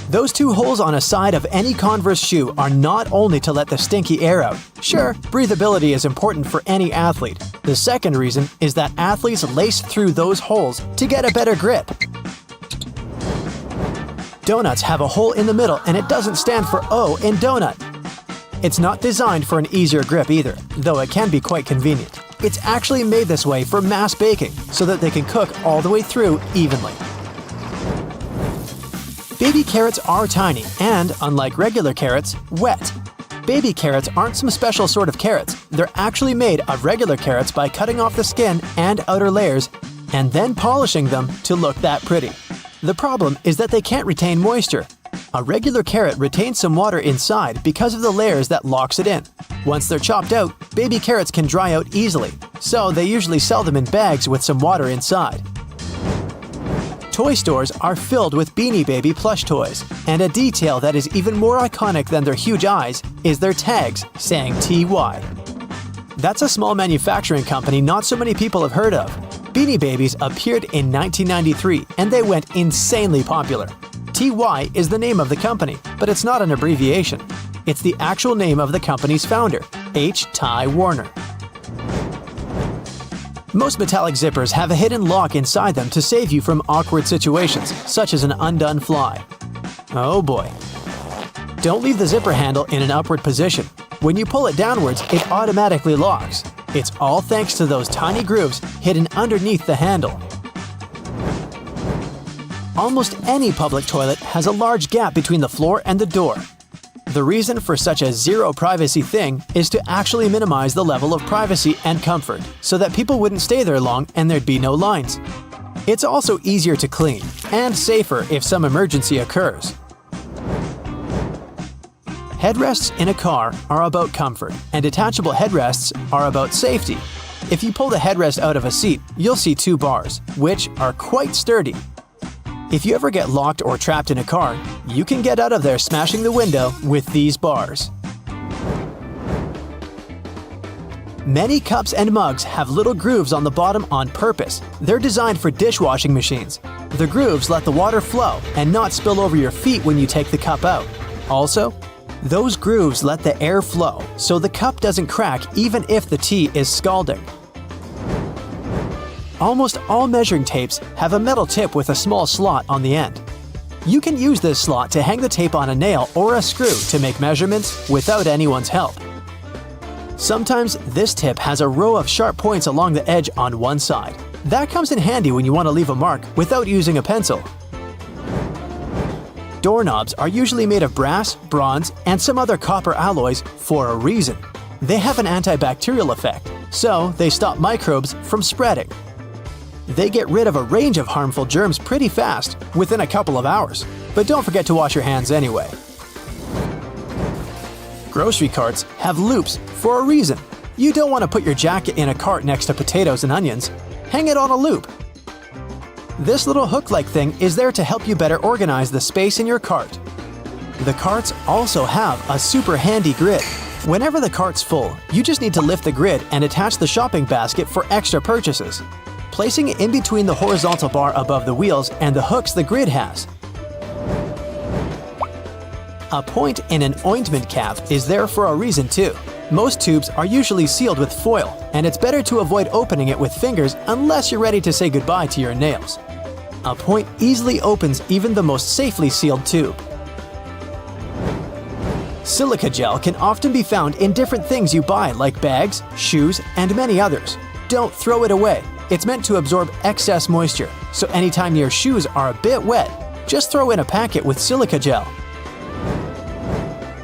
Those two holes on a side of any Converse shoe are not only to let the stinky air out. Sure, breathability is important for any athlete. The second reason is that athletes lace through those holes to get a better grip. Donuts have a hole in the middle and it doesn't stand for O in donut. It's not designed for an easier grip either, though it can be quite convenient. It's actually made this way for mass baking so that they can cook all the way through evenly. Baby carrots are tiny and, unlike regular carrots, wet. Baby carrots aren't some special sort of carrots. They're actually made of regular carrots by cutting off the skin and outer layers and then polishing them to look that pretty. The problem is that they can't retain moisture. A regular carrot retains some water inside because of the layers that locks it in. Once they're chopped out, baby carrots can dry out easily, so they usually sell them in bags with some water inside. Toy stores are filled with Beanie Baby plush toys, and a detail that is even more iconic than their huge eyes is their tags saying TY. That's a small manufacturing company not so many people have heard of. Beanie Babies appeared in 1993 and they went insanely popular. TY is the name of the company, but it's not an abbreviation. It's the actual name of the company's founder, H. Ty Warner. Most metallic zippers have a hidden lock inside them to save you from awkward situations, such as an undone fly. Oh boy. Don't leave the zipper handle in an upward position. When you pull it downwards, it automatically locks. It's all thanks to those tiny grooves hidden underneath the handle. Almost any public toilet has a large gap between the floor and the door. The reason for such a zero privacy thing is to actually minimize the level of privacy and comfort, so that people wouldn't stay there long and there'd be no lines. It's also easier to clean, and safer if some emergency occurs. Headrests in a car are about comfort, and detachable headrests are about safety. If you pull the headrest out of a seat, you'll see two bars, which are quite sturdy. If you ever get locked or trapped in a car, you can get out of there smashing the window with these bars. Many cups and mugs have little grooves on the bottom on purpose. They're designed for dishwashing machines. The grooves let the water flow and not spill over your feet when you take the cup out. Also, those grooves let the air flow, so the cup doesn't crack even if the tea is scalding. Almost all measuring tapes have a metal tip with a small slot on the end. You can use this slot to hang the tape on a nail or a screw to make measurements without anyone's help. Sometimes this tip has a row of sharp points along the edge on one side. That comes in handy when you want to leave a mark without using a pencil. Doorknobs are usually made of brass, bronze, and some other copper alloys for a reason. They have an antibacterial effect, so they stop microbes from spreading. They get rid of a range of harmful germs pretty fast, within a couple of hours. But don't forget to wash your hands anyway. Grocery carts have loops for a reason. You don't want to put your jacket in a cart next to potatoes and onions. Hang it on a loop. This little hook-like thing is there to help you better organize the space in your cart. The carts also have a super handy grid. Whenever the cart's full, you just need to lift the grid and attach the shopping basket for extra purchases, placing it in between the horizontal bar above the wheels and the hooks the grid has. A point in an ointment cap is there for a reason too. Most tubes are usually sealed with foil, and it's better to avoid opening it with fingers unless you're ready to say goodbye to your nails. A point easily opens even the most safely sealed tube. Silica gel can often be found in different things you buy like bags, shoes, and many others. Don't throw it away. It's meant to absorb excess moisture, so anytime your shoes are a bit wet, just throw in a packet with silica gel.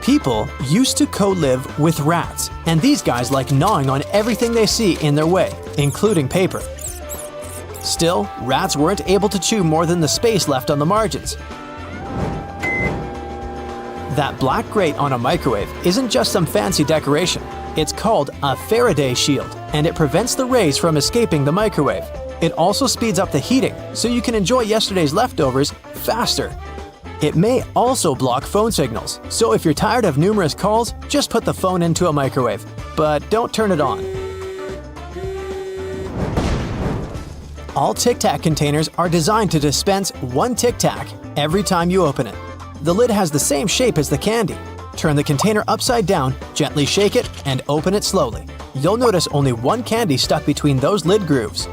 People used to co-live with rats, and these guys like gnawing on everything they see in their way, including paper. Still, rats weren't able to chew more than the space left on the margins. That black grate on a microwave isn't just some fancy decoration. It's called a Faraday shield, and it prevents the rays from escaping the microwave. It also speeds up the heating, so you can enjoy yesterday's leftovers faster. It may also block phone signals, so if you're tired of numerous calls, just put the phone into a microwave. But don't turn it on. All Tic Tac containers are designed to dispense one Tic Tac every time you open it. The lid has the same shape as the candy. Turn the container upside down, gently shake it, and open it slowly. You'll notice only one candy stuck between those lid grooves.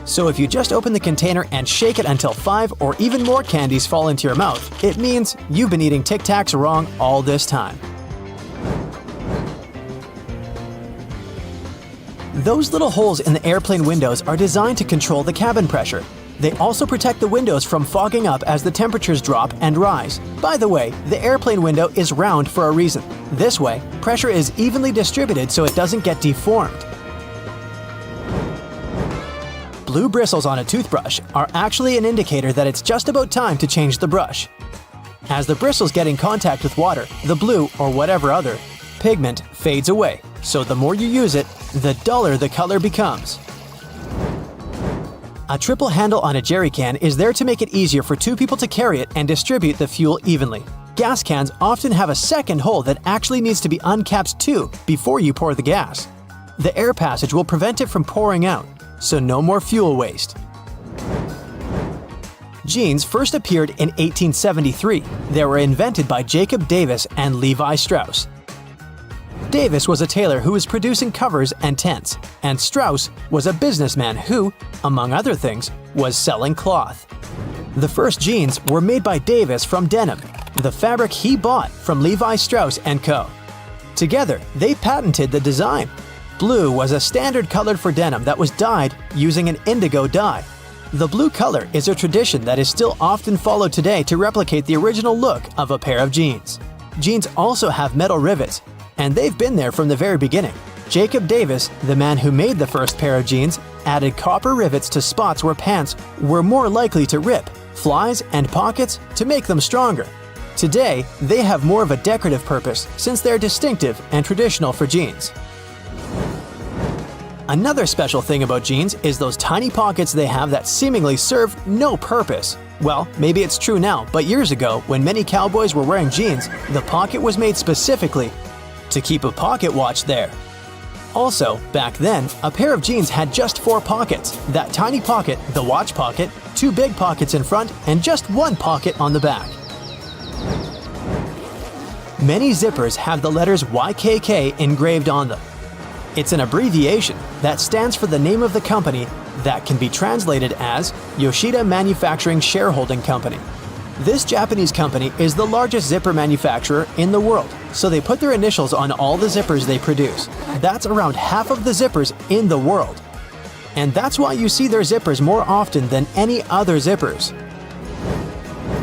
So if you just open the container and shake it until 5 or even more candies fall into your mouth, it means you've been eating Tic Tacs wrong all this time. Those little holes in the airplane windows are designed to control the cabin pressure. They also protect the windows from fogging up as the temperatures drop and rise. By the way, the airplane window is round for a reason. This way, pressure is evenly distributed so it doesn't get deformed. Blue bristles on a toothbrush are actually an indicator that it's just about time to change the brush. As the bristles get in contact with water, the blue, or whatever other, pigment fades away, so the more you use it, the duller the color becomes. A triple handle on a jerry can is there to make it easier for two people to carry it and distribute the fuel evenly. Gas cans often have a second hole that actually needs to be uncapped too before you pour the gas. The air passage will prevent it from pouring out, so no more fuel waste. Jeans first appeared in 1873. They were invented by Jacob Davis and Levi Strauss. Davis was a tailor who was producing covers and tents, and Strauss was a businessman who, among other things, was selling cloth. The first jeans were made by Davis from denim, the fabric he bought from Levi Strauss & Co. Together, they patented the design. Blue was a standard color for denim that was dyed using an indigo dye. The blue color is a tradition that is still often followed today to replicate the original look of a pair of jeans. Jeans also have metal rivets, and they've been there from the very beginning. Jacob Davis, the man who made the first pair of jeans, added copper rivets to spots where pants were more likely to rip, flies, and pockets to make them stronger. Today, they have more of a decorative purpose since they're distinctive and traditional for jeans. Another special thing about jeans is those tiny pockets they have that seemingly serve no purpose. Well, maybe it's true now, but years ago, when many cowboys were wearing jeans, the pocket was made specifically to keep a pocket watch there. Also, back then, a pair of jeans had just 4 pockets. That tiny pocket, the watch pocket, 2 big pockets in front, and just 1 pocket on the back. Many zippers have the letters YKK engraved on them. It's an abbreviation that stands for the name of the company that can be translated as Yoshida Manufacturing Shareholding Company. This Japanese company is the largest zipper manufacturer in the world, so they put their initials on all the zippers they produce. That's around half of the zippers in the world. And that's why you see their zippers more often than any other zippers.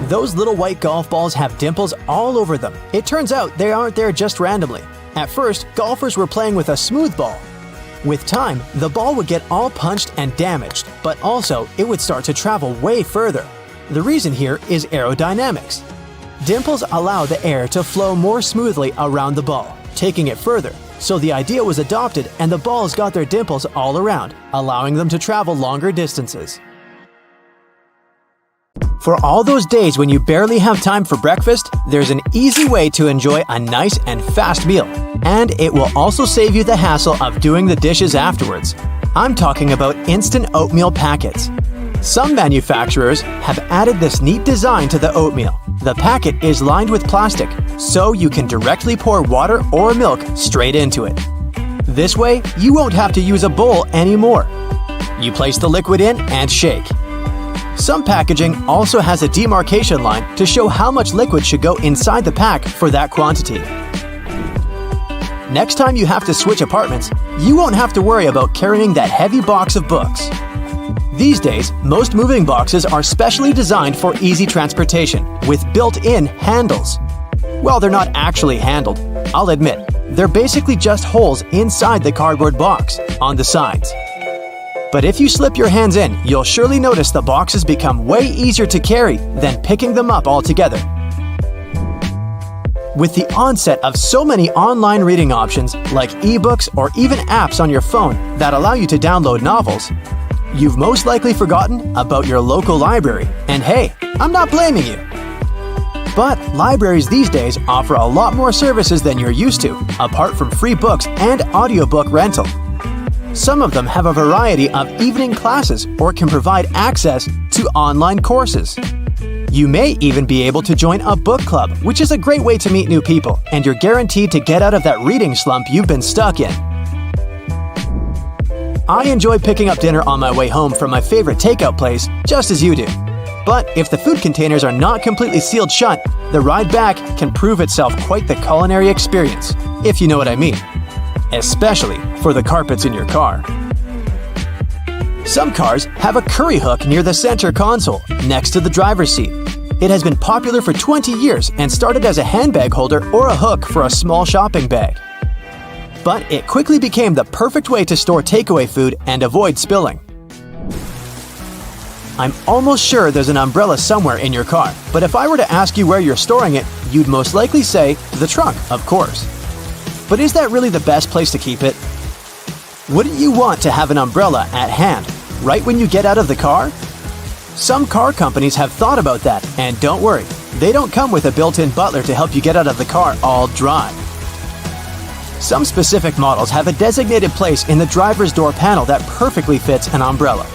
Those little white golf balls have dimples all over them. It turns out they aren't there just randomly. At first, golfers were playing with a smooth ball. With time, the ball would get all punched and damaged, but also it would start to travel way further. The reason here is aerodynamics. Dimples allow the air to flow more smoothly around the ball, taking it further, So the idea was adopted and the balls got their dimples all around, allowing them to travel longer distances. For all those days when you barely have time for breakfast, there's an easy way to enjoy a nice and fast meal. And it will also save you the hassle of doing the dishes afterwards. I'm talking about instant oatmeal packets. Some manufacturers have added this neat design to the oatmeal. The packet is lined with plastic, so you can directly pour water or milk straight into it. This way, you won't have to use a bowl anymore. You place the liquid in and shake. Some packaging also has a demarcation line to show how much liquid should go inside the pack for that quantity. Next time you have to switch apartments, you won't have to worry about carrying that heavy box of books. These days, most moving boxes are specially designed for easy transportation with built-in handles. Well, they're not actually handled. I'll admit, they're basically just holes inside the cardboard box on the sides. But if you slip your hands in, you'll surely notice the boxes become way easier to carry than picking them up altogether. With the onset of so many online reading options like ebooks or even apps on your phone that allow you to download novels, you've most likely forgotten about your local library. And hey, I'm not blaming you. But libraries these days offer a lot more services than you're used to, apart from free books and audiobook rental. Some of them have a variety of evening classes or can provide access to online courses. You may even be able to join a book club, which is a great way to meet new people, and you're guaranteed to get out of that reading slump you've been stuck in. I enjoy picking up dinner on my way home from my favorite takeout place, just as you do. But if the food containers are not completely sealed shut, the ride back can prove itself quite the culinary experience, if you know what I mean. Especially for the carpets in your car. Some cars have a curry hook near the center console, next to the driver's seat. It has been popular for 20 years and started as a handbag holder or a hook for a small shopping bag. But it quickly became the perfect way to store takeaway food and avoid spilling. I'm almost sure there's an umbrella somewhere in your car, but if I were to ask you where you're storing it, you'd most likely say the trunk, of course. But is that really the best place to keep it? Wouldn't you want to have an umbrella at hand, right when you get out of the car? Some car companies have thought about that, and don't worry, they don't come with a built-in butler to help you get out of the car all dry. Some specific models have a designated place in the driver's door panel that perfectly fits an umbrella.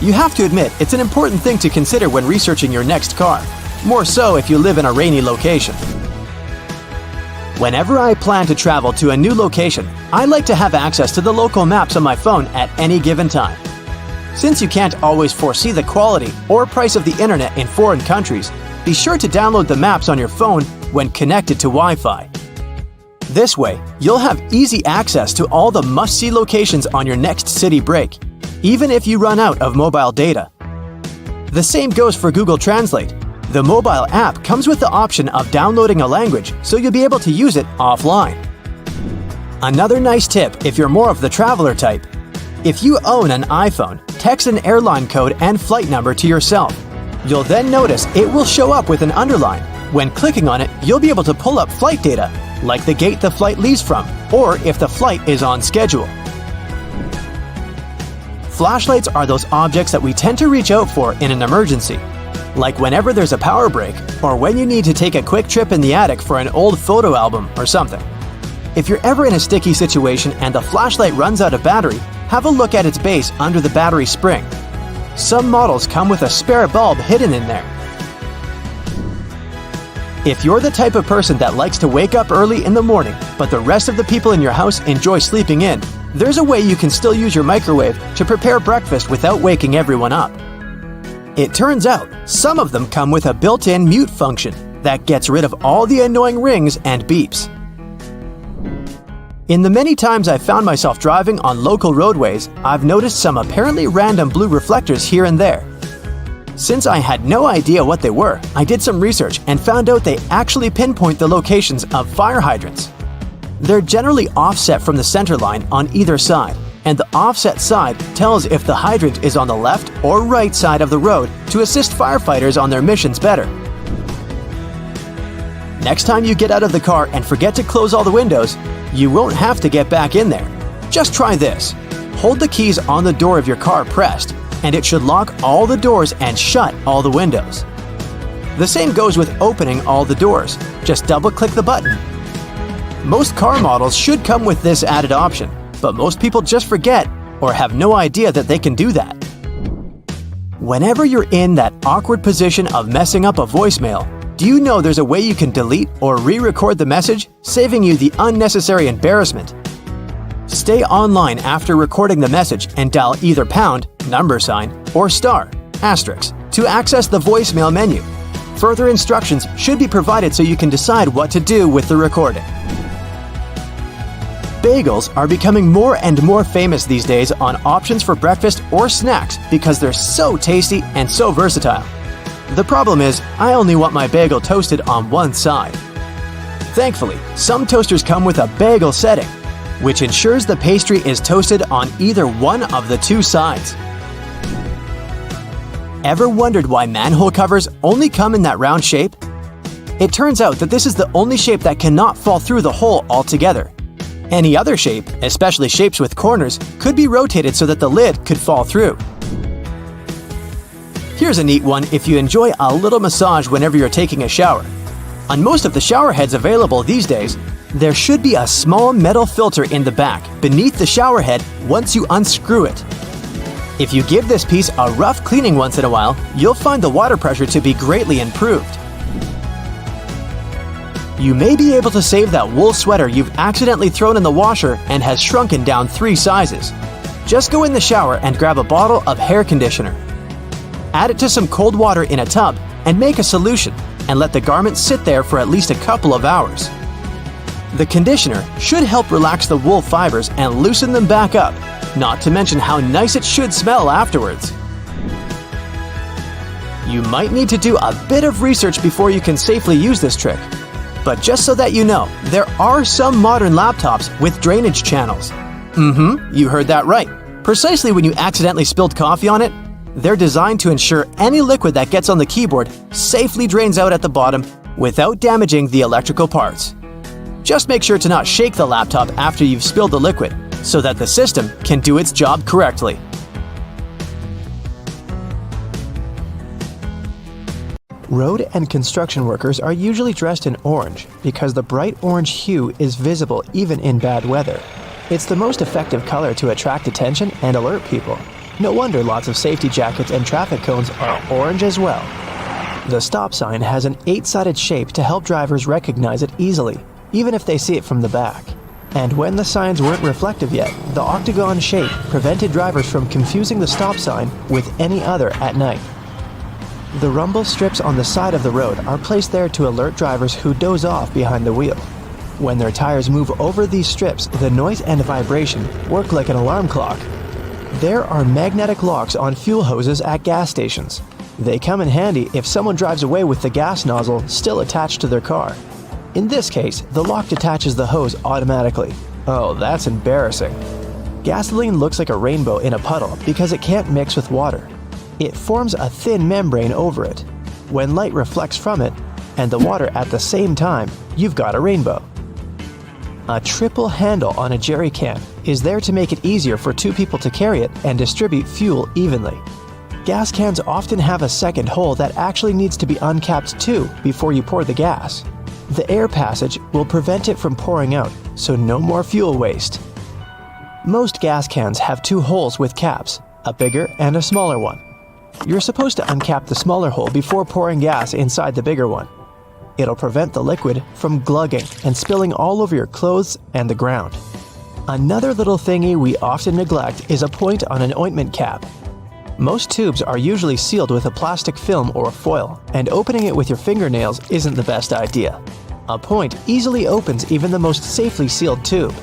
You have to admit, it's an important thing to consider when researching your next car, more so if you live in a rainy location. Whenever I plan to travel to a new location, I like to have access to the local maps on my phone at any given time. Since you can't always foresee the quality or price of the internet in foreign countries, be sure to download the maps on your phone when connected to Wi-Fi. This way, you'll have easy access to all the must-see locations on your next city break, even if you run out of mobile data. The same goes for Google Translate. The mobile app comes with the option of downloading a language, so you'll be able to use it offline. Another nice tip if you're more of the traveler type. If you own an iPhone, text an airline code and flight number to yourself. You'll then notice it will show up with an underline. When clicking on it, you'll be able to pull up flight data, like the gate the flight leaves from, or if the flight is on schedule. Flashlights are those objects that we tend to reach out for in an emergency, like whenever there's a power break or when you need to take a quick trip in the attic for an old photo album or something. If you're ever in a sticky situation and the flashlight runs out of battery, have a look at its base under the battery spring. Some models come with a spare bulb hidden in there. If you're the type of person that likes to wake up early in the morning, but the rest of the people in your house enjoy sleeping in, there's a way you can still use your microwave to prepare breakfast without waking everyone up. It turns out, some of them come with a built-in mute function that gets rid of all the annoying rings and beeps. In the many times I've found myself driving on local roadways, I've noticed some apparently random blue reflectors here and there. Since I had no idea what they were, I did some research and found out they actually pinpoint the locations of fire hydrants. They're generally offset from the center line on either side, and the offset side tells if the hydrant is on the left or right side of the road to assist firefighters on their missions better. Next time you get out of the car and forget to close all the windows, you won't have to get back in there. Just try this. Hold the keys on the door of your car pressed, and it should lock all the doors and shut all the windows. The same goes with opening all the doors. Just double-click the button. Most car models should come with this added option, but most people just forget or have no idea that they can do that. Whenever you're in that awkward position of messing up a voicemail, do you know there's a way you can delete or re-record the message, saving you the unnecessary embarrassment? Stay online after recording the message and dial either pound, $, or star, asterisk, to access the voicemail menu. Further instructions should be provided so you can decide what to do with the recording. Bagels are becoming more and more famous these days on options for breakfast or snacks because they're so tasty and so versatile. The problem is, I only want my bagel toasted on one side. Thankfully, some toasters come with a bagel setting, which ensures the pastry is toasted on either one of the two sides. Ever wondered why manhole covers only come in that round shape? It turns out that this is the only shape that cannot fall through the hole altogether. Any other shape, especially shapes with corners, could be rotated so that the lid could fall through. Here's a neat one if you enjoy a little massage whenever you're taking a shower. On most of the shower heads available these days, there should be a small metal filter in the back beneath the shower head once you unscrew it. If you give this piece a rough cleaning once in a while, you'll find the water pressure to be greatly improved. You may be able to save that wool sweater you've accidentally thrown in the washer and has shrunken down 3 sizes. Just go in the shower and grab a bottle of hair conditioner. Add it to some cold water in a tub and make a solution, and let the garment sit there for at least a couple of hours. The conditioner should help relax the wool fibers and loosen them back up, not to mention how nice it should smell afterwards. You might need to do a bit of research before you can safely use this trick. But just so that you know, there are some modern laptops with drainage channels. You heard that right. Precisely when you accidentally spilled coffee on it, they're designed to ensure any liquid that gets on the keyboard safely drains out at the bottom without damaging the electrical parts. Just make sure to not shake the laptop after you've spilled the liquid so that the system can do its job correctly. Road and construction workers are usually dressed in orange because the bright orange hue is visible even in bad weather. It's the most effective color to attract attention and alert people. No wonder lots of safety jackets and traffic cones are orange as well. The stop sign has an 8-sided shape to help drivers recognize it easily, even if they see it from the back. And when the signs weren't reflective yet, the octagon shape prevented drivers from confusing the stop sign with any other at night. The rumble strips on the side of the road are placed there to alert drivers who doze off behind the wheel. When their tires move over these strips, the noise and vibration work like an alarm clock. There are magnetic locks on fuel hoses at gas stations. They come in handy if someone drives away with the gas nozzle still attached to their car. In this case, the lock detaches the hose automatically. Oh, that's embarrassing. Gasoline looks like a rainbow in a puddle because it can't mix with water. It forms a thin membrane over it. When light reflects from it, and the water at the same time, you've got a rainbow. A triple handle on a jerry can is there to make it easier for 2 people to carry it and distribute fuel evenly. Gas cans often have a second hole that actually needs to be uncapped too before you pour the gas. The air passage will prevent it from pouring out, so no more fuel waste. Most gas cans have 2 holes with caps, a bigger and a smaller one. You're supposed to uncap the smaller hole before pouring gas inside the bigger one. It'll prevent the liquid from glugging and spilling all over your clothes and the ground. Another little thingy we often neglect is a point on an ointment cap. Most tubes are usually sealed with a plastic film or foil, and opening it with your fingernails isn't the best idea. A point easily opens even the most safely sealed tube.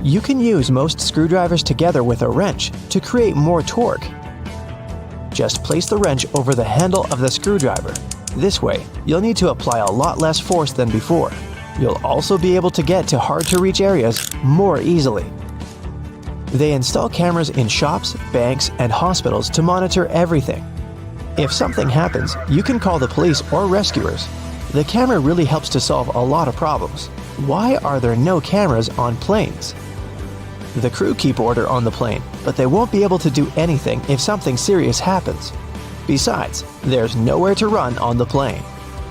You can use most screwdrivers together with a wrench to create more torque. Just place the wrench over the handle of the screwdriver. This way, you'll need to apply a lot less force than before. You'll also be able to get to hard-to-reach areas more easily. They install cameras in shops, banks, and hospitals to monitor everything. If something happens, you can call the police or rescuers. The camera really helps to solve a lot of problems. Why are there no cameras on planes? The crew keep order on the plane, but they won't be able to do anything if something serious happens. Besides, there's nowhere to run on the plane.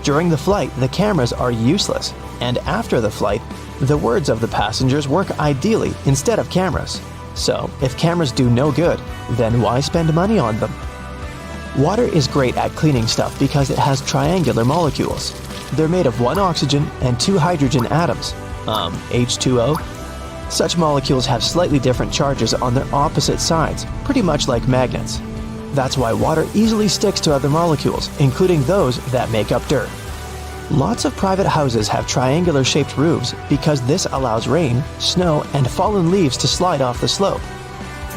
During the flight, the cameras are useless, and after the flight, the words of the passengers work ideally instead of cameras. So, if cameras do no good, then why spend money on them? Water is great at cleaning stuff because it has triangular molecules. They're made of one oxygen and two hydrogen atoms, H2O. Such molecules have slightly different charges on their opposite sides, pretty much like magnets. That's why water easily sticks to other molecules, including those that make up dirt. Lots of private houses have triangular-shaped roofs because this allows rain, snow, and fallen leaves to slide off the slope.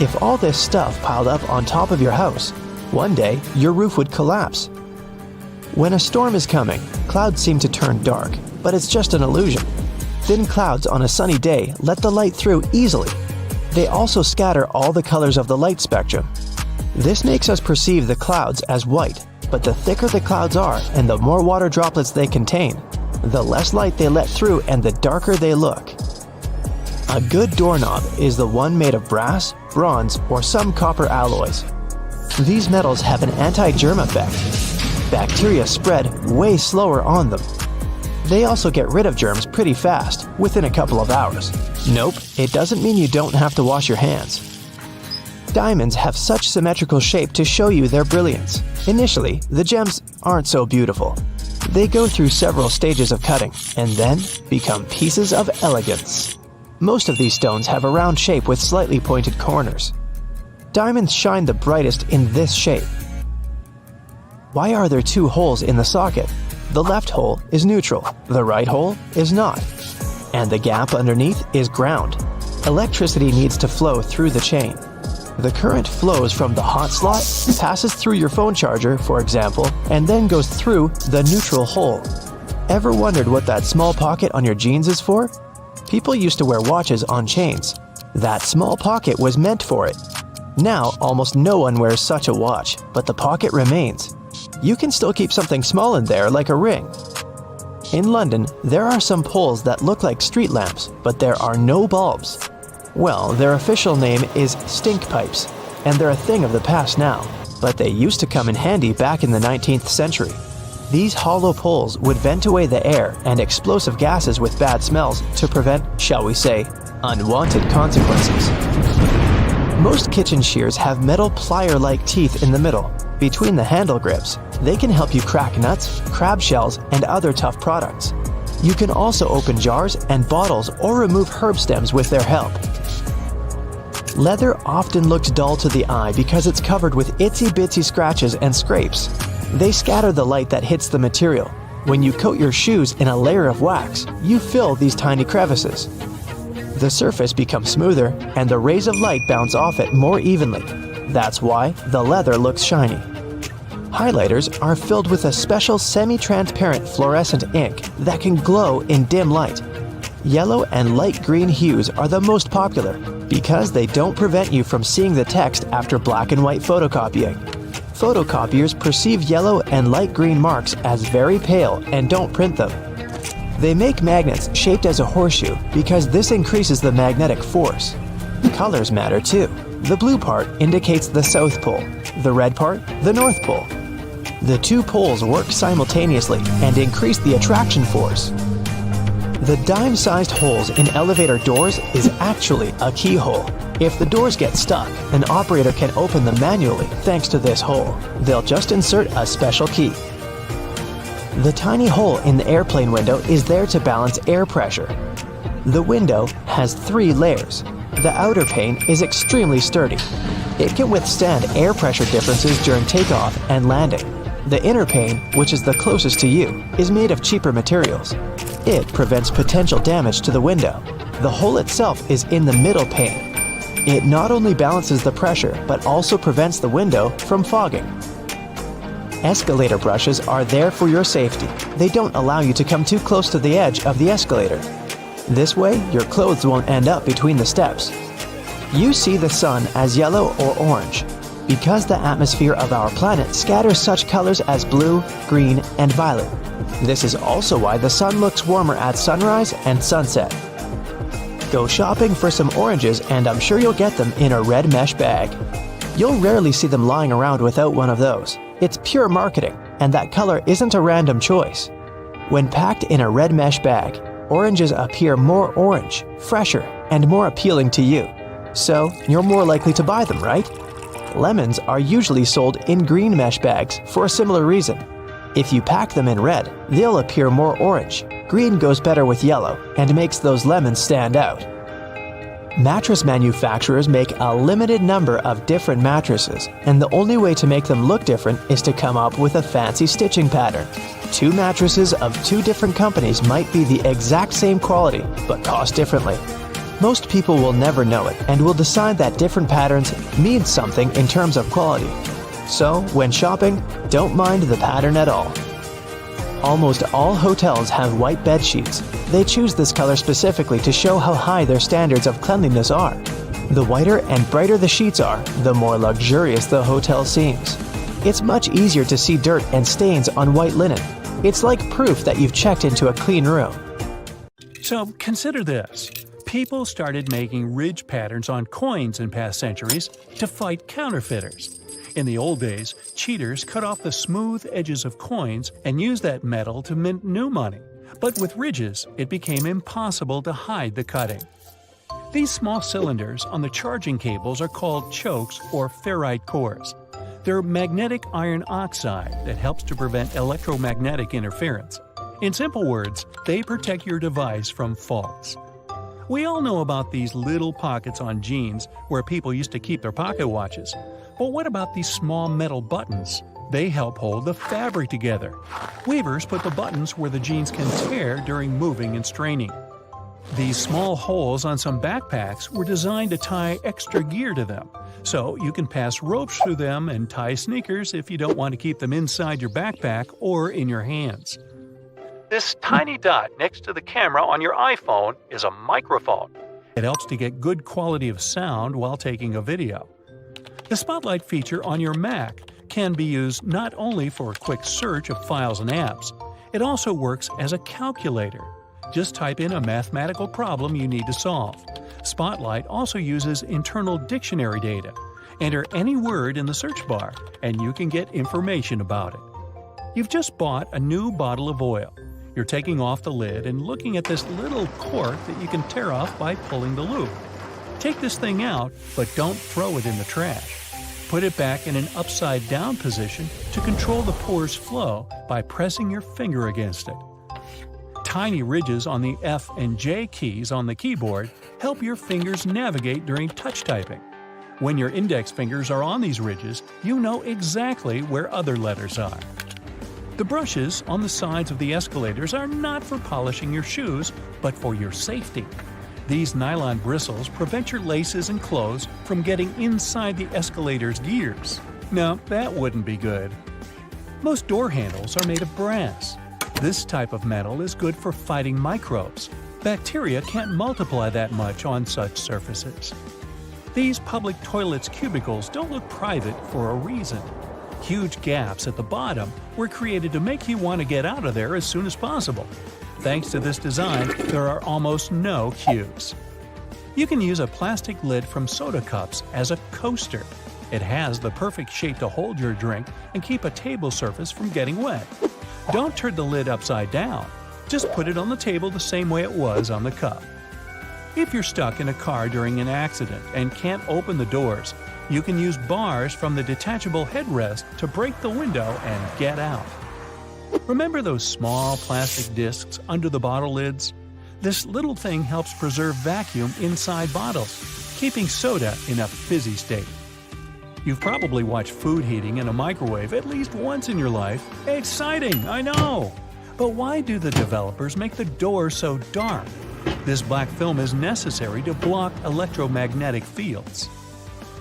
If all this stuff piled up on top of your house, one day your roof would collapse. When a storm is coming, clouds seem to turn dark, but it's just an illusion. Thin clouds on a sunny day let the light through easily. They also scatter all the colors of the light spectrum. This makes us perceive the clouds as white, but the thicker the clouds are and the more water droplets they contain, the less light they let through and the darker they look. A good doorknob is the one made of brass, bronze, or some copper alloys. These metals have an anti-germ effect. Bacteria spread way slower on them. They also get rid of germs pretty fast, within a couple of hours. Nope, it doesn't mean you don't have to wash your hands. Diamonds have such symmetrical shape to show you their brilliance. Initially, the gems aren't so beautiful. They go through several stages of cutting, and then become pieces of elegance. Most of these stones have a round shape with slightly pointed corners. Diamonds shine the brightest in this shape. Why are there two holes in the socket? The left hole is neutral, the right hole is not. And the gap underneath is ground. Electricity needs to flow through the chain. The current flows from the hot slot, passes through your phone charger, for example, and then goes through the neutral hole. Ever wondered what that small pocket on your jeans is for? People used to wear watches on chains. That small pocket was meant for it. Now, almost no one wears such a watch, but the pocket remains. You can still keep something small in there, like a ring. In London, there are some poles that look like street lamps, but there are no bulbs. Well, their official name is stink pipes, and they're a thing of the past now, but they used to come in handy back in the 19th century. These hollow poles would vent away the air and explosive gases with bad smells to prevent, shall we say, unwanted consequences. Most kitchen shears have metal plier-like teeth in the middle, between the handle grips. They can help you crack nuts, crab shells, and other tough products. You can also open jars and bottles or remove herb stems with their help. Leather often looks dull to the eye because it's covered with itsy-bitsy scratches and scrapes. They scatter the light that hits the material. When you coat your shoes in a layer of wax, you fill these tiny crevices. The surface becomes smoother and the rays of light bounce off it more evenly. That's why the leather looks shiny. Highlighters are filled with a special semi-transparent fluorescent ink that can glow in dim light. Yellow and light green hues are the most popular because they don't prevent you from seeing the text after black and white photocopying. Photocopiers perceive yellow and light green marks as very pale and don't print them. They make magnets shaped as a horseshoe because this increases the magnetic force. Colors matter too. The blue part indicates the South Pole, the red part, the North Pole. The two poles work simultaneously and increase the attraction force. The dime-sized holes in elevator doors is actually a keyhole. If the doors get stuck, an operator can open them manually thanks to this hole. They'll just insert a special key. The tiny hole in the airplane window is there to balance air pressure. The window has 3 layers. The outer pane is extremely sturdy. It can withstand air pressure differences during takeoff and landing. The inner pane, which is the closest to you, is made of cheaper materials. It prevents potential damage to the window. The hole itself is in the middle pane. It not only balances the pressure, but also prevents the window from fogging. Escalator brushes are there for your safety. They don't allow you to come too close to the edge of the escalator. This way, your clothes won't end up between the steps. You see the sun as yellow or orange, because the atmosphere of our planet scatters such colors as blue, green, and violet. This is also why the sun looks warmer at sunrise and sunset. Go shopping for some oranges and I'm sure you'll get them in a red mesh bag. You'll rarely see them lying around without one of those. It's pure marketing, and that color isn't a random choice. When packed in a red mesh bag, oranges appear more orange, fresher, and more appealing to you. So, you're more likely to buy them, right? Lemons are usually sold in green mesh bags for a similar reason. If you pack them in red, they'll appear more orange. Green goes better with yellow and makes those lemons stand out. Mattress manufacturers make a limited number of different mattresses, and the only way to make them look different is to come up with a fancy stitching pattern. Two mattresses of two different companies might be the exact same quality, but cost differently. Most people will never know it and will decide that different patterns mean something in terms of quality. So, when shopping, don't mind the pattern at all. Almost all hotels have white bed sheets. They choose this color specifically to show how high their standards of cleanliness are. The whiter and brighter the sheets are, the more luxurious the hotel seems. It's much easier to see dirt and stains on white linen. It's like proof that you've checked into a clean room. So consider this. People started making ridge patterns on coins in past centuries to fight counterfeiters. In the old days, cheaters cut off the smooth edges of coins and used that metal to mint new money. But with ridges, it became impossible to hide the cutting. These small cylinders on the charging cables are called chokes or ferrite cores. They're magnetic iron oxide that helps to prevent electromagnetic interference. In simple words, they protect your device from faults. We all know about these little pockets on jeans where people used to keep their pocket watches. But what about these small metal buttons? They help hold the fabric together. Weavers put the buttons where the jeans can tear during moving and straining. These small holes on some backpacks were designed to tie extra gear to them, so you can pass ropes through them and tie sneakers if you don't want to keep them inside your backpack or in your hands. This tiny dot next to the camera on your iPhone is a microphone. It helps to get good quality of sound while taking a video. The Spotlight feature on your Mac can be used not only for a quick search of files and apps, it also works as a calculator. Just type in a mathematical problem you need to solve. Spotlight also uses internal dictionary data. Enter any word in the search bar, and you can get information about it. You've just bought a new bottle of oil. You're taking off the lid and looking at this little cork that you can tear off by pulling the loop. Take this thing out, but don't throw it in the trash. Put it back in an upside-down position to control the pour's flow by pressing your finger against it. Tiny ridges on the F and J keys on the keyboard help your fingers navigate during touch typing. When your index fingers are on these ridges, you know exactly where other letters are. The brushes on the sides of the escalators are not for polishing your shoes, but for your safety. These nylon bristles prevent your laces and clothes from getting inside the escalator's gears. No, that wouldn't be good. Most door handles are made of brass. This type of metal is good for fighting microbes. Bacteria can't multiply that much on such surfaces. These public toilets' cubicles don't look private for a reason. Huge gaps at the bottom were created to make you want to get out of there as soon as possible. Thanks to this design, there are almost no queues. You can use a plastic lid from soda cups as a coaster. It has the perfect shape to hold your drink and keep a table surface from getting wet. Don't turn the lid upside down. Just put it on the table the same way it was on the cup. If you're stuck in a car during an accident and can't open the doors, you can use bars from the detachable headrest to break the window and get out. Remember those small plastic discs under the bottle lids? This little thing helps preserve vacuum inside bottles, keeping soda in a fizzy state. You've probably watched food heating in a microwave at least once in your life. Exciting, I know! But why do the developers make the door so dark? This black film is necessary to block electromagnetic fields.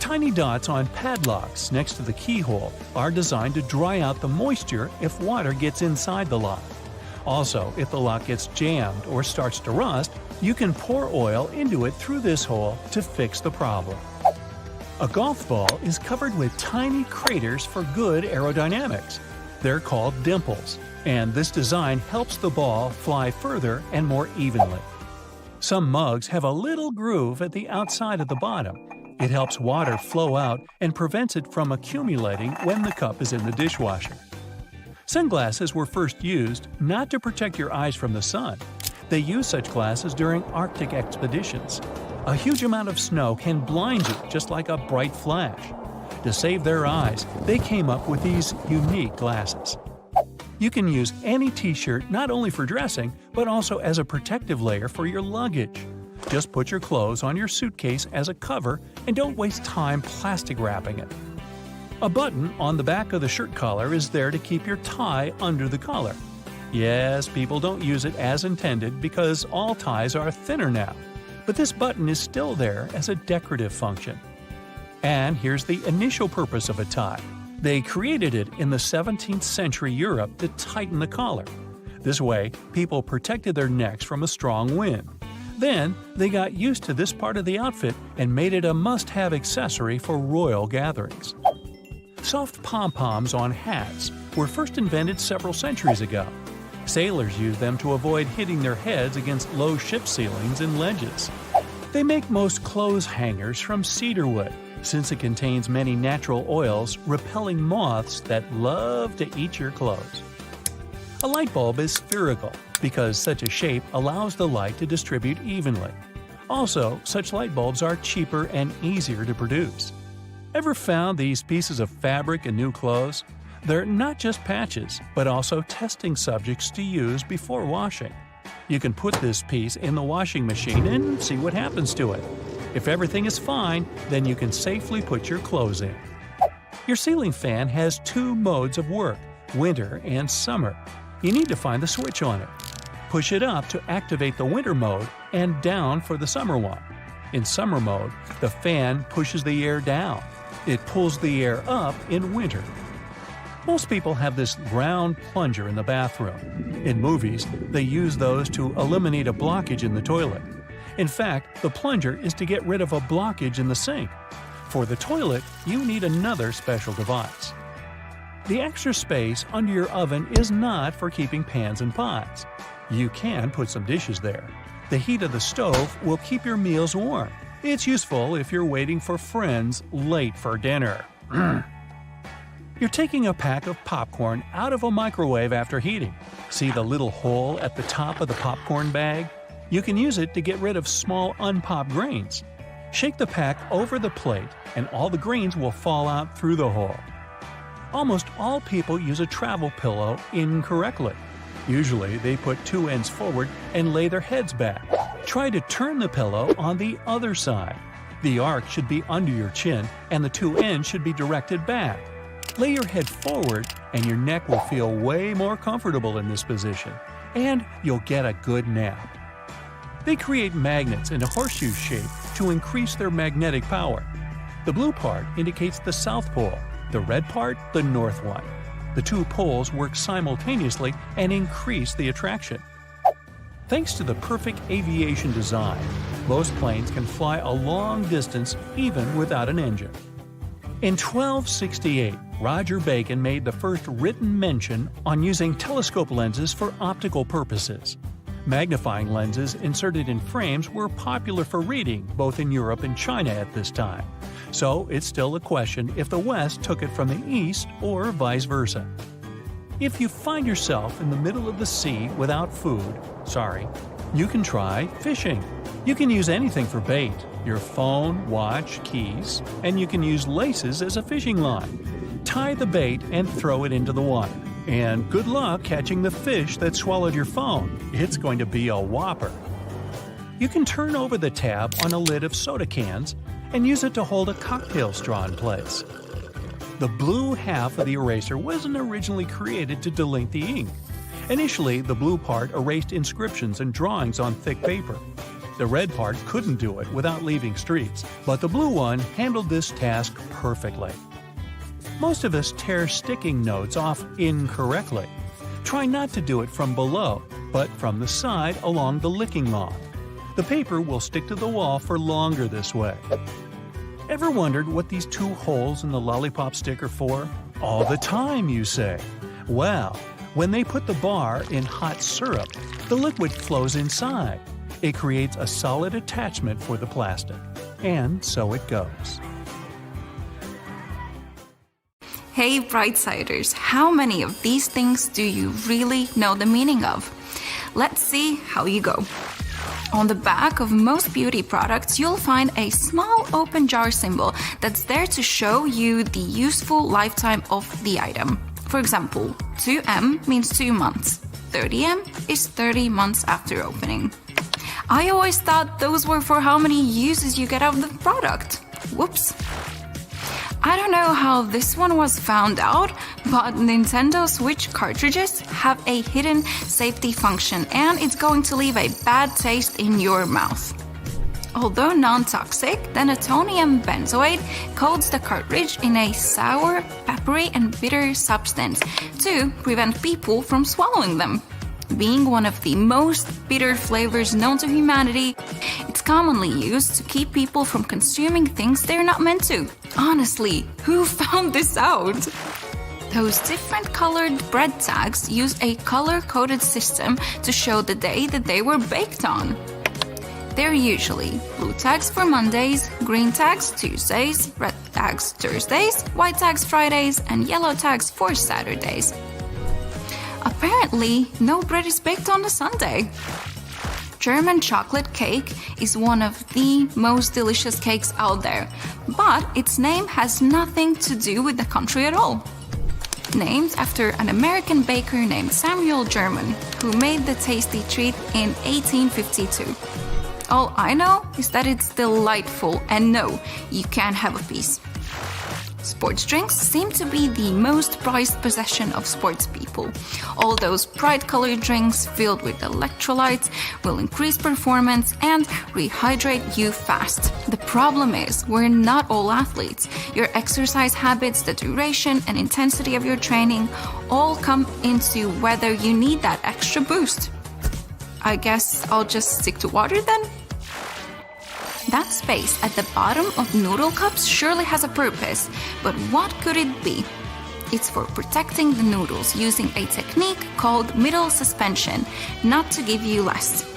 Tiny dots on padlocks next to the keyhole are designed to dry out the moisture if water gets inside the lock. Also, if the lock gets jammed or starts to rust, you can pour oil into it through this hole to fix the problem. A golf ball is covered with tiny craters for good aerodynamics. They're called dimples. and this design helps the ball fly further and more evenly. Some mugs have a little groove at the outside of the bottom. It helps water flow out and prevents it from accumulating when the cup is in the dishwasher. Sunglasses were first used not to protect your eyes from the sun. They used such glasses during Arctic expeditions. A huge amount of snow can blind you just like a bright flash. To save their eyes, they came up with these unique glasses. You can use any t-shirt not only for dressing, but also as a protective layer for your luggage. Just put your clothes on your suitcase as a cover and don't waste time plastic wrapping it. A button on the back of the shirt collar is there to keep your tie under the collar. Yes, people don't use it as intended because all ties are thinner now, but this button is still there as a decorative function. And here's the initial purpose of a tie. They created it in the 17th century Europe to tighten the collar. This way, people protected their necks from a strong wind. Then, they got used to this part of the outfit and made it a must-have accessory for royal gatherings. Soft pom-poms on hats were first invented several centuries ago. Sailors used them to avoid hitting their heads against low ship ceilings and ledges. They make most clothes hangers from cedar wood, since it contains many natural oils repelling moths that love to eat your clothes. A light bulb is spherical because such a shape allows the light to distribute evenly. Also, such light bulbs are cheaper and easier to produce. Ever found these pieces of fabric in new clothes? They're not just patches, but also testing subjects to use before washing. You can put this piece in the washing machine and see what happens to it. If everything is fine, then you can safely put your clothes in. Your ceiling fan has two modes of work, winter and summer. You need to find the switch on it. Push it up to activate the winter mode and down for the summer one. In summer mode, the fan pushes the air down. It pulls the air up in winter. Most people have this round plunger in the bathroom. In movies, they use those to eliminate a blockage in the toilet. In fact, the plunger is to get rid of a blockage in the sink. For the toilet, you need another special device. The extra space under your oven is not for keeping pans and pots. You can put some dishes there. The heat of the stove will keep your meals warm. It's useful if you're waiting for friends late for dinner. You're taking a pack of popcorn out of a microwave after heating. See the little hole at the top of the popcorn bag? You can use it to get rid of small unpopped grains. Shake the pack over the plate and all the grains will fall out through the hole. Almost all people use a travel pillow incorrectly. Usually, they put two ends forward and lay their heads back. Try to turn the pillow on the other side. The arc should be under your chin and the two ends should be directed back. Lay your head forward and your neck will feel way more comfortable in this position, and you'll get a good nap. They create magnets in a horseshoe shape to increase their magnetic power. The blue part indicates the South Pole, the red part the North one. The two poles work simultaneously and increase the attraction. Thanks to the perfect aviation design, most planes can fly a long distance even without an engine. In 1268, Roger Bacon made the first written mention on using telescope lenses for optical purposes. Magnifying lenses inserted in frames were popular for reading both in Europe and China at this time, so it's still a question if the West took it from the East or vice versa. If you find yourself in the middle of the sea without food, you can try fishing. You can use anything for bait, your phone, watch, keys, and you can use laces as a fishing line. Tie the bait and throw it into the water. And good luck catching the fish that swallowed your phone. It's going to be a whopper. You can turn over the tab on a lid of soda cans and use it to hold a cocktail straw in place. The blue half of the eraser wasn't originally created to delink the ink. Initially, the blue part erased inscriptions and drawings on thick paper. The red part couldn't do it without leaving streaks, but the blue one handled this task perfectly. Most of us tear sticking notes off incorrectly. Try not to do it from below, but from the side along the licking log. The paper will stick to the wall for longer this way. Ever wondered what these two holes in the lollipop stick are for? All the time, you say. Well, When they put the bar in hot syrup, the liquid flows inside. It creates a solid attachment for the plastic. And so it goes. Hey Brightsiders, how many of these things do you really know the meaning of? Let's see how you go. On the back of most beauty products, you'll find a small open jar symbol that's there to show you the useful lifetime of the item. For example, 2M means 2 months. 30M is 30 months after opening. I always thought those were for how many uses you get out of the product. Whoops. I don't know how this one was found out, but Nintendo Switch cartridges have a hidden safety function and it's going to leave a bad taste in your mouth. Although non-toxic, the natonium benzoate coats the cartridge in a sour, peppery and bitter substance to prevent people from swallowing them. Being one of the most bitter flavors known to humanity, it's commonly used to keep people from consuming things they're not meant to. Honestly, who found this out? Those different colored bread tags use a color-coded system to show the day that they were baked on. They're usually blue tags for Mondays, green tags Tuesdays, red tags Thursdays, white tags Fridays, and yellow tags for Saturdays. Apparently, no bread is baked on a Sunday. German chocolate cake is one of the most delicious cakes out there, but its name has nothing to do with the country at all. Named after an American baker named Samuel German, who made the tasty treat in 1852. All I know is that it's delightful, and no, you can't have a piece. Sports drinks seem to be the most prized possession of sports people. All those bright-colored drinks filled with electrolytes will increase performance and rehydrate you fast. The problem is, we're not all athletes. Your exercise habits, the duration and intensity of your training all come into whether you need that extra boost. I guess I'll just stick to water then? That space at the bottom of noodle cups surely has a purpose, but what could it be? It's for protecting the noodles using a technique called middle suspension, not to give you less.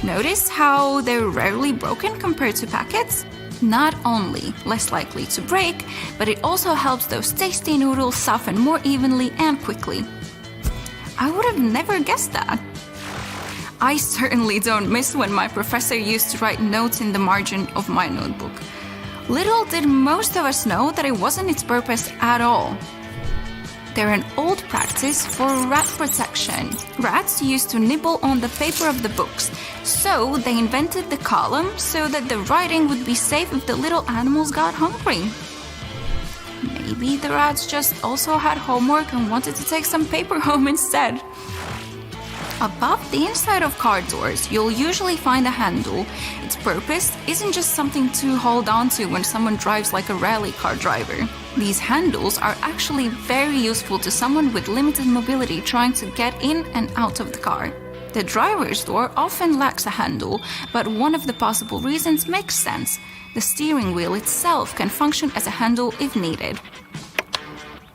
Notice how they're rarely broken compared to packets? Not only less likely to break, but it also helps those tasty noodles soften more evenly and quickly. I would have never guessed that. I certainly don't miss when my professor used to write notes in the margin of my notebook. Little did most of us know that it wasn't its purpose at all. They're an old practice for rat protection. Rats used to nibble on the paper of the books, so they invented the column so that the writing would be safe if the little animals got hungry. Maybe the rats just also had homework and wanted to take some paper home instead. Above the inside of car doors, you'll usually find a handle. Its purpose isn't just something to hold on to when someone drives like a rally car driver. These handles are actually very useful to someone with limited mobility trying to get in and out of the car. The driver's door often lacks a handle, but one of the possible reasons makes sense. The steering wheel itself can function as a handle if needed.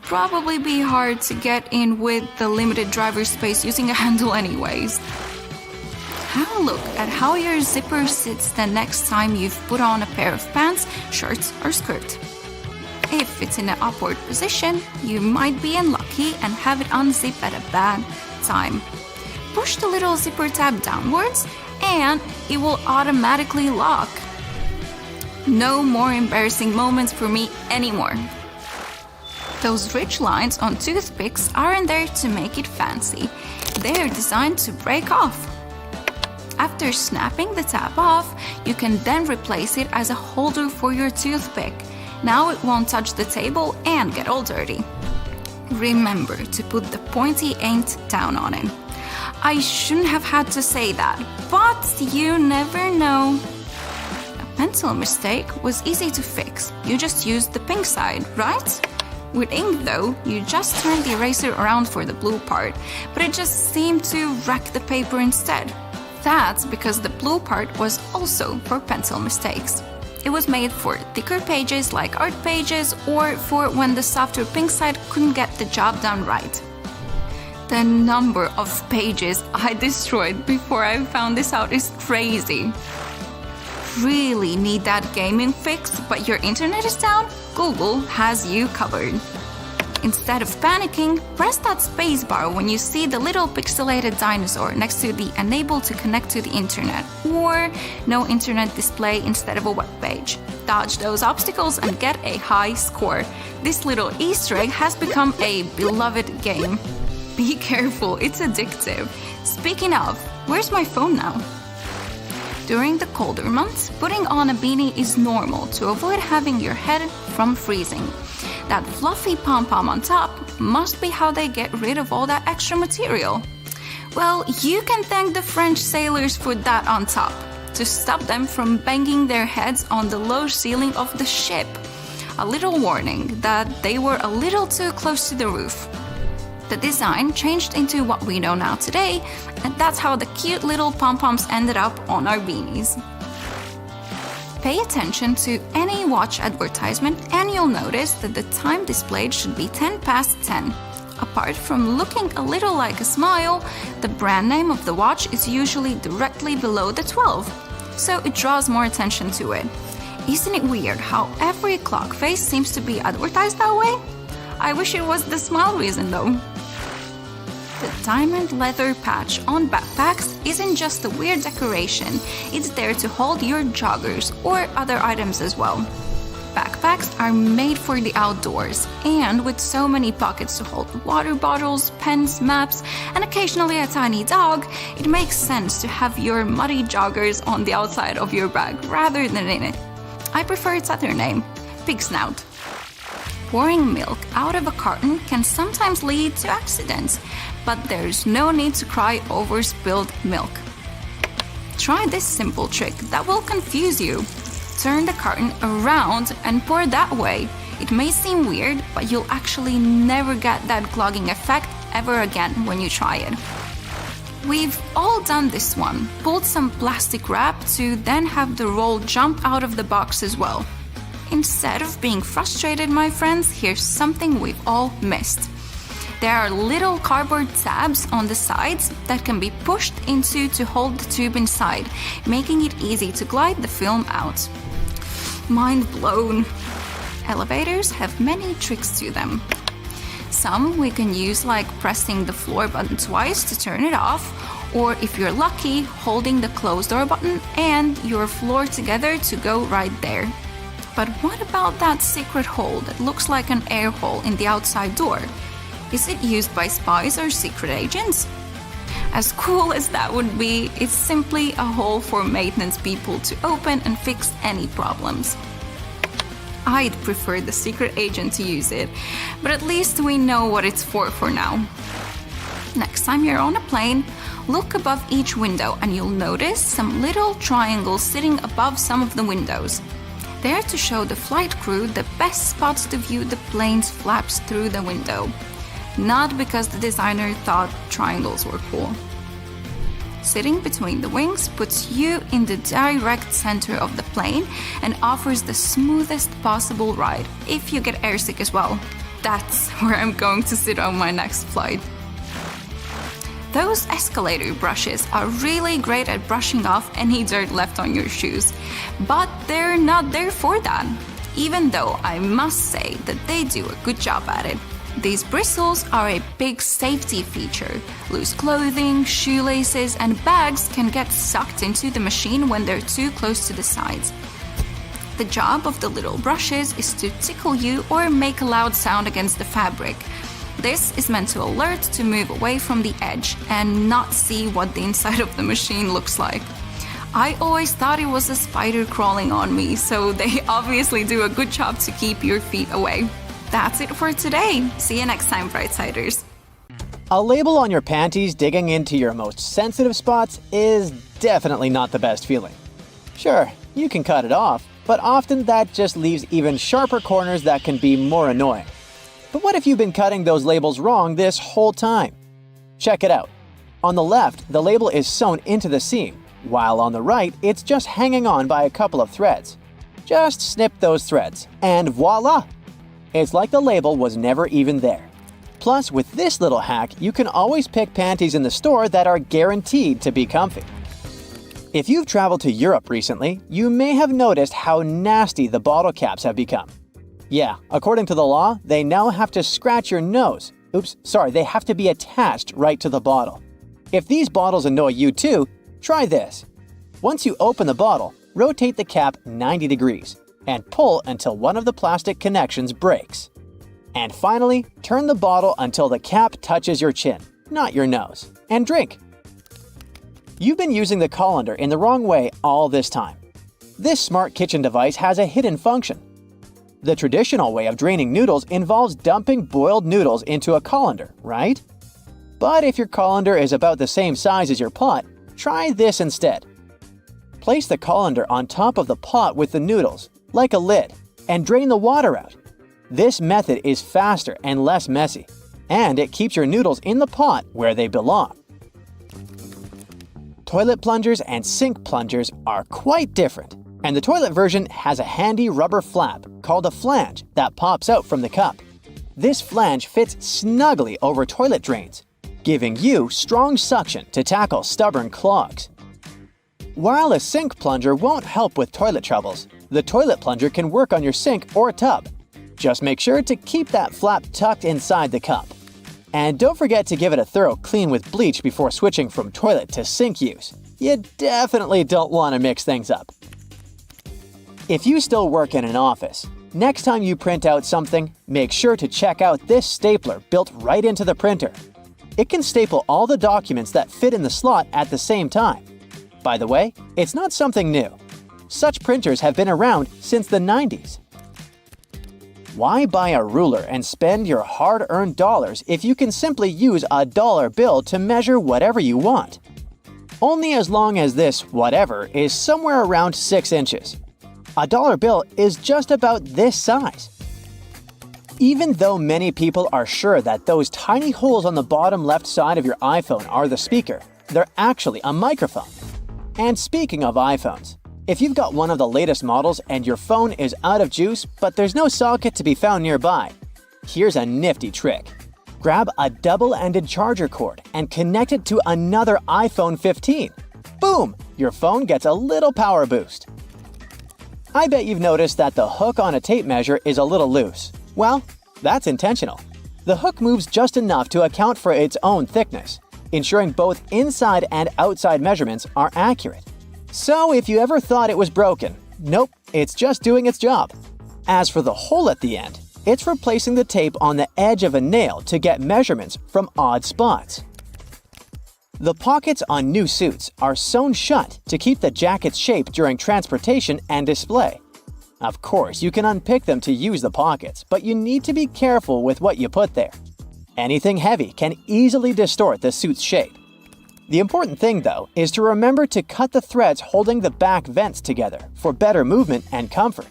Probably be hard to get in with the limited driver space using a handle anyways. Have a look at how your zipper sits the next time you've put on a pair of pants, shirts or skirt. If it's in an upward position, you might be unlucky and have it unzip at a bad time. Push the little zipper tab downwards and it will automatically lock. No more embarrassing moments for me anymore. Those ridge lines on toothpicks aren't there to make it fancy. They're designed to break off. After snapping the tab off, you can then replace it as a holder for your toothpick. Now it won't touch the table and get all dirty. Remember to put the pointy end down on it. I shouldn't have had to say that, but you never know. A pencil mistake was easy to fix. You just used the pink side, right? With ink though, you just turned the eraser around for the blue part, but it just seemed to wreck the paper instead. That's because the blue part was also for pencil mistakes. It was made for thicker pages like art pages or for when the softer pink side couldn't get the job done right. The number of pages I destroyed before I found this out is crazy. Really need that gaming fix, but your internet is down? Google has you covered. Instead of panicking, press that spacebar when you see the little pixelated dinosaur next to the Unable to connect to the internet or No internet display instead of a web page. Dodge those obstacles and get a high score. This little Easter egg has become a beloved game. Be careful, it's addictive. Speaking of, where's my phone now? During the colder months, putting on a beanie is normal to avoid having your head from freezing. That fluffy pom-pom on top must be how they get rid of all that extra material. Well, you can thank the French sailors for that on top, to stop them from banging their heads on the low ceiling of the ship. A little warning that they were a little too close to the roof. The design changed into what we know now today, and that's how the cute little pom-poms ended up on our beanies. Pay attention to any watch advertisement and you'll notice that the time displayed should be 10 past 10. Apart from looking a little like a smile, the brand name of the watch is usually directly below the 12, so it draws more attention to it. Isn't it weird how every clock face seems to be advertised that way? I wish it was the smile reason though. The diamond leather patch on backpacks isn't just a weird decoration, it's there to hold your joggers or other items as well. Backpacks are made for the outdoors, and with so many pockets to hold water bottles, pens, maps, and occasionally a tiny dog, it makes sense to have your muddy joggers on the outside of your bag rather than in it. I prefer its other name, Pig Snout. Pouring milk out of a carton can sometimes lead to accidents, but there's no need to cry over spilled milk. Try this simple trick that will confuse you. Turn the carton around and pour that way. It may seem weird, but you'll actually never get that clogging effect ever again when you try it. We've all done this one. Pulled some plastic wrap to then have the roll jump out of the box as well. Instead of being frustrated, my friends, here's something we've all missed. There are little cardboard tabs on the sides that can be pushed into to hold the tube inside, making it easy to glide the film out. Mind blown! Elevators have many tricks to them. Some we can use like pressing the floor button twice to turn it off, or if you're lucky, holding the closed door button and your floor together to go right there. But what about that secret hole that looks like an air hole in the outside door? Is it used by spies or secret agents? As cool as that would be, it's simply a hole for maintenance people to open and fix any problems. I'd prefer the secret agent to use it, but at least we know what it's for now. Next time you're on a plane, look above each window and you'll notice some little triangles sitting above some of the windows. They're to show the flight crew the best spots to view the plane's flaps through the window. Not because the designer thought triangles were cool. Sitting between the wings puts you in the direct center of the plane and offers the smoothest possible ride if you get airsick as well. That's where I'm going to sit on my next flight. Those escalator brushes are really great at brushing off any dirt left on your shoes, but they're not there for that, even though I must say that they do a good job at it. These bristles are a big safety feature. Loose clothing, shoelaces, and bags can get sucked into the machine when they're too close to the sides. The job of the little brushes is to tickle you or make a loud sound against the fabric. This is meant to alert to move away from the edge and not see what the inside of the machine looks like. I always thought it was a spider crawling on me, so they obviously do a good job to keep your feet away. That's it for today. See you next time, Brightsiders. A label on your panties digging into your most sensitive spots is definitely not the best feeling. Sure, you can cut it off, but often that just leaves even sharper corners that can be more annoying. But what if you've been cutting those labels wrong this whole time? Check it out. On the left, the label is sewn into the seam, while on the right, it's just hanging on by a couple of threads. Just snip those threads, and voila! It's like the label was never even there. Plus, with this little hack, you can always pick panties in the store that are guaranteed to be comfy. If you've traveled to Europe recently, you may have noticed how nasty the bottle caps have become. Yeah, according to the law, they now have to scratch your nose. They have to be attached right to the bottle. If these bottles annoy you too, try this. Once you open the bottle, rotate the cap 90 degrees and pull until one of the plastic connections breaks. And finally, turn the bottle until the cap touches your chin, not your nose, and drink. You've been using the colander in the wrong way all this time. This smart kitchen device has a hidden function. The traditional way of draining noodles involves dumping boiled noodles into a colander, right? But if your colander is about the same size as your pot, try this instead. Place the colander on top of the pot with the noodles, like a lid, and drain the water out. This method is faster and less messy, and it keeps your noodles in the pot where they belong. Toilet plungers and sink plungers are quite different, and the toilet version has a handy rubber flap called a flange that pops out from the cup. This flange fits snugly over toilet drains, giving you strong suction to tackle stubborn clogs. While a sink plunger won't help with toilet troubles, the toilet plunger can work on your sink or tub. Just make sure to keep that flap tucked inside the cup. And don't forget to give it a thorough clean with bleach before switching from toilet to sink use. You definitely don't want to mix things up. If you still work in an office, next time you print out something, make sure to check out this stapler built right into the printer. It can staple all the documents that fit in the slot at the same time. By the way, it's not something new. Such printers have been around since the 90s. Why buy a ruler and spend your hard-earned dollars if you can simply use a dollar bill to measure whatever you want? Only as long as this whatever is somewhere around 6 inches. A dollar bill is just about this size. Even though many people are sure that those tiny holes on the bottom left side of your iPhone are the speaker, they're actually a microphone. And speaking of iPhones, if you've got one of the latest models and your phone is out of juice but there's no socket to be found nearby, here's a nifty trick. Grab a double-ended charger cord and connect it to another iPhone 15. Boom! Your phone gets a little power boost. I bet you've noticed that the hook on a tape measure is a little loose. Well, that's intentional. The hook moves just enough to account for its own thickness, ensuring both inside and outside measurements are accurate. So if you ever thought it was broken, nope, it's just doing its job. As for the hole at the end, it's replacing the tape on the edge of a nail to get measurements from odd spots. The pockets on new suits are sewn shut to keep the jacket's shape during transportation and display. Of course, you can unpick them to use the pockets, but you need to be careful with what you put there. Anything heavy can easily distort the suit's shape. The important thing, though, is to remember to cut the threads holding the back vents together for better movement and comfort.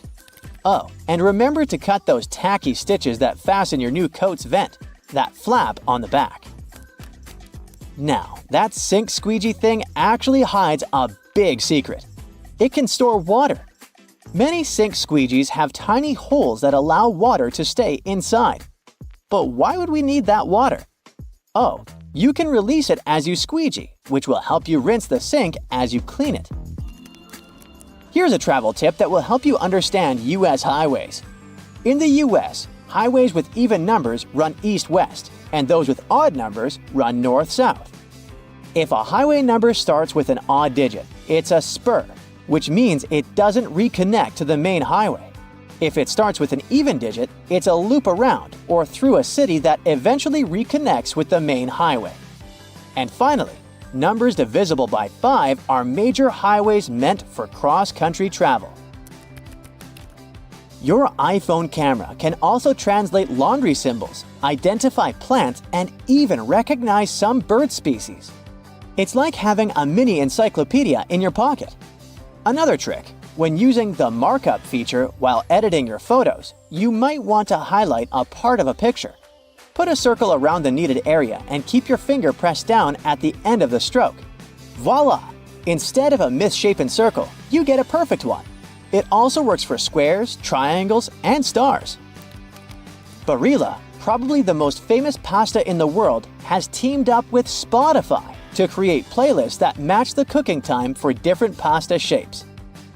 Oh, and remember to cut those tacky stitches that fasten your new coat's vent, that flap on the back. Now, that sink squeegee thing actually hides a big secret. It can store water. Many sink squeegees have tiny holes that allow water to stay inside. But why would we need that water? Oh, you can release it as you squeegee, which will help you rinse the sink as you clean it. Here's a travel tip that will help you understand U.S. highways. In the U.S., highways with even numbers run east-west, and those with odd numbers run north-south. If a highway number starts with an odd digit, it's a spur, which means it doesn't reconnect to the main highway. If it starts with an even digit, it's a loop around or through a city that eventually reconnects with the main highway. And finally, numbers divisible by 5 are major highways meant for cross-country travel. Your iPhone camera can also translate laundry symbols, identify plants, and even recognize some bird species. It's like having a mini encyclopedia in your pocket. Another trick: when using the markup feature while editing your photos, you might want to highlight a part of a picture. Put a circle around the needed area and keep your finger pressed down at the end of the stroke. Voila! Instead of a misshapen circle, you get a perfect one. It also works for squares, triangles, and stars. Barilla, probably the most famous pasta in the world has teamed up with Spotify to create playlists that match the cooking time for different pasta shapes.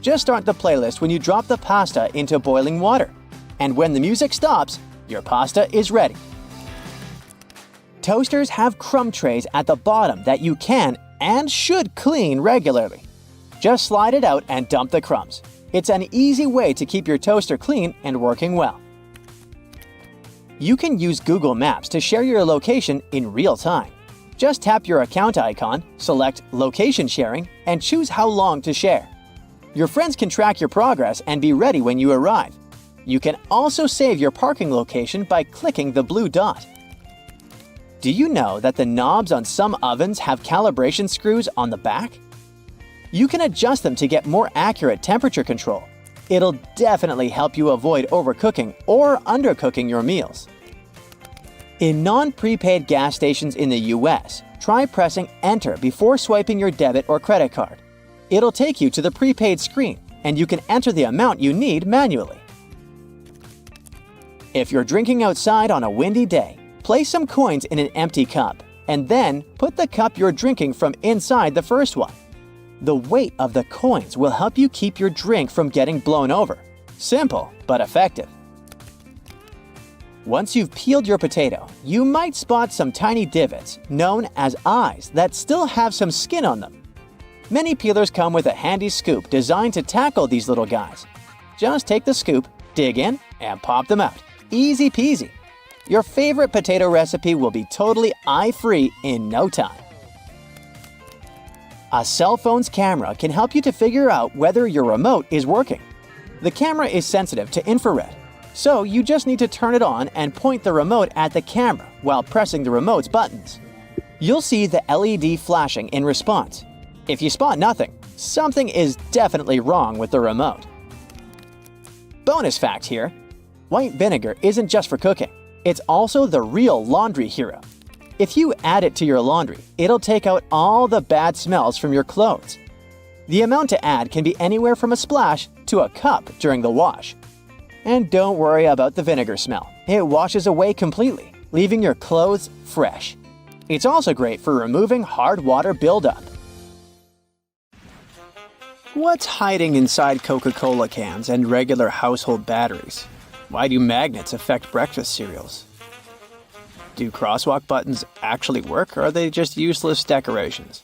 Just start the playlist when you drop the pasta into boiling water. And when the music stops, your pasta is ready. Toasters have crumb trays at the bottom that you can and should clean regularly. Just slide it out and dump the crumbs. It's an easy way to keep your toaster clean and working well. You can use Google Maps to share your location in real time. Just tap your account icon, select Location Sharing, and choose how long to share. Your friends can track your progress and be ready when you arrive. You can also save your parking location by clicking the blue dot. Do you know that the knobs on some ovens have calibration screws on the back? You can adjust them to get more accurate temperature control. It'll definitely help you avoid overcooking or undercooking your meals. In non-prepaid gas stations in the US, try pressing Enter before swiping your debit or credit card. It'll take you to the prepaid screen, and you can enter the amount you need manually. If you're drinking outside on a windy day, place some coins in an empty cup, and then put the cup you're drinking from inside the first one. The weight of the coins will help you keep your drink from getting blown over. Simple, but effective. Once you've peeled your potato, you might spot some tiny divots, known as eyes, that still have some skin on them. Many peelers come with a handy scoop designed to tackle these little guys. Just take the scoop, dig in, and pop them out. Easy peasy. Your favorite potato recipe will be totally eye-free in no time. A cell phone's camera can help you to figure out whether your remote is working. The camera is sensitive to infrared, so you just need to turn it on and point the remote at the camera while pressing the remote's buttons. You'll see the LED flashing in response. If you spot nothing, something is definitely wrong with the remote. Bonus fact here: white vinegar isn't just for cooking, it's also the real laundry hero. If you add it to your laundry, it'll take out all the bad smells from your clothes. The amount to add can be anywhere from a splash to a cup during the wash. And don't worry about the vinegar smell. It washes away completely, leaving your clothes fresh. It's also great for removing hard water buildup. What's hiding inside Coca-Cola cans and regular household batteries? Why do magnets affect breakfast cereals? Do crosswalk buttons actually work, or are they just useless decorations?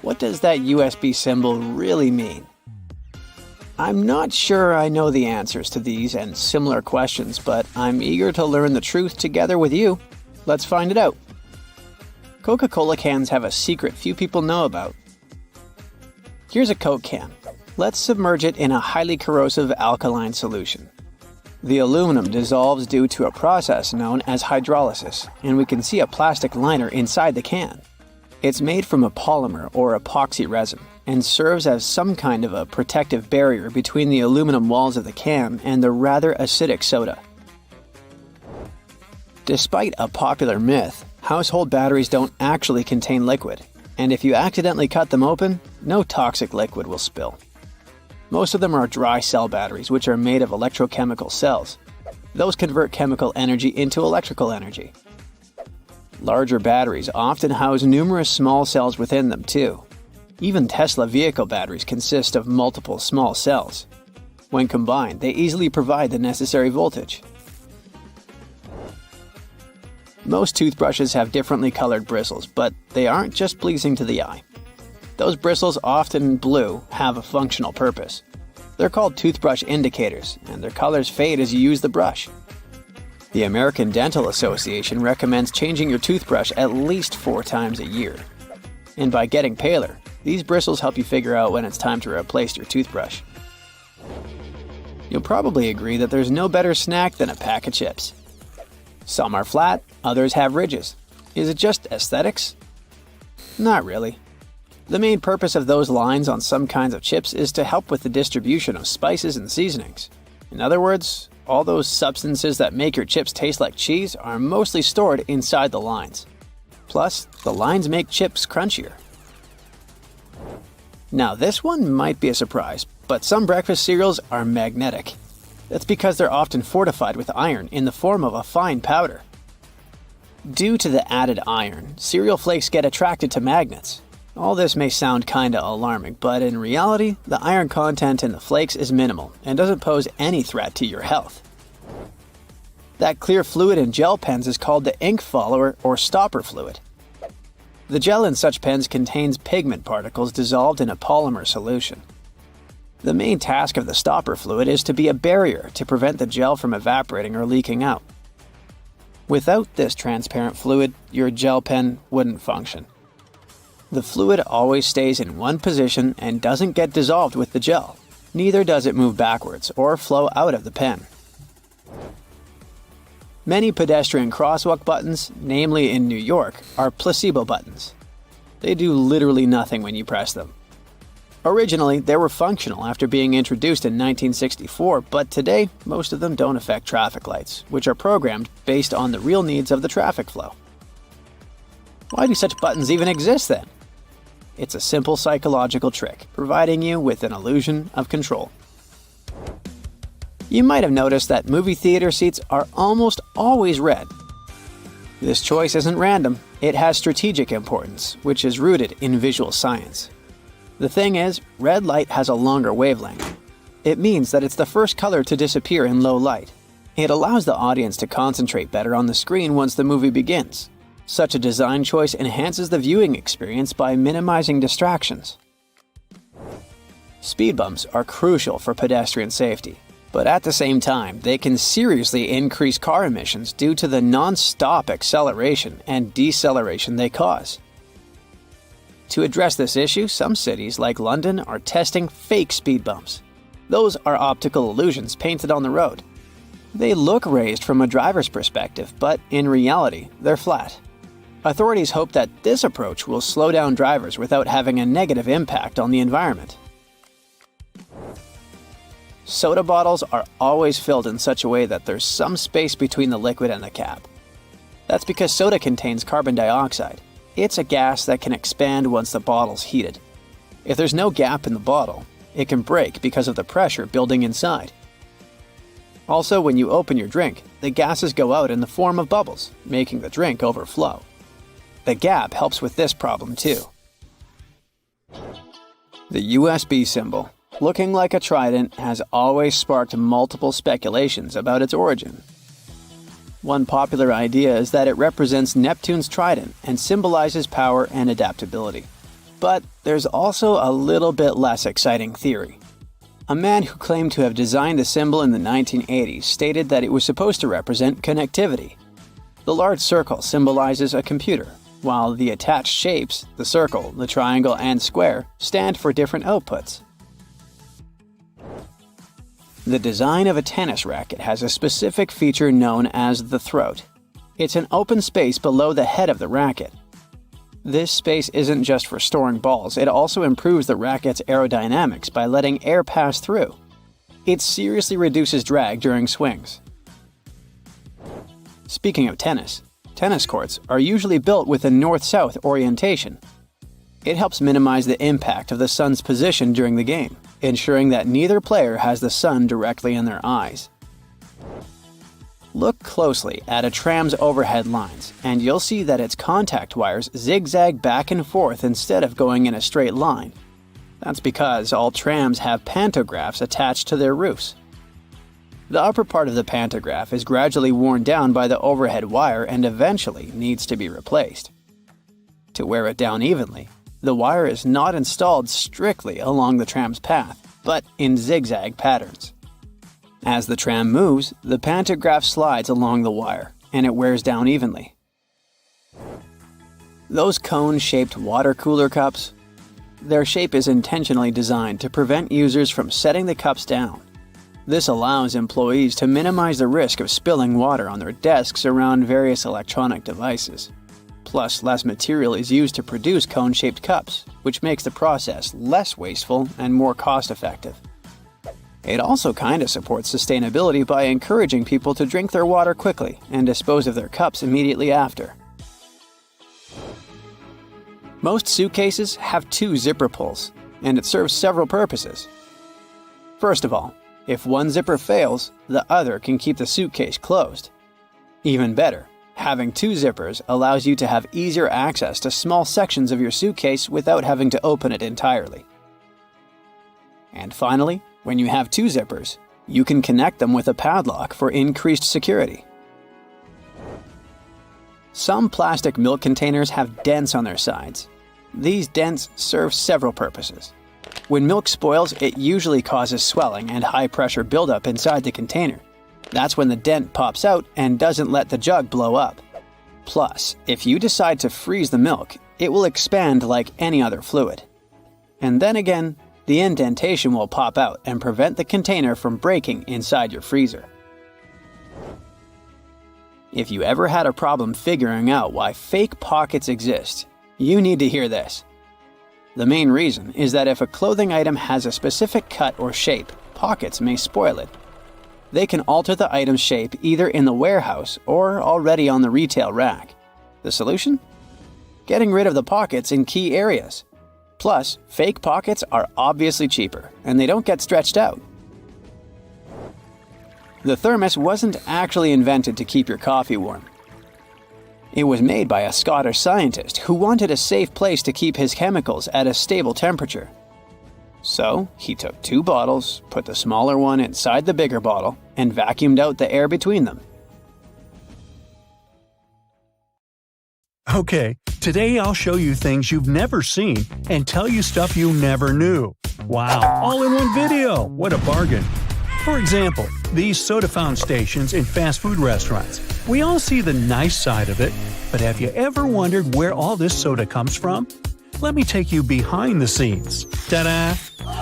What does that USB symbol really mean? I'm not sure I know the answers to these and similar questions, but I'm eager to learn the truth together with you. Let's find it out. Coca-Cola cans have a secret few people know about. Here's a Coke can. Let's submerge it in a highly corrosive alkaline solution. The aluminum dissolves due to a process known as hydrolysis, and we can see a plastic liner inside the can. It's made from a polymer or epoxy resin and serves as some kind of a protective barrier between the aluminum walls of the can and the rather acidic soda. Despite a popular myth, household batteries don't actually contain liquid, and if you accidentally cut them open, no toxic liquid will spill. Most of them are dry cell batteries, which are made of electrochemical cells. Those convert chemical energy into electrical energy. Larger batteries often house numerous small cells within them too. Even Tesla vehicle batteries consist of multiple small cells. When combined, they easily provide the necessary voltage. Most toothbrushes have differently colored bristles, but they aren't just pleasing to the eye. Those bristles, often blue, have a functional purpose. They're called toothbrush indicators, and their colors fade as you use the brush. The American Dental Association recommends changing your toothbrush at least 4 times a year. And by getting paler, these bristles help you figure out when it's time to replace your toothbrush. You'll probably agree that there's no better snack than a pack of chips. Some are flat, others have ridges. Is it just aesthetics? Not really. The main purpose of those lines on some kinds of chips is to help with the distribution of spices and seasonings. In other words, all those substances that make your chips taste like cheese are mostly stored inside the lines. Plus, the lines make chips crunchier. Now this one might be a surprise, but some breakfast cereals are magnetic. That's because they're often fortified with iron in the form of a fine powder. Due to the added iron, cereal flakes get attracted to magnets. All this may sound kinda alarming, but in reality, the iron content in the flakes is minimal and doesn't pose any threat to your health. That clear fluid in gel pens is called the ink follower or stopper fluid. The gel in such pens contains pigment particles dissolved in a polymer solution. The main task of the stopper fluid is to be a barrier to prevent the gel from evaporating or leaking out. Without this transparent fluid, your gel pen wouldn't function. The fluid always stays in one position and doesn't get dissolved with the gel. Neither does it move backwards or flow out of the pen. Many pedestrian crosswalk buttons, namely in New York, are placebo buttons. They do literally nothing when you press them. Originally, they were functional after being introduced in 1964, but today, most of them don't affect traffic lights, which are programmed based on the real needs of the traffic flow. Why do such buttons even exist then? It's a simple psychological trick, providing you with an illusion of control. You might have noticed that movie theater seats are almost always red. This choice isn't random, it has strategic importance, which is rooted in visual science. The thing is, red light has a longer wavelength. It means that it's the first color to disappear in low light. It allows the audience to concentrate better on the screen once the movie begins. Such a design choice enhances the viewing experience by minimizing distractions. Speed bumps are crucial for pedestrian safety, but at the same time, they can seriously increase car emissions due to the non-stop acceleration and deceleration they cause. To address this issue, some cities like London are testing fake speed bumps. Those are optical illusions painted on the road. They look raised from a driver's perspective, but in reality, they're flat. Authorities hope that this approach will slow down drivers without having a negative impact on the environment. Soda bottles are always filled in such a way that there's some space between the liquid and the cap. That's because soda contains carbon dioxide. It's a gas that can expand once the bottle's heated. If there's no gap in the bottle, it can break because of the pressure building inside. Also, when you open your drink, the gases go out in the form of bubbles, making the drink overflow. The gap helps with this problem too. The USB symbol, looking like a trident, has always sparked multiple speculations about its origin. One popular idea is that it represents Neptune's trident and symbolizes power and adaptability. But there's also a little bit less exciting theory. A man who claimed to have designed the symbol in the 1980s stated that it was supposed to represent connectivity. The large circle symbolizes a computer, while the attached shapes, the circle, the triangle, and square, stand for different outputs. The design of a tennis racket has a specific feature known as the throat. It's an open space below the head of the racket. This space isn't just for storing balls, it also improves the racket's aerodynamics by letting air pass through. It seriously reduces drag during swings. Speaking of tennis courts are usually built with a north-south orientation. It helps minimize the impact of the sun's position during the game, ensuring that neither player has the sun directly in their eyes. Look closely at a tram's overhead lines, and you'll see that its contact wires zigzag back and forth instead of going in a straight line. That's because all trams have pantographs attached to their roofs. The upper part of the pantograph is gradually worn down by the overhead wire and eventually needs to be replaced. To wear it down evenly, the wire is not installed strictly along the tram's path, but in zigzag patterns. As the tram moves, the pantograph slides along the wire, and it wears down evenly. Those cone-shaped water cooler cups? Their shape is intentionally designed to prevent users from setting the cups down. This allows employees to minimize the risk of spilling water on their desks around various electronic devices. Plus, less material is used to produce cone-shaped cups, which makes the process less wasteful and more cost-effective. It also kinda supports sustainability by encouraging people to drink their water quickly and dispose of their cups immediately after. Most suitcases have 2 zipper pulls, and it serves several purposes. First of all, If one zipper fails, the other can keep the suitcase closed. Even better, having two zippers allows you to have easier access to small sections of your suitcase without having to open it entirely. And finally, when you have two zippers, you can connect them with a padlock for increased security. Some plastic milk containers have dents on their sides. These dents serve several purposes. When milk spoils, it usually causes swelling and high-pressure buildup inside the container. That's when the dent pops out and doesn't let the jug blow up. Plus, if you decide to freeze the milk, it will expand like any other fluid. And then again, the indentation will pop out and prevent the container from breaking inside your freezer. If you ever had a problem figuring out why fake pockets exist, you need to hear this. The main reason is that if a clothing item has a specific cut or shape, pockets may spoil it. They can alter the item's shape either in the warehouse or already on the retail rack. The solution? Getting rid of the pockets in key areas. Plus, fake pockets are obviously cheaper, and they don't get stretched out. The thermos wasn't actually invented to keep your coffee warm. It was made by a Scottish scientist who wanted a safe place to keep his chemicals at a stable temperature. So, he took two bottles, put the smaller one inside the bigger bottle, and vacuumed out the air between them. Okay, today I'll show you things you've never seen and tell you stuff you never knew. Wow, all in one video! What a bargain! For example, these soda fountain stations in fast food restaurants. We all see the nice side of it, but have you ever wondered where all this soda comes from? Let me take you behind the scenes. Ta-da!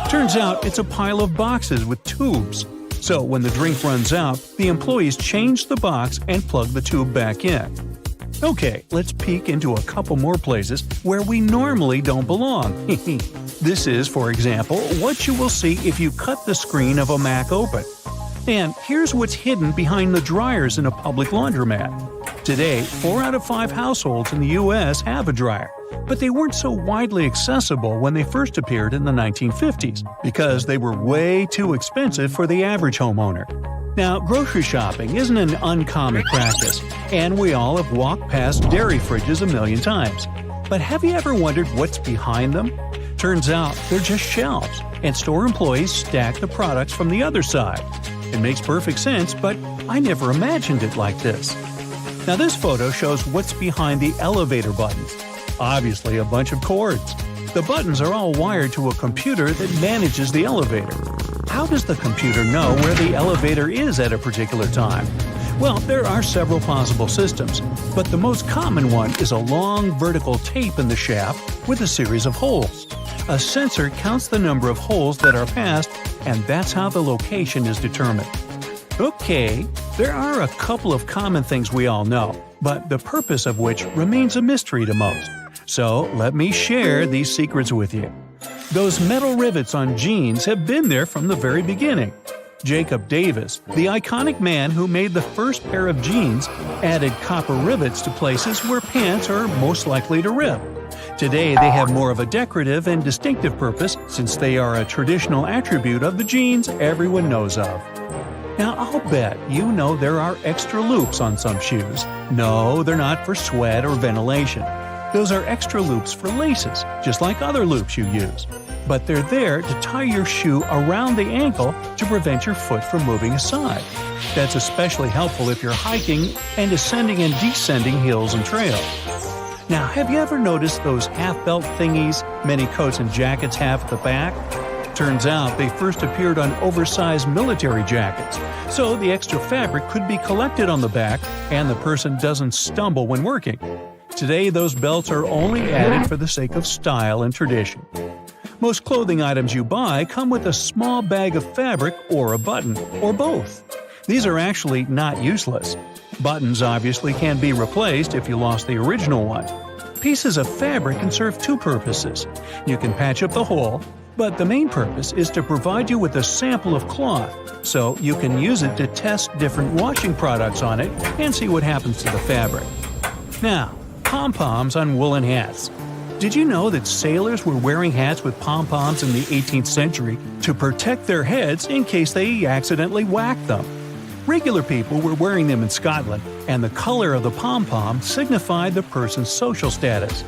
Turns out it's a pile of boxes with tubes. So when the drink runs out, the employees change the box and plug the tube back in. Okay, let's peek into a couple more places where we normally don't belong. This is, for example, what you will see if you cut the screen of a Mac open. And here's what's hidden behind the dryers in a public laundromat. Today, 4 out of 5 households in the US have a dryer, but they weren't so widely accessible when they first appeared in the 1950s because they were way too expensive for the average homeowner. Now, grocery shopping isn't an uncommon practice, and we all have walked past dairy fridges a million times. But have you ever wondered what's behind them? Turns out they're just shelves, and store employees stack the products from the other side. It makes perfect sense, but I never imagined it like this. Now this photo shows what's behind the elevator buttons. Obviously a bunch of cords. The buttons are all wired to a computer that manages the elevator. How does the computer know where the elevator is at a particular time? Well, there are several possible systems, but the most common one is a long vertical tape in the shaft with a series of holes. A sensor counts the number of holes that are passed, and that's how the location is determined. Okay, there are a couple of common things we all know, but the purpose of which remains a mystery to most. So let me share these secrets with you. Those metal rivets on jeans have been there from the very beginning. Jacob Davis, the iconic man who made the first pair of jeans, added copper rivets to places where pants are most likely to rip. Today they have more of a decorative and distinctive purpose since they are a traditional attribute of the jeans everyone knows of. Now I'll bet you know there are extra loops on some shoes. No, they're not for sweat or ventilation. Those are extra loops for laces, just like other loops you use. But they're there to tie your shoe around the ankle to prevent your foot from moving aside. That's especially helpful if you're hiking and ascending and descending hills and trails. Now, have you ever noticed those half-belt thingies many coats and jackets have at the back? Turns out they first appeared on oversized military jackets, so the extra fabric could be collected on the back and the person doesn't stumble when working. Today, those belts are only added for the sake of style and tradition. Most clothing items you buy come with a small bag of fabric or a button, or both. These are actually not useless. Buttons obviously can be replaced if you lost the original one. Pieces of fabric can serve two purposes. You can patch up the hole, but the main purpose is to provide you with a sample of cloth, so you can use it to test different washing products on it and see what happens to the fabric. Now, pom-poms on woolen hats. Did you know that sailors were wearing hats with pom-poms in the 18th century to protect their heads in case they accidentally whacked them? Regular people were wearing them in Scotland, and the color of the pom-pom signified the person's social status.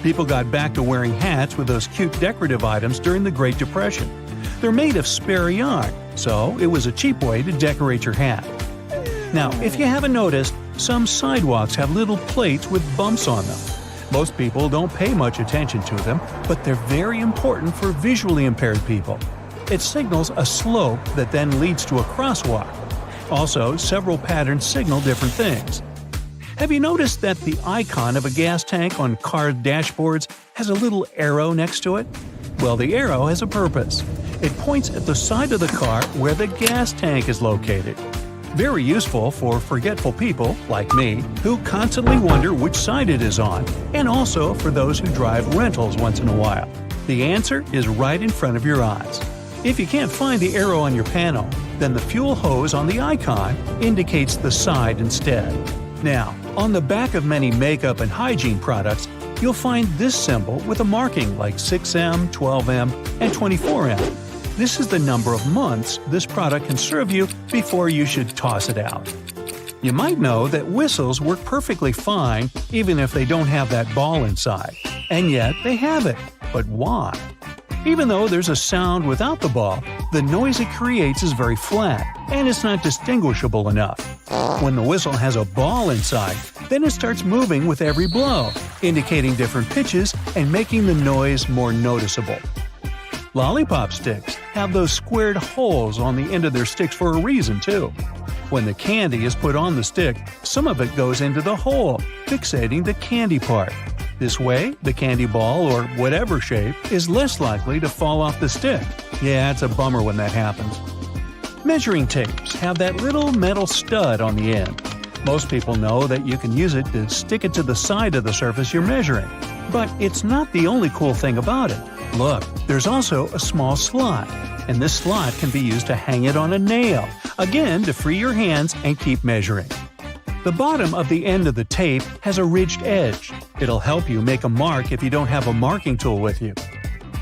People got back to wearing hats with those cute decorative items during the Great Depression. They're made of spare yarn, so it was a cheap way to decorate your hat. Now, if you haven't noticed, some sidewalks have little plates with bumps on them. Most people don't pay much attention to them, but they're very important for visually impaired people. It signals a slope that then leads to a crosswalk. Also, several patterns signal different things. Have you noticed that the icon of a gas tank on car dashboards has a little arrow next to it? Well, the arrow has a purpose. It points at the side of the car where the gas tank is located. Very useful for forgetful people, like me, who constantly wonder which side it is on, and also for those who drive rentals once in a while. The answer is right in front of your eyes. If you can't find the arrow on your panel, then the fuel hose on the icon indicates the side instead. Now, on the back of many makeup and hygiene products, you'll find this symbol with a marking like 6M, 12M, and 24M. This is the number of months this product can serve you before you should toss it out. You might know that whistles work perfectly fine even if they don't have that ball inside. And yet they have it. But why? Even though there's a sound without the ball, the noise it creates is very flat, and it's not distinguishable enough. When the whistle has a ball inside, then it starts moving with every blow, indicating different pitches and making the noise more noticeable. Lollipop sticks have those squared holes on the end of their sticks for a reason, too. When the candy is put on the stick, some of it goes into the hole, fixating the candy part. This way, the candy ball, or whatever shape, is less likely to fall off the stick. Yeah, it's a bummer when that happens. Measuring tapes have that little metal stud on the end. Most people know that you can use it to stick it to the side of the surface you're measuring. But it's not the only cool thing about it. Look, there's also a small slot, and this slot can be used to hang it on a nail, again to free your hands and keep measuring. The bottom of the end of the tape has a ridged edge. It'll help you make a mark if you don't have a marking tool with you.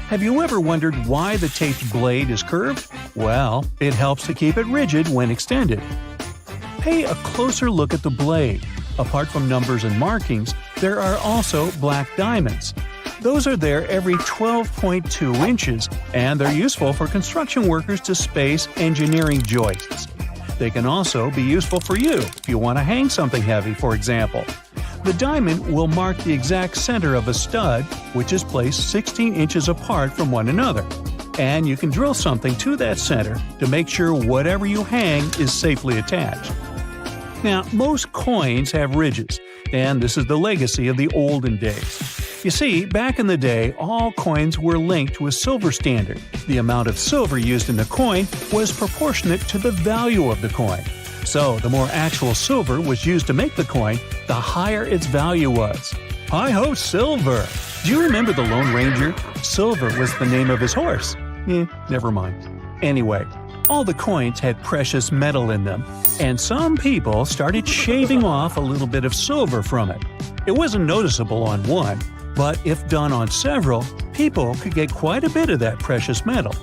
Have you ever wondered why the tape's blade is curved? Well, it helps to keep it rigid when extended. Pay a closer look at the blade. Apart from numbers and markings, there are also black diamonds. Those are there every 12.2 inches, and they're useful for construction workers to space engineering joists. They can also be useful for you if you want to hang something heavy, for example. The diamond will mark the exact center of a stud, which is placed 16 inches apart from one another. And you can drill something to that center to make sure whatever you hang is safely attached. Now, most coins have ridges, and this is the legacy of the olden days. You see, back in the day, all coins were linked to a silver standard. The amount of silver used in the coin was proportionate to the value of the coin. So, the more actual silver was used to make the coin, the higher its value was. Hi-ho, Silver! Do you remember the Lone Ranger? Silver was the name of his horse. Never mind. Anyway, all the coins had precious metal in them, and some people started shaving off a little bit of silver from it. It wasn't noticeable on one, but if done on several, people could get quite a bit of that precious metal.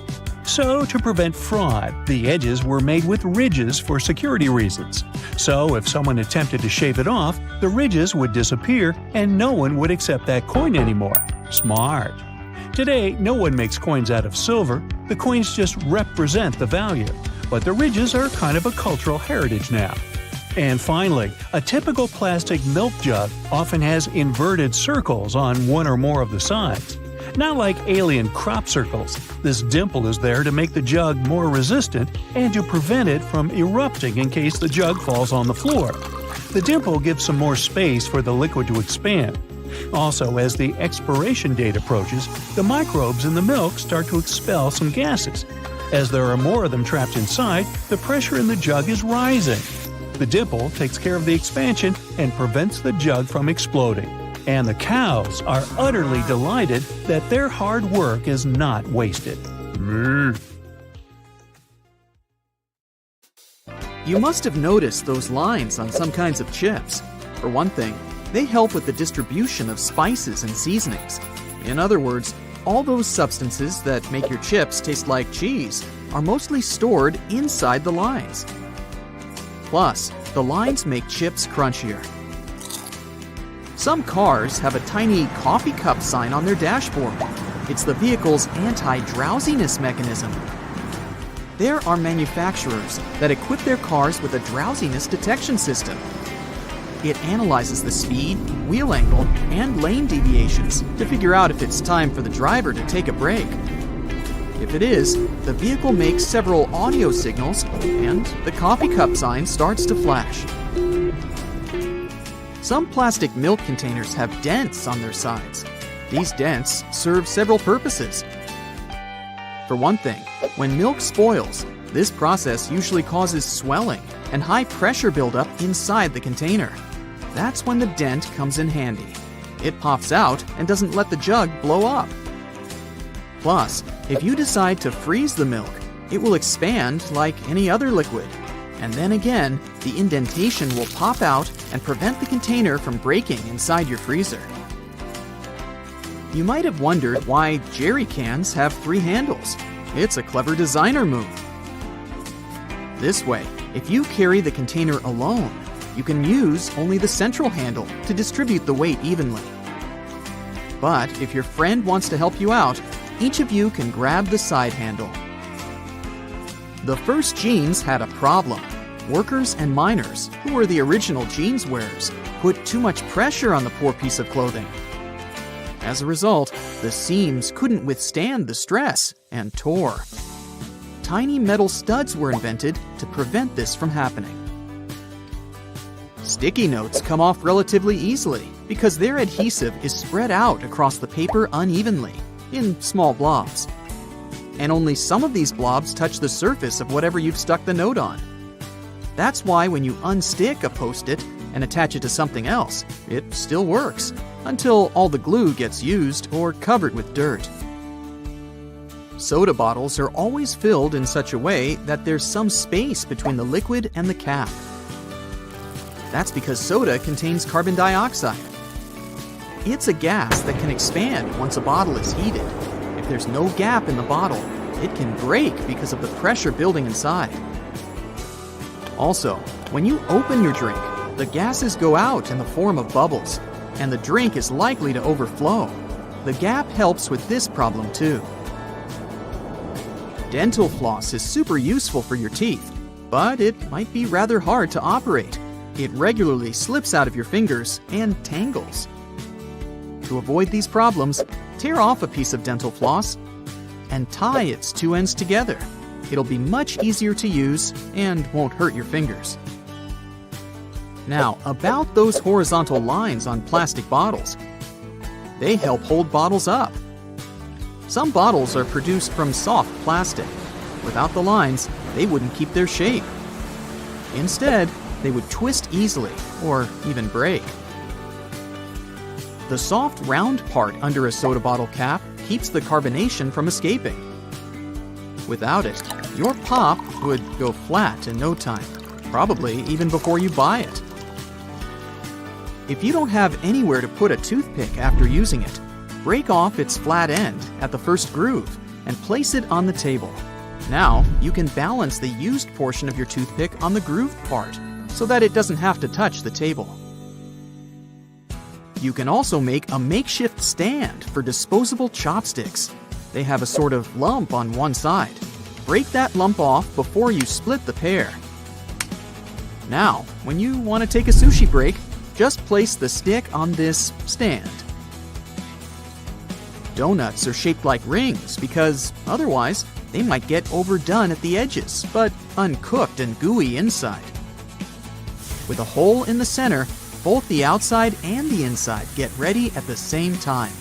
So, to prevent fraud, the edges were made with ridges for security reasons. So, if someone attempted to shave it off, the ridges would disappear and no one would accept that coin anymore. Smart. Today, no one makes coins out of silver. The coins just represent the value. But the ridges are kind of a cultural heritage now. And finally, a typical plastic milk jug often has inverted circles on one or more of the sides. Not like alien crop circles, this dimple is there to make the jug more resistant and to prevent it from erupting in case the jug falls on the floor. The dimple gives some more space for the liquid to expand. Also, as the expiration date approaches, the microbes in the milk start to expel some gases. As there are more of them trapped inside, the pressure in the jug is rising. The dimple takes care of the expansion and prevents the jug from exploding. And the cows are utterly delighted that their hard work is not wasted. You must have noticed those lines on some kinds of chips. For one thing, they help with the distribution of spices and seasonings. In other words, all those substances that make your chips taste like cheese are mostly stored inside the lines. Plus, the lines make chips crunchier. Some cars have a tiny coffee cup sign on their dashboard. It's the vehicle's anti-drowsiness mechanism. There are manufacturers that equip their cars with a drowsiness detection system. It analyzes the speed, wheel angle, and lane deviations to figure out if it's time for the driver to take a break. If it is, the vehicle makes several audio signals and the coffee cup sign starts to flash. Some plastic milk containers have dents on their sides. These dents serve several purposes. For one thing, when milk spoils, this process usually causes swelling and high pressure buildup inside the container. That's when the dent comes in handy. It pops out and doesn't let the jug blow up. Plus, if you decide to freeze the milk, it will expand like any other liquid. And then again, the indentation will pop out and prevent the container from breaking inside your freezer. You might have wondered why jerry cans have 3 handles. It's a clever designer move. This way, if you carry the container alone, you can use only the central handle to distribute the weight evenly. But if your friend wants to help you out, each of you can grab the side handle. The first jeans had a problem. Workers and miners, who were the original jeans wearers, put too much pressure on the poor piece of clothing. As a result, the seams couldn't withstand the stress and tore. Tiny metal studs were invented to prevent this from happening. Sticky notes come off relatively easily because their adhesive is spread out across the paper unevenly, in small blobs. And only some of these blobs touch the surface of whatever you've stuck the note on. That's why when you unstick a Post-it and attach it to something else, it still works, until all the glue gets used or covered with dirt. Soda bottles are always filled in such a way that there's some space between the liquid and the cap. That's because soda contains carbon dioxide. It's a gas that can expand once a bottle is heated. If there's no gap in the bottle, it can break because of the pressure building inside. Also, when you open your drink, the gases go out in the form of bubbles, and the drink is likely to overflow. The gap helps with this problem too. Dental floss is super useful for your teeth, but it might be rather hard to operate. It regularly slips out of your fingers and tangles. To avoid these problems, tear off a piece of dental floss and tie its 2 ends together. It'll be much easier to use and won't hurt your fingers. Now, about those horizontal lines on plastic bottles. They help hold bottles up. Some bottles are produced from soft plastic. Without the lines, they wouldn't keep their shape. Instead, they would twist easily or even break. The soft round part under a soda bottle cap keeps the carbonation from escaping. Without it, your pop would go flat in no time, probably even before you buy it. If you don't have anywhere to put a toothpick after using it, break off its flat end at the first groove and place it on the table. Now, you can balance the used portion of your toothpick on the grooved part so that it doesn't have to touch the table. You can also make a makeshift stand for disposable chopsticks. They have a sort of lump on one side. Break that lump off before you split the pair. Now, when you want to take a sushi break, just place the stick on this stand. Donuts are shaped like rings because otherwise they might get overdone at the edges, but uncooked and gooey inside. With a hole in the center, both the outside and the inside get ready at the same time.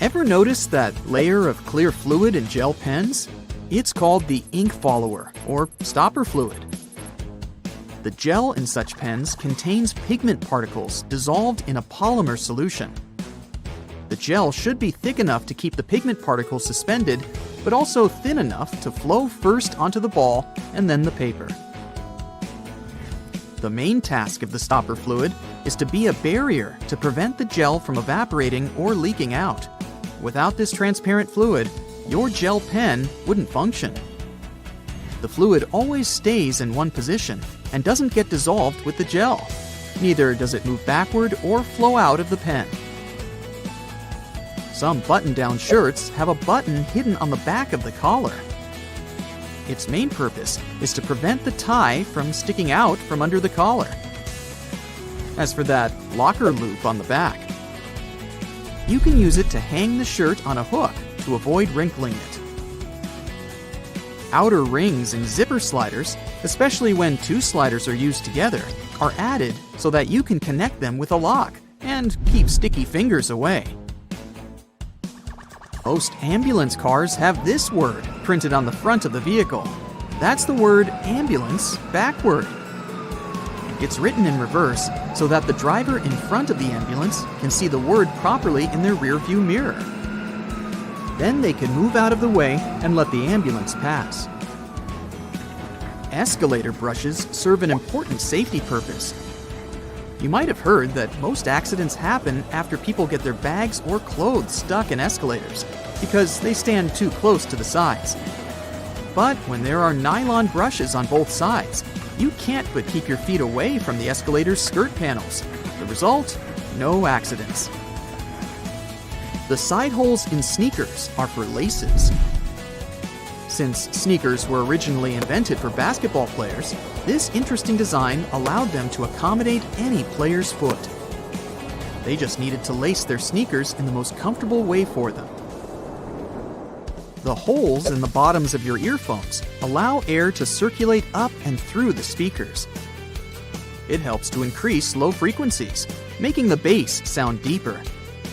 Ever notice that layer of clear fluid in gel pens? It's called the ink follower, or stopper fluid. The gel in such pens contains pigment particles dissolved in a polymer solution. The gel should be thick enough to keep the pigment particles suspended, but also thin enough to flow first onto the ball and then the paper. The main task of the stopper fluid is to be a barrier to prevent the gel from evaporating or leaking out. Without this transparent fluid, your gel pen wouldn't function. The fluid always stays in one position and doesn't get dissolved with the gel. Neither does it move backward or flow out of the pen. Some button-down shirts have a button hidden on the back of the collar. Its main purpose is to prevent the tie from sticking out from under the collar. As for that locker loop on the back, you can use it to hang the shirt on a hook to avoid wrinkling it. Outer rings and zipper sliders, especially when two sliders are used together, are added so that you can connect them with a lock and keep sticky fingers away. Most ambulance cars have this word printed on the front of the vehicle. That's the word ambulance backward. It's written in reverse so that the driver in front of the ambulance can see the word properly in their rearview mirror. Then they can move out of the way and let the ambulance pass. Escalator brushes serve an important safety purpose. You might have heard that most accidents happen after people get their bags or clothes stuck in escalators because they stand too close to the sides. But when there are nylon brushes on both sides, you can't but keep your feet away from the escalator's skirt panels. The result? No accidents. The side holes in sneakers are for laces. Since sneakers were originally invented for basketball players, this interesting design allowed them to accommodate any player's foot. They just needed to lace their sneakers in the most comfortable way for them. The holes in the bottoms of your earphones allow air to circulate up and through the speakers. It helps to increase low frequencies, making the bass sound deeper.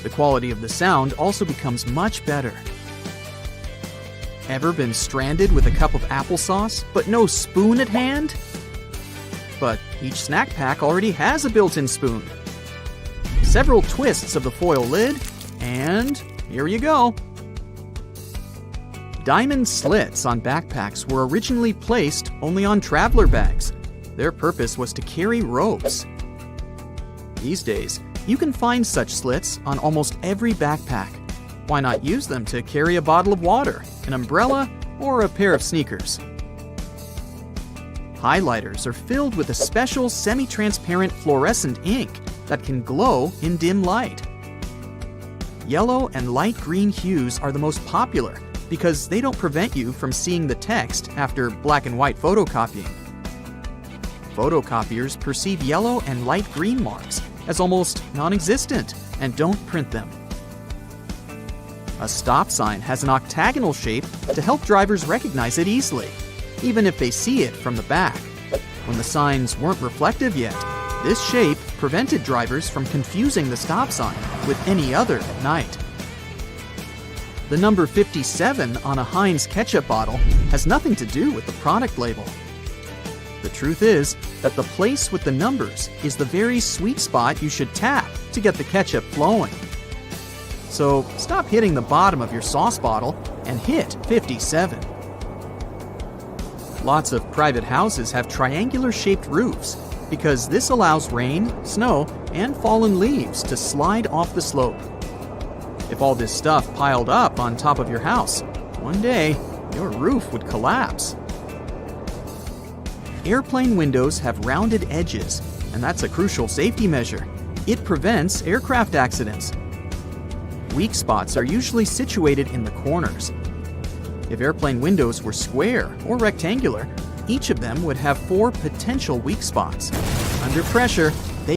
The quality of the sound also becomes much better. Ever been stranded with a cup of applesauce, but no spoon at hand? But each snack pack already has a built-in spoon. Several twists of the foil lid, and here you go. Diamond slits on backpacks were originally placed only on traveler bags. Their purpose was to carry ropes. These days, you can find such slits on almost every backpack. Why not use them to carry a bottle of water, an umbrella, or a pair of sneakers? Highlighters are filled with a special semi-transparent fluorescent ink that can glow in dim light. Yellow and light green hues are the most popular because they don't prevent you from seeing the text after black and white photocopying. Photocopiers perceive yellow and light green marks as almost non-existent and don't print them. A stop sign has an octagonal shape to help drivers recognize it easily, even if they see it from the back. When the signs weren't reflective yet, this shape prevented drivers from confusing the stop sign with any other at night. The number 57 on a Heinz ketchup bottle has nothing to do with the product label. The truth is that the place with the numbers is the very sweet spot you should tap to get the ketchup flowing. So stop hitting the bottom of your sauce bottle and hit 57. Lots of private houses have triangular-shaped roofs because this allows rain, snow, and fallen leaves to slide off the slope. If all this stuff piled up on top of your house, one day your roof would collapse. Airplane windows have rounded edges, and that's a crucial safety measure. It prevents aircraft accidents. Weak spots are usually situated in the corners. If airplane windows were square or rectangular, each of them would have 4 potential weak spots. Under pressure, they